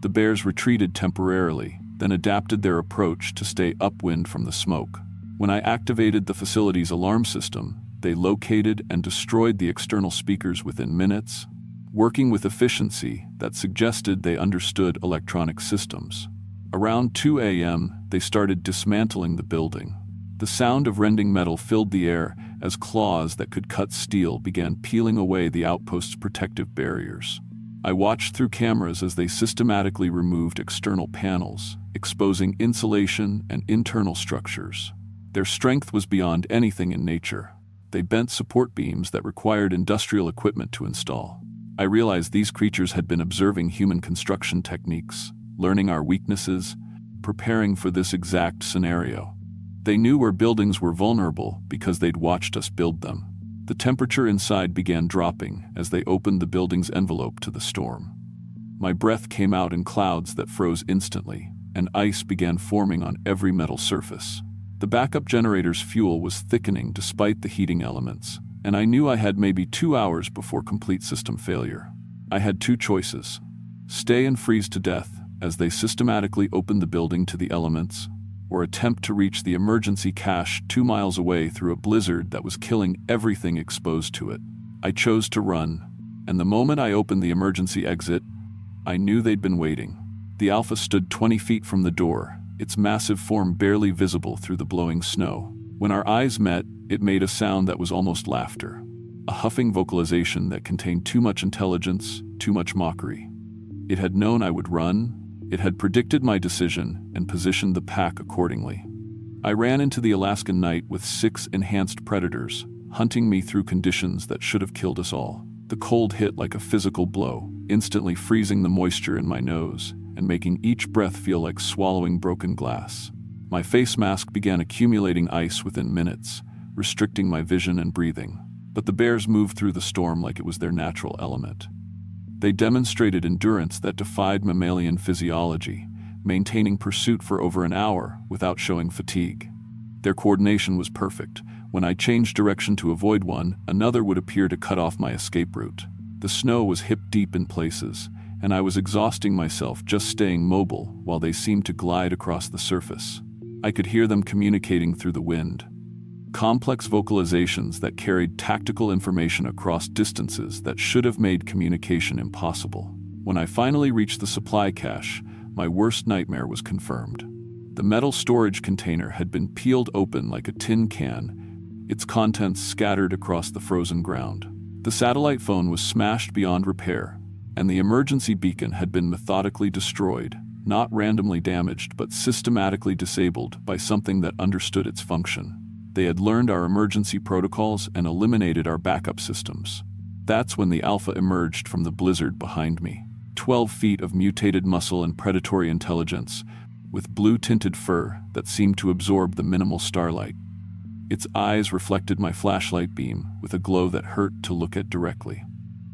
The bears retreated temporarily, then adapted their approach to stay upwind from the smoke. When I activated the facility's alarm system, They located and destroyed the external speakers within minutes, working with efficiency that suggested they understood electronic systems. Around 2 a.m., they started dismantling the building. The sound of rending metal filled the air as claws that could cut steel began peeling away the outpost's protective barriers. I watched through cameras as they systematically removed external panels, exposing insulation and internal structures. Their strength was beyond anything in nature. They bent support beams that required industrial equipment to install. I realized these creatures had been observing human construction techniques, learning our weaknesses, preparing for this exact scenario. They knew where buildings were vulnerable because they'd watched us build them. The temperature inside began dropping as they opened the building's envelope to the storm. My breath came out in clouds that froze instantly, and ice began forming on every metal surface. The backup generator's fuel was thickening despite the heating elements, and I knew I had maybe 2 hours before complete system failure. I had two choices: stay and freeze to death as they systematically opened the building to the elements, or attempt to reach the emergency cache 2 miles away through a blizzard that was killing everything exposed to it. I chose to run, and the moment I opened the emergency exit, I knew they'd been waiting. The Alpha stood 20 feet from the door, its massive form barely visible through the blowing snow. When our eyes met, it made a sound that was almost laughter, a huffing vocalization that contained too much intelligence, too much mockery. It had known I would run. It had predicted my decision and positioned the pack accordingly. I ran into the Alaskan night with 6 enhanced predators, hunting me through conditions that should have killed us all. The cold hit like a physical blow, instantly freezing the moisture in my nose and making each breath feel like swallowing broken glass. My face mask began accumulating ice within minutes, restricting my vision and breathing. But the bears moved through the storm like it was their natural element. They demonstrated endurance that defied mammalian physiology, maintaining pursuit for over an hour without showing fatigue. Their coordination was perfect. When I changed direction to avoid one, another would appear to cut off my escape route. The snow was hip-deep in places, and I was exhausting myself just staying mobile while they seemed to glide across the surface. I could hear them communicating through the wind. Complex vocalizations that carried tactical information across distances that should have made communication impossible. When I finally reached the supply cache, my worst nightmare was confirmed. The metal storage container had been peeled open like a tin can, its contents scattered across the frozen ground. The satellite phone was smashed beyond repair, and the emergency beacon had been methodically destroyed, not randomly damaged but systematically disabled by something that understood its function. They had learned our emergency protocols and eliminated our backup systems. That's when the Alpha emerged from the blizzard behind me. 12 feet of mutated muscle and predatory intelligence, with blue-tinted fur that seemed to absorb the minimal starlight. Its eyes reflected my flashlight beam with a glow that hurt to look at directly.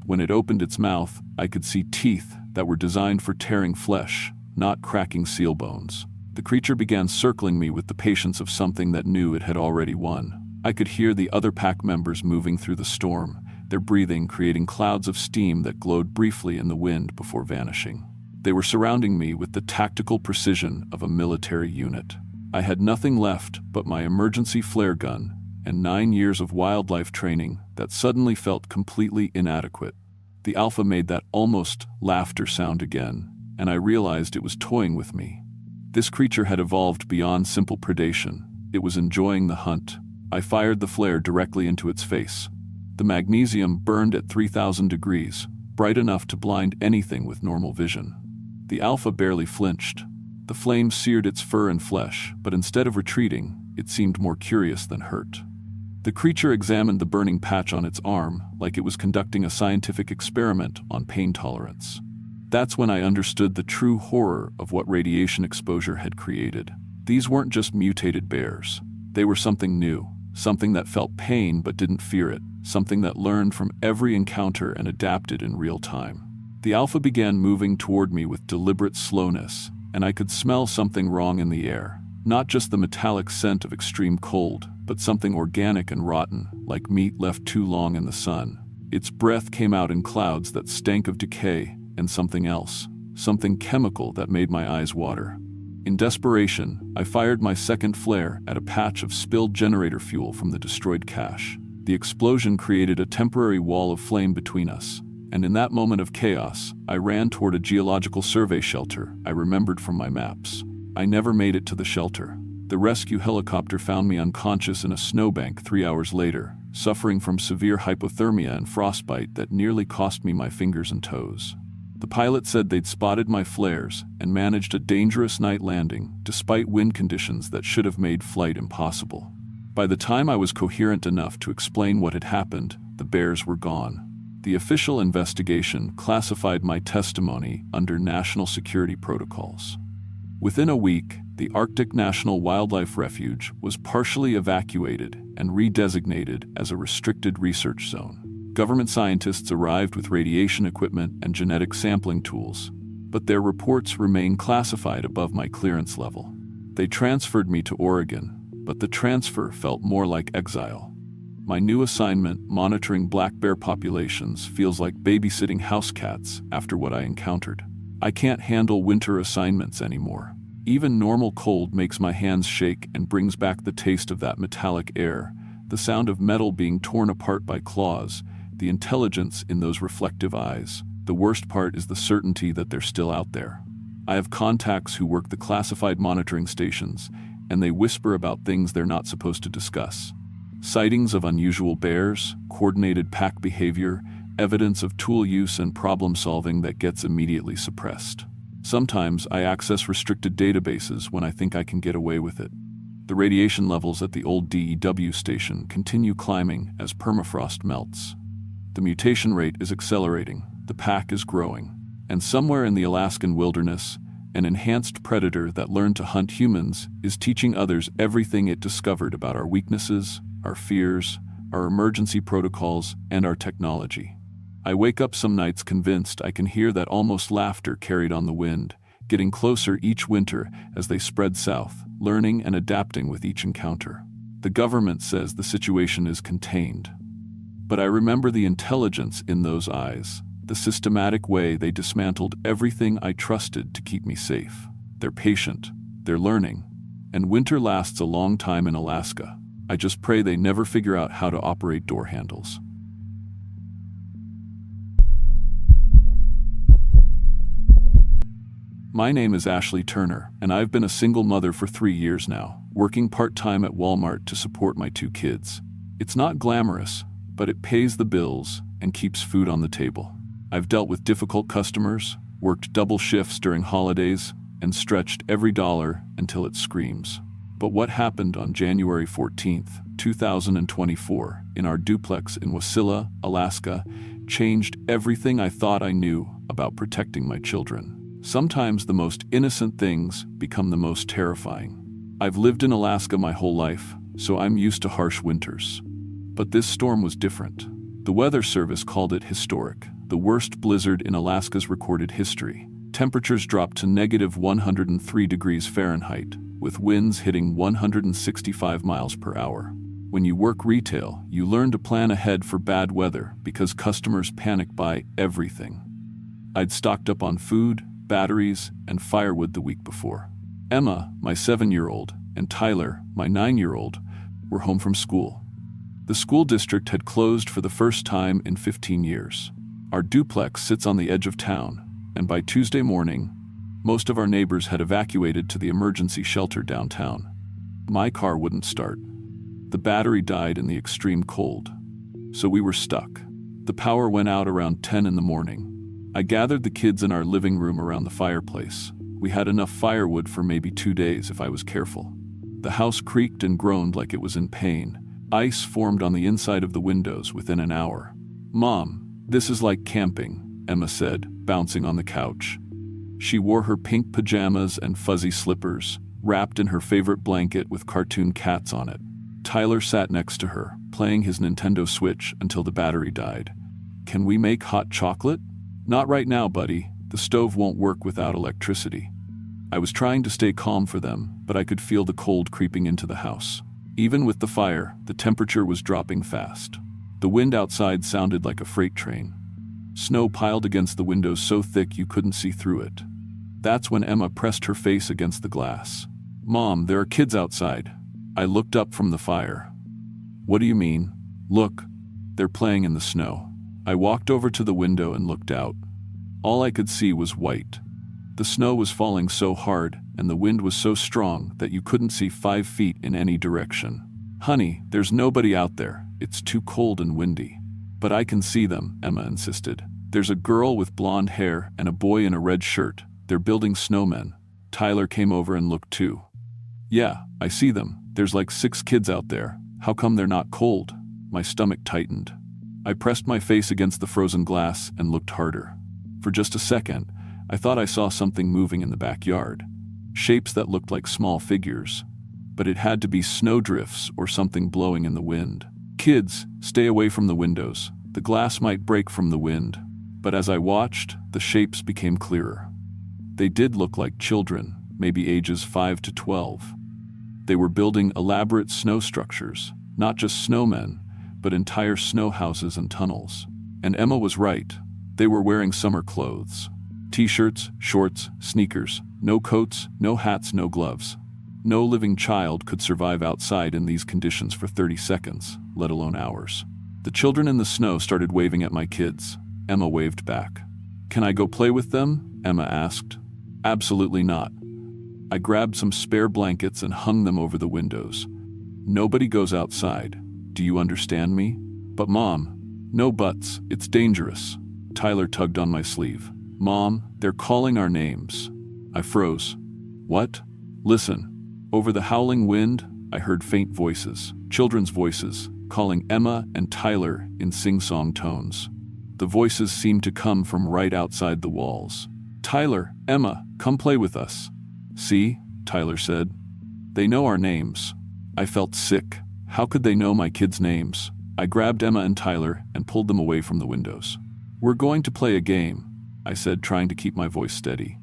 When it opened its mouth, I could see teeth that were designed for tearing flesh, not cracking seal bones. The creature began circling me with the patience of something that knew it had already won. I could hear the other pack members moving through the storm, their breathing creating clouds of steam that glowed briefly in the wind before vanishing. They were surrounding me with the tactical precision of a military unit. I had nothing left but my emergency flare gun and 9 years of wildlife training that suddenly felt completely inadequate. The Alpha made that almost laughter sound again, and I realized it was toying with me. This creature had evolved beyond simple predation. It was enjoying the hunt. I fired the flare directly into its face. The magnesium burned at 3,000 degrees, bright enough to blind anything with normal vision. The Alpha barely flinched. The flame seared its fur and flesh, but instead of retreating, it seemed more curious than hurt. The creature examined the burning patch on its arm like it was conducting a scientific experiment on pain tolerance. That's when I understood the true horror of what radiation exposure had created. These weren't just mutated bears. They were something new, something that felt pain but didn't fear it, something that learned from every encounter and adapted in real time. The Alpha began moving toward me with deliberate slowness, and I could smell something wrong in the air. Not just the metallic scent of extreme cold, but something organic and rotten, like meat left too long in the sun. Its breath came out in clouds that stank of decay, and something else, something chemical that made my eyes water. In desperation, I fired my second flare at a patch of spilled generator fuel from the destroyed cache. The explosion created a temporary wall of flame between us, and in that moment of chaos, I ran toward a geological survey shelter I remembered from my maps. I never made it to the shelter. The rescue helicopter found me unconscious in a snowbank 3 hours later, suffering from severe hypothermia and frostbite that nearly cost me my fingers and toes. The pilot said they'd spotted my flares and managed a dangerous night landing despite wind conditions that should have made flight impossible. By the time I was coherent enough to explain what had happened, the bears were gone. The official investigation classified my testimony under national security protocols. Within a week, the Arctic National Wildlife Refuge was partially evacuated and redesignated as a restricted research zone. Government scientists arrived with radiation equipment and genetic sampling tools, but their reports remain classified above my clearance level. They transferred me to Oregon, but the transfer felt more like exile. My new assignment, monitoring black bear populations, feels like babysitting house cats after what I encountered. I can't handle winter assignments anymore. Even normal cold makes my hands shake and brings back the taste of that metallic air, the sound of metal being torn apart by claws, the intelligence in those reflective eyes. The worst part is the certainty that they're still out there. I have contacts who work the classified monitoring stations, and they whisper about things they're not supposed to discuss. Sightings of unusual bears, coordinated pack behavior, evidence of tool use and problem solving that gets immediately suppressed. Sometimes I access restricted databases when I think I can get away with it. The radiation levels at the old DEW station continue climbing as permafrost melts. The mutation rate is accelerating, the pack is growing, and somewhere in the Alaskan wilderness, an enhanced predator that learned to hunt humans is teaching others everything it discovered about our weaknesses, our fears, our emergency protocols, and our technology. I wake up some nights convinced I can hear that almost laughter carried on the wind, getting closer each winter as they spread south, learning and adapting with each encounter. The government says the situation is contained. But I remember the intelligence in those eyes, the systematic way they dismantled everything I trusted to keep me safe. They're patient, they're learning, and winter lasts a long time in Alaska. I just pray they never figure out how to operate door handles. My name is Ashley Turner, and I've been a single mother for 3 years now, working part-time at Walmart to support my 2 kids. It's not glamorous, but it pays the bills and keeps food on the table. I've dealt with difficult customers, worked double shifts during holidays, and stretched every dollar until it screams. But what happened on January 14th, 2024, in our duplex in Wasilla, Alaska, changed everything I thought I knew about protecting my children. Sometimes the most innocent things become the most terrifying. I've lived in Alaska my whole life, so I'm used to harsh winters. But this storm was different. The Weather Service called it historic, the worst blizzard in Alaska's recorded history. Temperatures dropped to negative 103 degrees Fahrenheit, with winds hitting 165 miles per hour. When you work retail, you learn to plan ahead for bad weather because customers panic buy everything. I'd stocked up on food, batteries, and firewood the week before. Emma, my 7-year-old, and Tyler, my 9-year-old, were home from school. The school district had closed for the first time in 15 years. Our duplex sits on the edge of town, and by Tuesday morning, most of our neighbors had evacuated to the emergency shelter downtown. My car wouldn't start. The battery died in the extreme cold, so we were stuck. The power went out around 10 in the morning. I gathered the kids in our living room around the fireplace. We had enough firewood for maybe 2 days if I was careful. The house creaked and groaned like it was in pain. Ice formed on the inside of the windows within an hour. "Mom, this is like camping," Emma said, bouncing on the couch. She wore her pink pajamas and fuzzy slippers, wrapped in her favorite blanket with cartoon cats on it. Tyler sat next to her, playing his Nintendo Switch until the battery died. "Can we make hot chocolate?" "Not right now, buddy. The stove won't work without electricity." I was trying to stay calm for them, but I could feel the cold creeping into the house. Even with the fire, the temperature was dropping fast. The wind outside sounded like a freight train. Snow piled against the windows so thick you couldn't see through it. That's when Emma pressed her face against the glass. "Mom, there are kids outside." I looked up from the fire. "What do you mean?" Look, they're playing in the snow. I walked over to the window and looked out. All I could see was white. The snow was falling so hard, and the wind was so strong that you couldn't see 5 feet in any direction. Honey, there's nobody out there. It's too cold and windy. But I can see them, Emma insisted. There's a girl with blonde hair and a boy in a red shirt. They're building snowmen. Tyler came over and looked too. Yeah, I see them. There's like 6 kids out there. How come they're not cold? My stomach tightened. I pressed my face against the frozen glass and looked harder. For just a second, I thought I saw something moving in the backyard. Shapes that looked like small figures. But it had to be snowdrifts or something blowing in the wind. Kids, stay away from the windows. The glass might break from the wind. But as I watched, the shapes became clearer. They did look like children, maybe ages 5 to 12. They were building elaborate snow structures, not just snowmen, but entire snow houses and tunnels. And Emma was right. They were wearing summer clothes. T-shirts, shorts, sneakers, no coats, no hats, no gloves. No living child could survive outside in these conditions for 30 seconds, let alone hours. The children in the snow started waving at my kids. Emma waved back. Can I go play with them? Emma asked. Absolutely not. I grabbed some spare blankets and hung them over the windows. Nobody goes outside. Do you understand me? But Mom, no buts, it's dangerous. Tyler tugged on my sleeve. Mom, they're calling our names. I froze. What? Listen. Over the howling wind, I heard faint voices, children's voices, calling Emma and Tyler in sing-song tones. The voices seemed to come from right outside the walls. Tyler, Emma, come play with us. See, Tyler said. They know our names. I felt sick. How could they know my kids' names? I grabbed Emma and Tyler and pulled them away from the windows. We're going to play a game, I said, trying to keep my voice steady.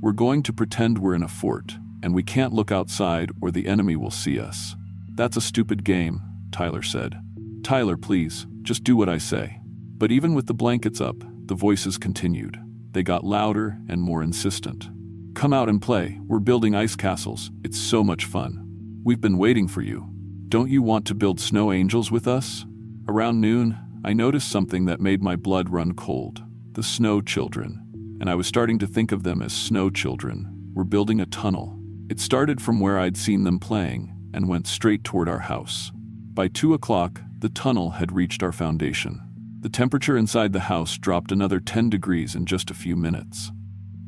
We're going to pretend we're in a fort, and we can't look outside or the enemy will see us. That's a stupid game, Tyler said. Tyler, please, just do what I say. But even with the blankets up, the voices continued. They got louder and more insistent. Come out and play. We're building ice castles. It's so much fun. We've been waiting for you. Don't you want to build snow angels with us? Around noon, I noticed something that made my blood run cold. The snow children. And I was starting to think of them as snow children. Were building a tunnel. It started from where I'd seen them playing and went straight toward our house. By 2 o'clock, the tunnel had reached our foundation. The temperature inside the house dropped another 10 degrees in just a few minutes.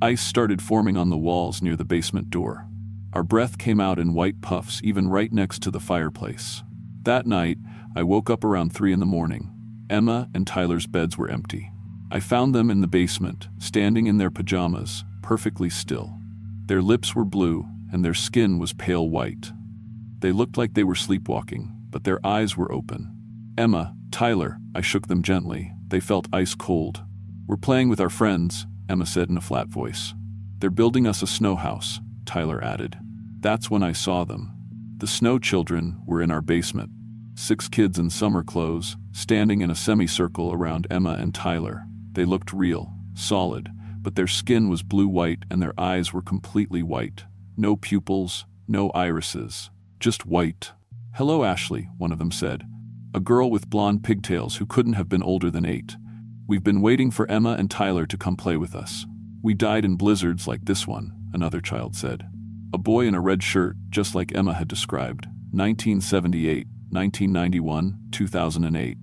Ice started forming on the walls near the basement door. Our breath came out in white puffs even right next to the fireplace. That night, I woke up around 3 in the morning. Emma and Tyler's beds were empty. I found them in the basement, standing in their pajamas, perfectly still. Their lips were blue, and their skin was pale white. They looked like they were sleepwalking, but their eyes were open. Emma, Tyler, I shook them gently. They felt ice cold. We're playing with our friends, Emma said in a flat voice. They're building us a snow house, Tyler added. That's when I saw them. The snow children were in our basement. 6 kids in summer clothes, standing in a semicircle around Emma and Tyler. They looked real, solid, but their skin was blue-white and their eyes were completely white. No pupils, no irises, just white. Hello, Ashley, one of them said. A girl with blonde pigtails who couldn't have been older than 8. We've been waiting for Emma and Tyler to come play with us. We died in blizzards like this one, another child said. A boy in a red shirt, just like Emma had described. 1978, 1991, 2008.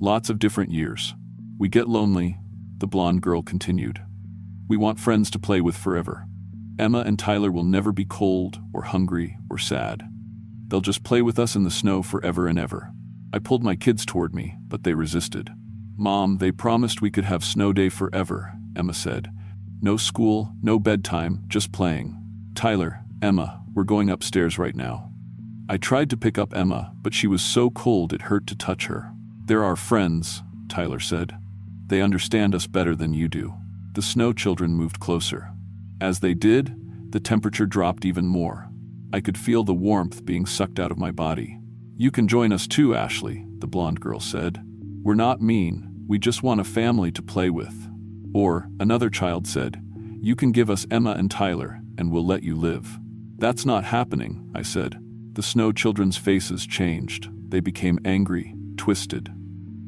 Lots of different years. We get lonely, the blonde girl continued. We want friends to play with forever. Emma and Tyler will never be cold or hungry or sad. They'll just play with us in the snow forever and ever. I pulled my kids toward me, but they resisted. Mom, they promised we could have snow day forever, Emma said. No school, no bedtime, just playing. Tyler, Emma, we're going upstairs right now. I tried to pick up Emma, but she was so cold it hurt to touch her. They're our friends, Tyler said. They understand us better than you do. The snow children moved closer. As they did, the temperature dropped even more. I could feel the warmth being sucked out of my body. You can join us too, Ashley, the blonde girl said. We're not mean, we just want a family to play with. Or, another child said, you can give us Emma and Tyler, and we'll let you live. That's not happening, I said. The snow children's faces changed. They became angry, twisted.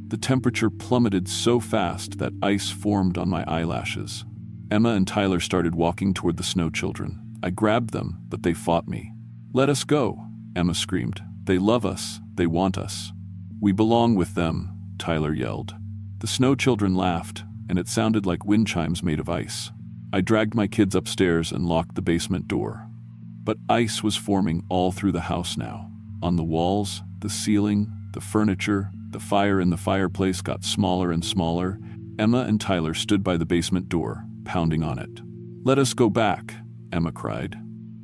The temperature plummeted so fast that ice formed on my eyelashes. Emma and Tyler started walking toward the snow children. I grabbed them, but they fought me. "Let us go," Emma screamed. "They love us. They want us." "We belong with them," Tyler yelled. The snow children laughed, and it sounded like wind chimes made of ice. I dragged my kids upstairs and locked the basement door. But ice was forming all through the house now. On the walls, the ceiling, the furniture, the fire in the fireplace got smaller and smaller. Emma and Tyler stood by the basement door, pounding on it. "Let us go back," Emma cried.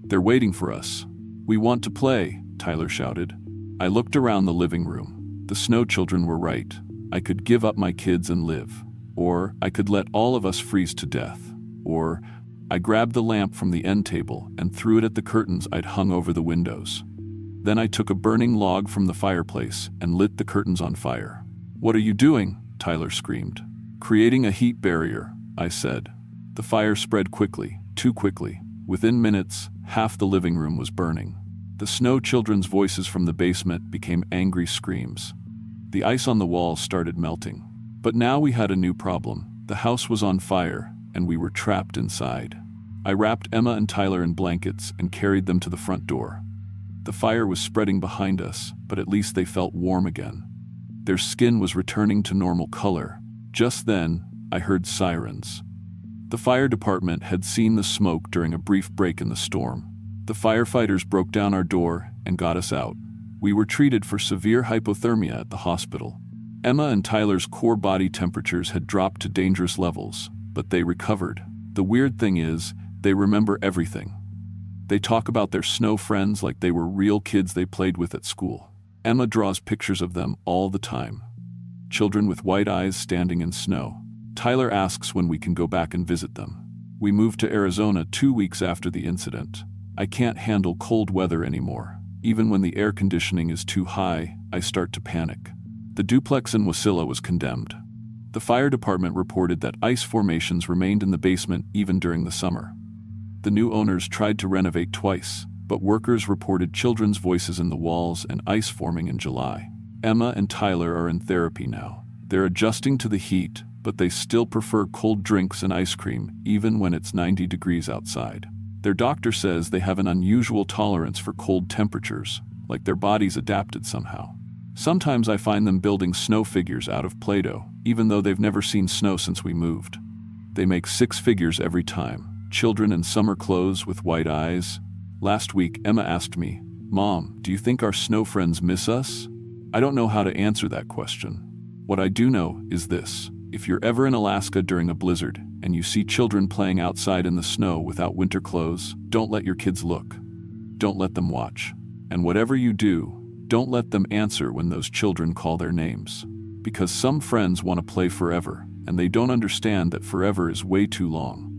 "They're waiting for us." "We want to play," Tyler shouted. I looked around the living room. The snow children were right. I could give up my kids and live. Or I could let all of us freeze to death. Or I grabbed the lamp from the end table and threw it at the curtains I'd hung over the windows. Then I took a burning log from the fireplace and lit the curtains on fire. "What are you doing?" Tyler screamed. "Creating a heat barrier," I said. The fire spread quickly, too quickly. Within minutes, half the living room was burning. The snow children's voices from the basement became angry screams. The ice on the walls started melting. But now we had a new problem. The house was on fire, and we were trapped inside. I wrapped Emma and Tyler in blankets and carried them to the front door. The fire was spreading behind us, but at least they felt warm again. Their skin was returning to normal color. Just then, I heard sirens. The fire department had seen the smoke during a brief break in the storm. The firefighters broke down our door and got us out. We were treated for severe hypothermia at the hospital. Emma and Tyler's core body temperatures had dropped to dangerous levels, but they recovered. The weird thing is, they remember everything. They talk about their snow friends like they were real kids they played with at school. Emma draws pictures of them all the time. Children with white eyes standing in snow. Tyler asks when we can go back and visit them. We moved to Arizona 2 weeks after the incident. I can't handle cold weather anymore. Even when the air conditioning is too high, I start to panic. The duplex in Wasilla was condemned. The fire department reported that ice formations remained in the basement even during the summer. The new owners tried to renovate twice, but workers reported children's voices in the walls and ice forming in July. Emma and Tyler are in therapy now. They're adjusting to the heat, but they still prefer cold drinks and ice cream, even when it's 90 degrees outside. Their doctor says they have an unusual tolerance for cold temperatures, like their bodies adapted somehow. Sometimes I find them building snow figures out of Play-Doh, even though they've never seen snow since we moved. They make 6 figures every time, children in summer clothes with white eyes. Last week, Emma asked me, "Mom, do you think our snow friends miss us?" I don't know how to answer that question. What I do know is this: if you're ever in Alaska during a blizzard and you see children playing outside in the snow without winter clothes, don't let your kids look. Don't let them watch. And whatever you do, don't let them answer when those children call their names. Because some friends want to play forever, and they don't understand that forever is way too long.